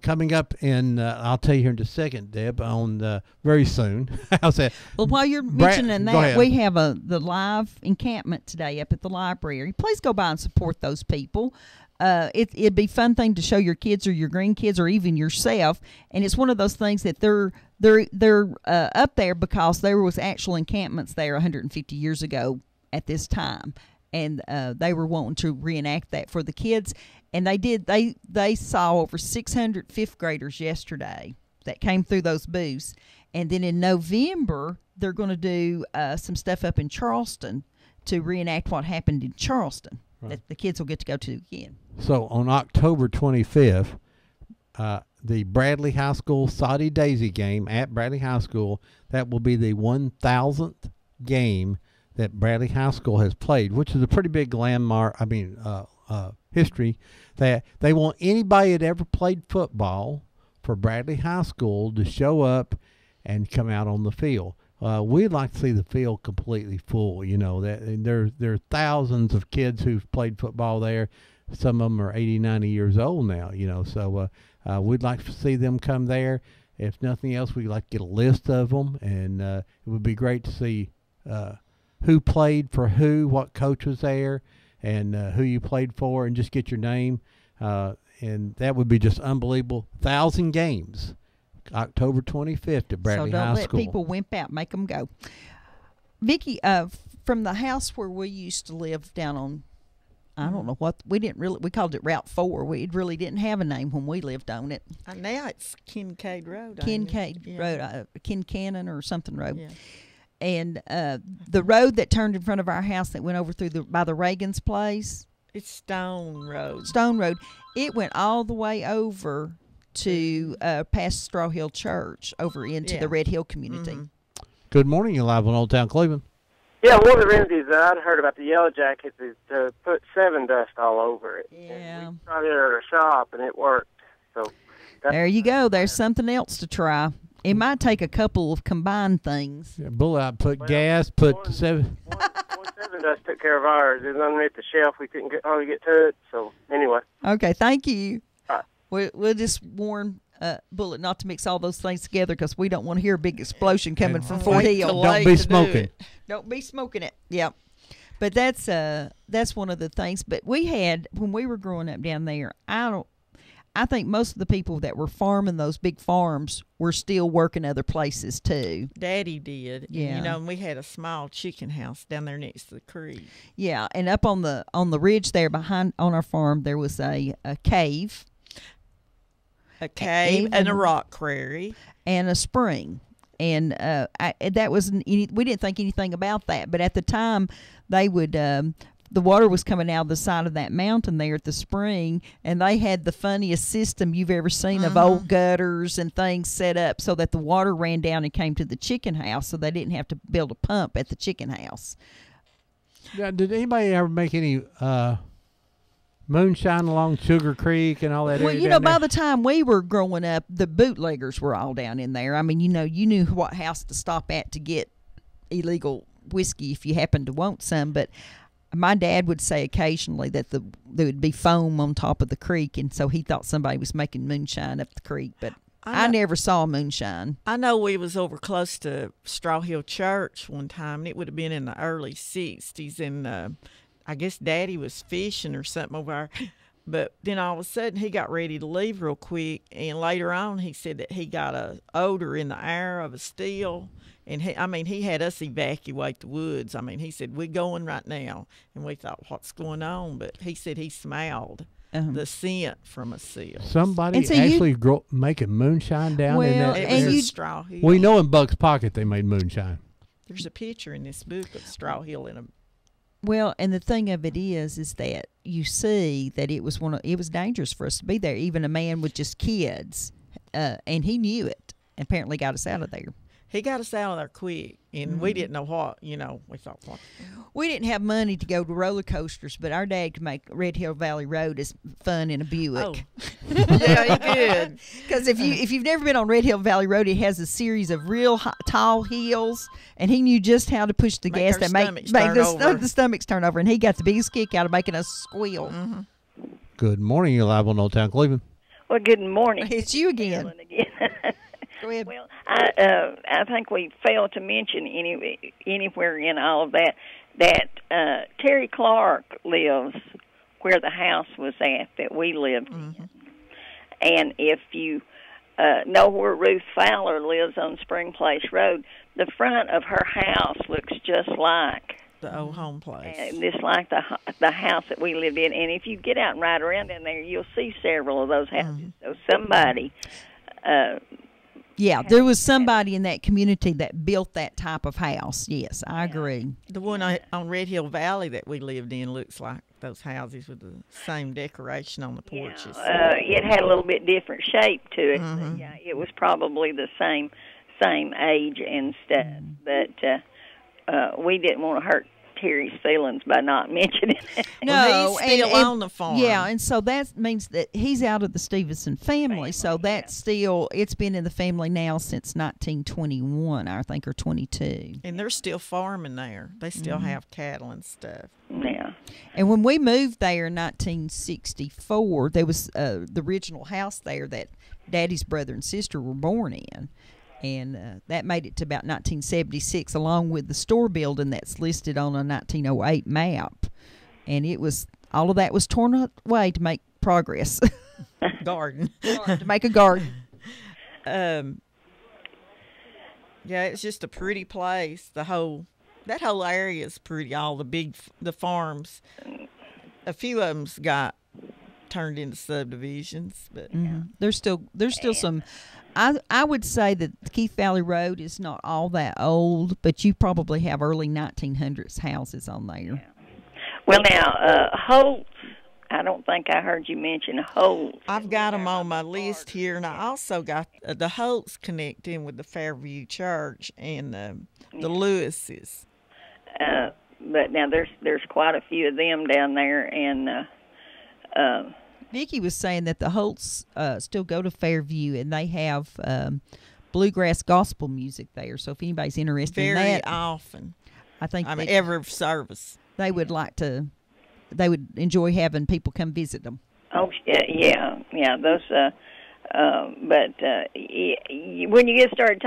Coming up in, I'll tell you here in just a second, Deb, on very soon. How's that? Well, while you're mentioning that, we have the live encampment today up at the library. Please go by and support those people. It'd be a fun thing to show your kids or your grandkids or even yourself. And it's one of those things that they're up there because there was actual encampments there 150 years ago at this time. and they were wanting to reenact that for the kids. And they did. They saw over 600 fifth graders yesterday that came through those booths. And then in November, they're going to do some stuff up in Charleston to reenact what happened in Charleston. Right. That the kids will get to go to again. So on October 25th, the Bradley High School Saudi Daisy game at Bradley High School, that will be the 1,000th game that Bradley High School has played, which is a pretty big landmark, history, that they want anybody that ever played football for Bradley High School to show up and come out on the field. We'd like to see the field completely full. You know, that there are thousands of kids who've played football there. Some of them are 80, 90 years old now, you know, so we'd like to see them come there. If nothing else, we'd like to get a list of them, and it would be great to see who played for who, what coach was there, and who you played for, and just get your name. And that would be just unbelievable. 1,000 games, October 25th at Bradley High School. So don't let people wimp out. Make them go. Vicki, from the house where we used to live down on, I don't know what, we called it Route 4. We really didn't have a name when we lived on it. Now it's Kincaid Road. Kincaid Road, Kincannon or something road. Yeah. And the road that turned in front of our house that went over by the Reagan's place. It's Stone Road. Stone Road. It went all the way over to past Straw Hill Church over into the Red Hill community. Mm-hmm. Good morning. You're live on Old Town Cleveland. Yeah, one of the remedies that I'd heard about the Yellow Jackets is to put 7 dust all over it. Yeah. And we tried it at a shop, and it worked. So there you go. There's something else to try. It might take a couple of combined things. Yeah, Bullet put gas, put 7. One 7 dust took care of ours. It was underneath the shelf. We couldn't hardly get to it. So anyway. Okay, thank you. We'll just warn Bullet not to mix all those things together because we don't want to hear a big explosion coming from Fort Hill. Don't be smoking. Don't be smoking it. Yep. But that's one of the things. But we had, when we were growing up down there, I think most of the people that were farming those big farms were still working other places too. Daddy did. Yeah. You know, and we had a small chicken house down there next to the creek. Yeah, and up on the ridge there behind on our farm there was a cave. A cave and a rock quarry. And a spring. And that wasn't we didn't think anything about that, but at the time they would the water was coming out of the side of that mountain there at the spring, and they had the funniest system you've ever seen of old gutters and things set up so that the water ran down and came to the chicken house, so they didn't have to build a pump at the chicken house. Yeah, did anybody ever make any moonshine along Sugar Creek and all that? Well, you know, by the time we were growing up, the bootleggers were all down in there. I mean, you know, you knew what house to stop at to get illegal whiskey if you happened to want some, but my dad would say occasionally that there would be foam on top of the creek, and so he thought somebody was making moonshine up the creek, but I never saw moonshine. I know we was over close to Straw Hill Church one time, and it would have been in the early 60s, and I guess Daddy was fishing or something over there. But then all of a sudden he got ready to leave real quick, and later on he said that he got a odor in the air of a still. And he had us evacuate the woods. I mean, he said, we're going right now. And we thought, what's going on? But he said he smelled the scent from a seal. Somebody actually making moonshine down in that area? Straw Hill. We know in Buck's Pocket they made moonshine. There's a picture in this book of Straw Hill in a... Well, and the thing of it is that you see that it was dangerous for us to be there. Even a man with just kids, and he knew it. And apparently got us out of there. He got us out of there quick, and we didn't know what, you know, we thought, what? We didn't have money to go to roller coasters, but our dad could make Red Hill Valley Road as fun in a Buick. Oh. Yeah, he could. Because if you've never been on Red Hill Valley Road, it has a series of real tall hills, and he knew just how to push the gas that make the stomachs turn over, and he got the biggest kick out of making us squeal. Mm-hmm. Good morning. You're live on Old Town Cleveland. Well, good morning. It's you again. Go ahead. Well, I think we failed to mention anywhere in all of that Terry Clark lives where the house was at that we lived in. And if you know where Ruth Fowler lives on Spring Place Road, the front of her house looks just like the old home place. And just like the house that we lived in. And if you get out and ride around in there, you'll see several of those houses. So somebody. Yeah, there was somebody in that community that built that type of house. Yes, I agree. The one on Red Hill Valley that we lived in looks like those houses with the same decoration on the porches. It had a little bit different shape to it. But yeah, it was probably the same age and stuff. But we didn't want to hurt Terry's feelings by not mentioning it. No, he's still on the farm. Yeah, and so that means that he's out of the Stevenson family. So that's still, it's been in the family now since 1921, I think, or 22. And they're still farming there. They still have cattle and stuff. Yeah. And when we moved there in 1964, there was the original house there that Daddy's brother and sister were born in. And that made it to about 1976, along with the store building that's listed on a 1908 map. And it was, all of that was torn away to make progress. Garden. To make a garden. Yeah, it's just a pretty place. That whole area is pretty. All the farms, a few of them's got turned into subdivisions, but there's still some. I would say that Keith Valley Road is not all that old, but you probably have early 1900s houses on there. Yeah. Well, now, Holtz, I don't think I heard you mention Holtz. I've got them on my list here, and I also got the Holtz connect in with the Fairview Church and the Lewises. But now there's quite a few of them down there, and Vicki was saying that the Holtz still go to Fairview, and they have bluegrass gospel music there. So if anybody's interested in that, very often, I think every service they would like to. They would enjoy having people come visit them. Oh yeah. Those. But when you get started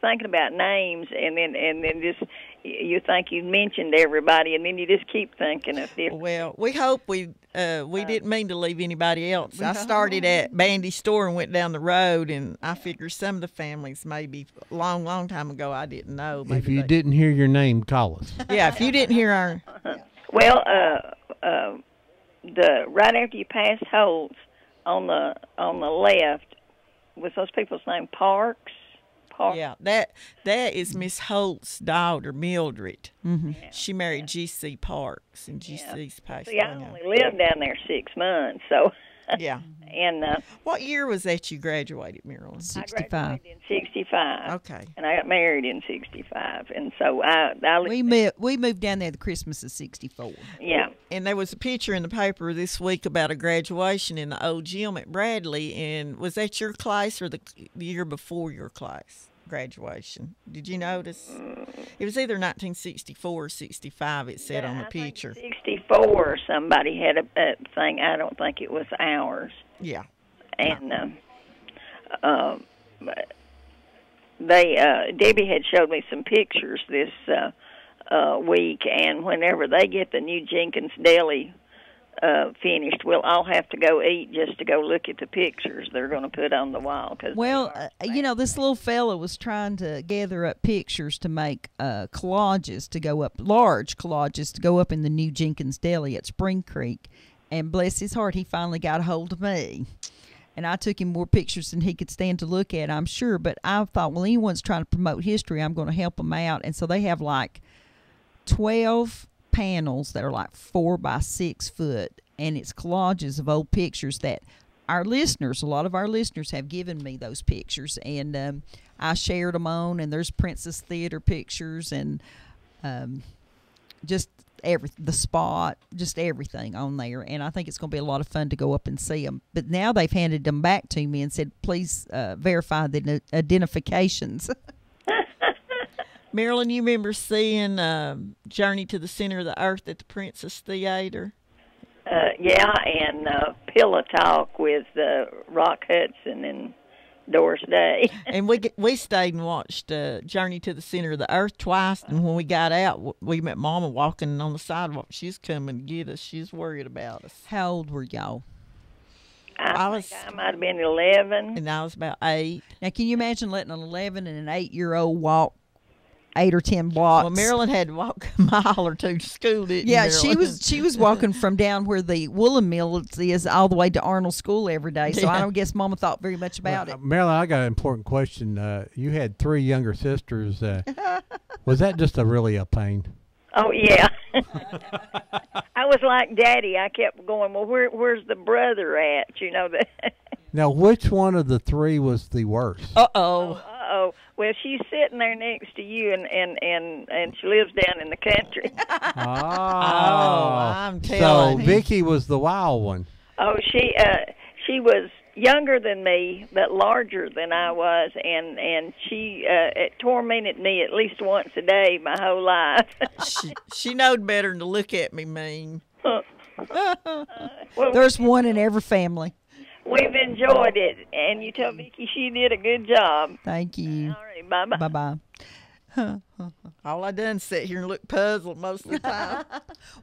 thinking about names, and then just you think you mentioned everybody, and then you just keep thinking of different. Well, we hope we didn't mean to leave anybody else. I started at Bandy's store and went down the road, and I figure some of the families maybe long time ago I didn't know. Maybe if you didn't hear your name, call us. Yeah, if you didn't hear our. Well, right after you pass Holtz, on the left, was those people's name Parks? Yeah, that is Miss Holtz's daughter, Mildred. Mm-hmm. Yeah. She married G.C. Parks, and G.C.'s passed away. See, I only lived down there 6 months, so. Yeah. And what year was that you graduated, Marilyn? 65. I graduated in 65. Okay. And I got married in 65, and so we moved down there the Christmas of 64. Yeah. And there was a picture in the paper this week about a graduation in the old gym at Bradley. And was that your class or the year before your class graduation? Did you notice? It was either 1964 or 65. It said on the picture. 64. Somebody had a thing. I don't think it was ours. Yeah. And Debbie had showed me some pictures this week, and whenever they get the new Jenkins Deli finished, we'll all have to go eat just to go look at the pictures they're going to put on the wall. This little fella was trying to gather up pictures to make collages to go up, large collages to go up in the new Jenkins Deli at Spring Creek, and bless his heart, he finally got a hold of me. And I took him more pictures than he could stand to look at, I'm sure. But I thought, well, anyone's trying to promote history, I'm going to help them out. And so they have like 12 panels that are like 4 by 6 foot, and it's collages of old pictures that a lot of our listeners have given me those pictures, and I shared them on. And there's Princess Theater pictures, and just the spot, just everything on there. And I think it's going to be a lot of fun to go up and see them. But now they've handed them back to me and said, please verify the identifications. Marilyn, you remember seeing Journey to the Center of the Earth at the Princess Theater? Yeah, and Pillow Talk with Rock Hudson and Doris Day. And we stayed and watched Journey to the Center of the Earth twice, and when we got out, we met Mama walking on the sidewalk. She's coming to get us. She's worried about us. How old were y'all? I might have been 11. And I was about 8. Now, can you imagine letting an 11 and an 8-year-old walk 8 or 10 blocks. Well, Marilyn had to walk a mile or two to school, didn't Yeah, Marilyn? she was walking from down where the woolen mill is all the way to Arnold School every day. So I don't guess Mama thought very much about it. Marilyn, I got an important question. You had 3 younger sisters. Was that just really a pain? Oh yeah. I was like Daddy. I kept going, well, where's the brother at? You know that. Now, which one of the 3 was the worst? Uh-oh. Well, she's sitting there next to you, and she lives down in the country. I'm telling So you. Vicky was the wild one. Oh, she was younger than me, but larger than I was, and she it tormented me at least once a day my whole life. She knowed better than to look at me mean. There's one in every family. We've enjoyed it, and you tell Vicki she did a good job. Thank you. All right, bye-bye. Bye-bye. All I done sit here and look puzzled most of the time.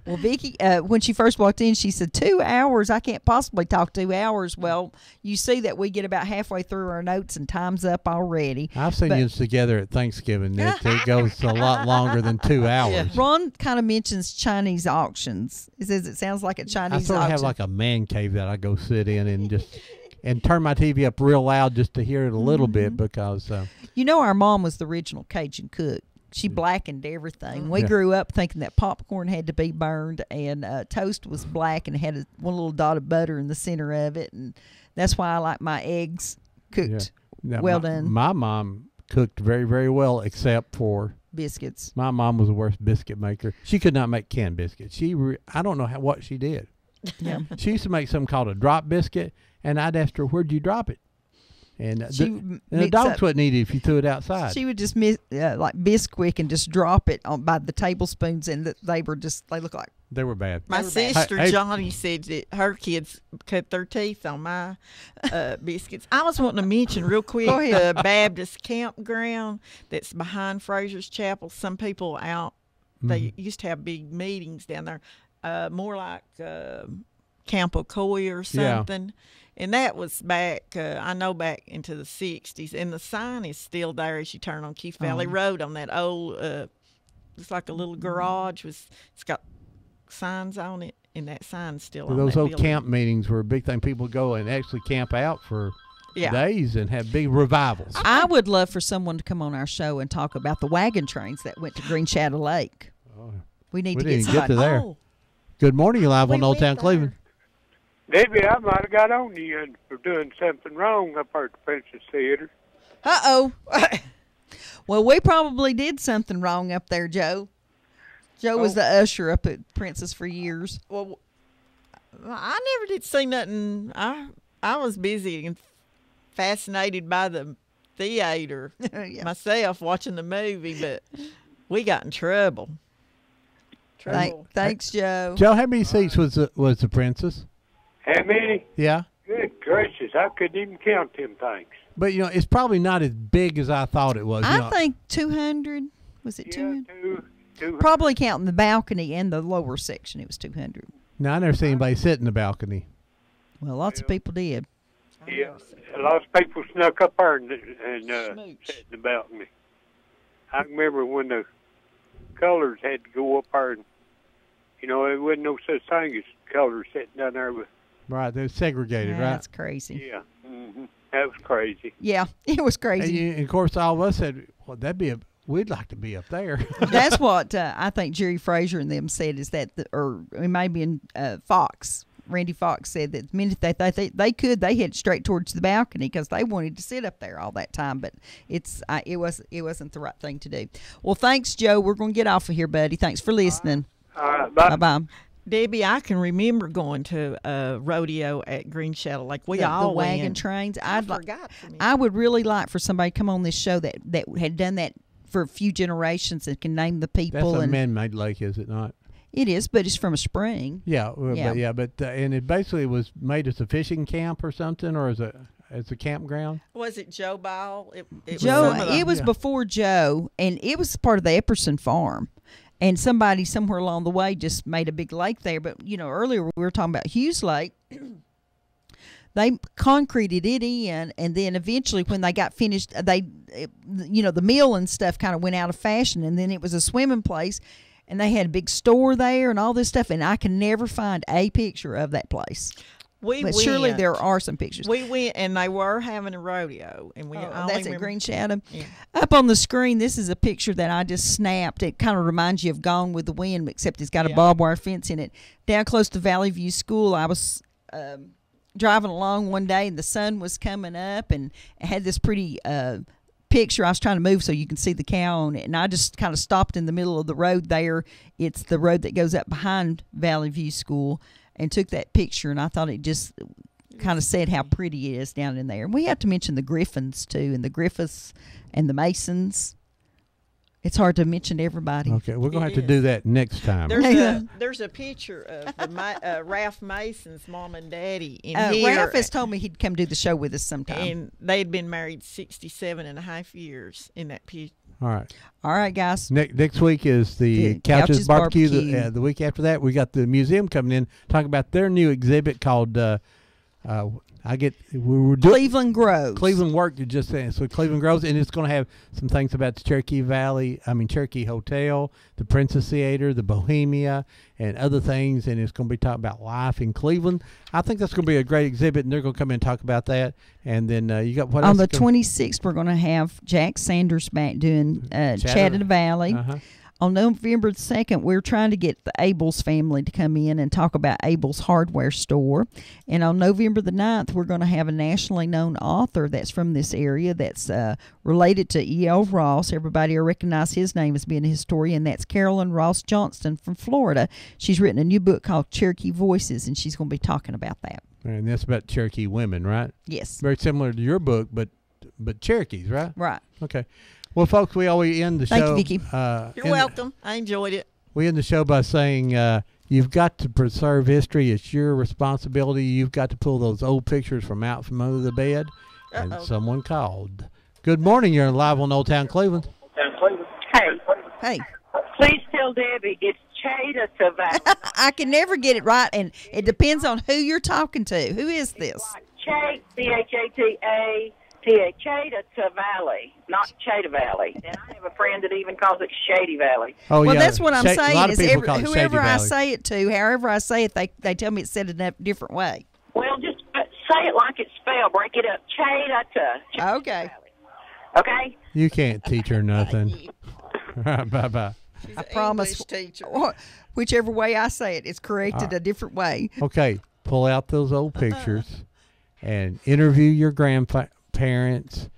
Well, Vicki, when she first walked in, she said, 2 hours? I can't possibly talk 2 hours. Well, you see that we get about halfway through our notes and time's up already. I've seen you together at Thanksgiving. It goes a lot longer than 2 hours. Yeah. Ron kind of mentions Chinese auctions. He says it sounds like a Chinese I sort of auction. have like a man cave that I go sit in and turn my TV up real loud just to hear it a little bit because... You know, our mom was the original Cajun cook. She blackened everything. We grew up thinking that popcorn had to be burned and toast was black and had one little dot of butter in the center of it. And that's why I like my eggs cooked done. My mom cooked very, very well except for... biscuits. My mom was the worst biscuit maker. She could not make canned biscuits. I don't know what she did. Yeah. She used to make something called a drop biscuit, and I'd ask her, where'd you drop it? And the dogs wouldn't eat it if you threw it outside. She would just like Bisquick and just drop it by the tablespoons, and they look like they were bad. My sister Johnny said that her kids cut their teeth on my biscuits. I was wanting to mention real quick the Baptist campground that's behind Fraser's Chapel. Some people out they used to have big meetings down there, more like Camp Ocoee or something. Yeah. And that was back, I know, back into the 60s. And the sign is still there as you turn on Keith Valley Road on that old, it's like a little garage. It's got signs on it, and that sign's still on those that old building. Camp meetings were a big thing. People go and actually camp out for days and have big revivals. I would love for someone to come on our show and talk about the wagon trains that went to Green Shadow Lake. We need to get somebody. Get to there. Good morning. You're live on Old Town Cleveland. Debbie, I might have got on to you for doing something wrong up at the Princess Theater. Uh-oh. Well, we probably did something wrong up there, Joe. Joe was the usher up at Princess for years. Well, I never did see nothing. I was busy and fascinated by the theater myself, watching the movie, but we got in trouble. Thanks, Joe. Joe, how many seats was the Princess? How many? Yeah. Good gracious, I couldn't even count them things. But, it's probably not as big as I thought it was. I think 200. Was it 200? 200? Probably counting the balcony and the lower section, it was 200. No, I never seen anybody sit in the balcony. Well, lots of people did. Yeah, a lot of people snuck up there and sat in the balcony. I remember when the colors had to go up there and, there wasn't no such thing as colors sitting down there with. Right, they're segregated, right? That's crazy. Yeah, that was crazy. Yeah, it was crazy. And of course, all of us said, "Well, we'd like to be up there." That's what I think Jerry Fraser and them said is that, or maybe in Fox, Randy Fox said that the minute they could, they head straight towards the balcony because they wanted to sit up there all that time. But it wasn't the right thing to do. Well, thanks, Joe. We're going to get off of here, buddy. Thanks for listening. All right, bye. Bye. Debbie, I can remember going to a rodeo at Green Shadow Lake. The wagon trains. I would really like for somebody to come on this show that had done that for a few generations and can name the people. That's a man-made lake, is it not? It is, but it's from a spring. Yeah. And it basically was made as a fishing camp or something, or as a campground. Was it Joe Ball? It was before Joe, and it was part of the Epperson farm. And somebody somewhere along the way just made a big lake there. But, earlier we were talking about Hughes Lake. they concreted it in, and then eventually when they got finished, the mill and stuff kind of went out of fashion, and then it was a swimming place, and they had a big store there and all this stuff, and I can never find a picture of that place. But surely there are some pictures. We went, and they were having a rodeo, and that's at Green Shadow. Yeah. Up on the screen, this is a picture that I just snapped. It kind of reminds you of Gone with the Wind, except it's got a barbed wire fence in it. Down close to Valley View School, I was driving along one day, and the sun was coming up, and it had this pretty picture. I was trying to move so you can see the cow on it, and I just kind of stopped in the middle of the road there. It's the road that goes up behind Valley View School, and took that picture, and I thought it just kind of said how pretty it is down in there. And we have to mention the Griffins, too, and the Griffiths and the Masons. It's hard to mention everybody. Okay, we're going to have to do that next time. There's a picture of the Ralph Mason's mom and daddy in here. Ralph has told me he'd come do the show with us sometime. And they'd been married 67 and a half years in that picture. All right, guys. Next week is the Couches Barbecue. The week after that, we got the museum coming in talking about their new exhibit called Cleveland Groves. Cleveland worked just saying. So Cleveland Groves, and it's going to have some things about the Cherokee Hotel, the Princess Theater, the Bohemia, and other things. And it's going to be talking about life in Cleveland. I think that's going to be a great exhibit, and they're going to come in and talk about that. And then you got what else? On the 26th, we're going to have Jack Sanders back doing Chattahoochee Valley. On November 2nd, we're trying to get the Abels family to come in and talk about Abels Hardware Store. And on November the 9th, we're going to have a nationally known author that's from this area that's related to E.L. Ross. Everybody will recognize his name as being a historian. That's Carolyn Ross Johnston from Florida. She's written a new book called Cherokee Voices, and she's going to be talking about that. And that's about Cherokee women, right? Yes. Very similar to your book, but Cherokees, right? Right. Okay. Well, folks, we always end the show. Thank you, Vicki. You're welcome. I enjoyed it. We end the show by saying you've got to preserve history. It's your responsibility. You've got to pull those old pictures from out from under the bed. And someone called. Good morning. You're live on Old Town Cleveland. Hey. Please tell Debbie it's Chattahoochee. I can never get it right, and it depends on who you're talking to. Who is this? Chat, C-H-A-T-A. Chattahoochee Valley, not Chattahoochee Valley. And I have a friend that even calls it Shady Valley. Oh, well, yeah. that's what I'm saying. A lot of people call it whoever Shady I Valley. say it to, however I say it, they tell me it's said in a different way. Well, just say it like it's spelled. Break it up. Chattahoochee. Okay. Okay? You can't teach her nothing. All right, bye-bye. I promise. Teacher. Whichever way I say it, it's corrected a different way. Okay, pull out those old pictures and interview your grandparents.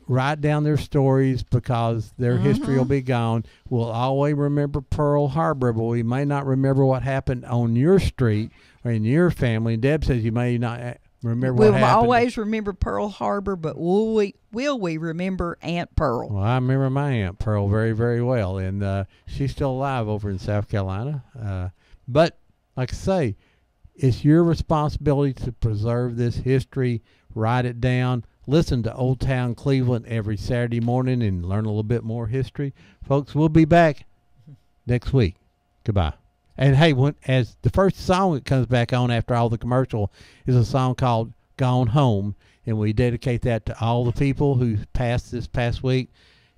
Write down their stories because their history will be gone. We'll always remember Pearl Harbor, but we may not remember what happened on your street or in your family. And Deb says you may not remember what happened. We'll always remember Pearl Harbor, but will we remember Aunt Pearl? Well, I remember my Aunt Pearl very, very well, and she's still alive over in South Carolina. But like I say, it's your responsibility to preserve this history, write it down. Listen to Old Town Cleveland every Saturday morning and learn a little bit more history. Folks, we'll be back next week. Goodbye. And hey, as the first song that comes back on after all the commercial is a song called Gone Home, and we dedicate that to all the people who passed this past week,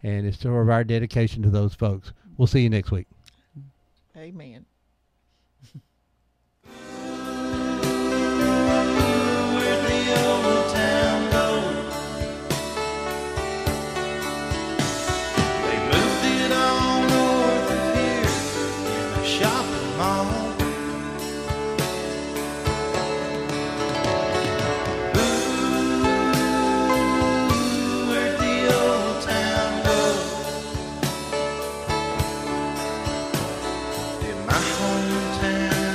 and it's sort of our dedication to those folks. We'll see you next week. Amen. My hometown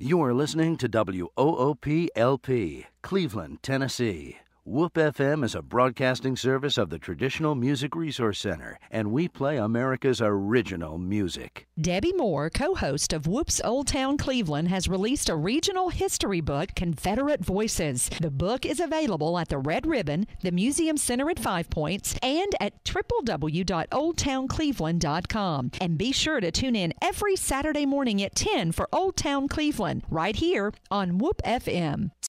You are listening to WOOP-LP, Cleveland, Tennessee. WOOP FM is a broadcasting service of the Traditional Music Resource Center, and we play America's original music. Debbie Moore, co-host of Whoop's Old Town Cleveland, has released a regional history book, Confederate Voices. The book is available at the Red Ribbon, the Museum Center at Five Points, and at www.oldtowncleveland.com. And be sure to tune in every Saturday morning at 10 for Old Town Cleveland, right here on WOOP FM.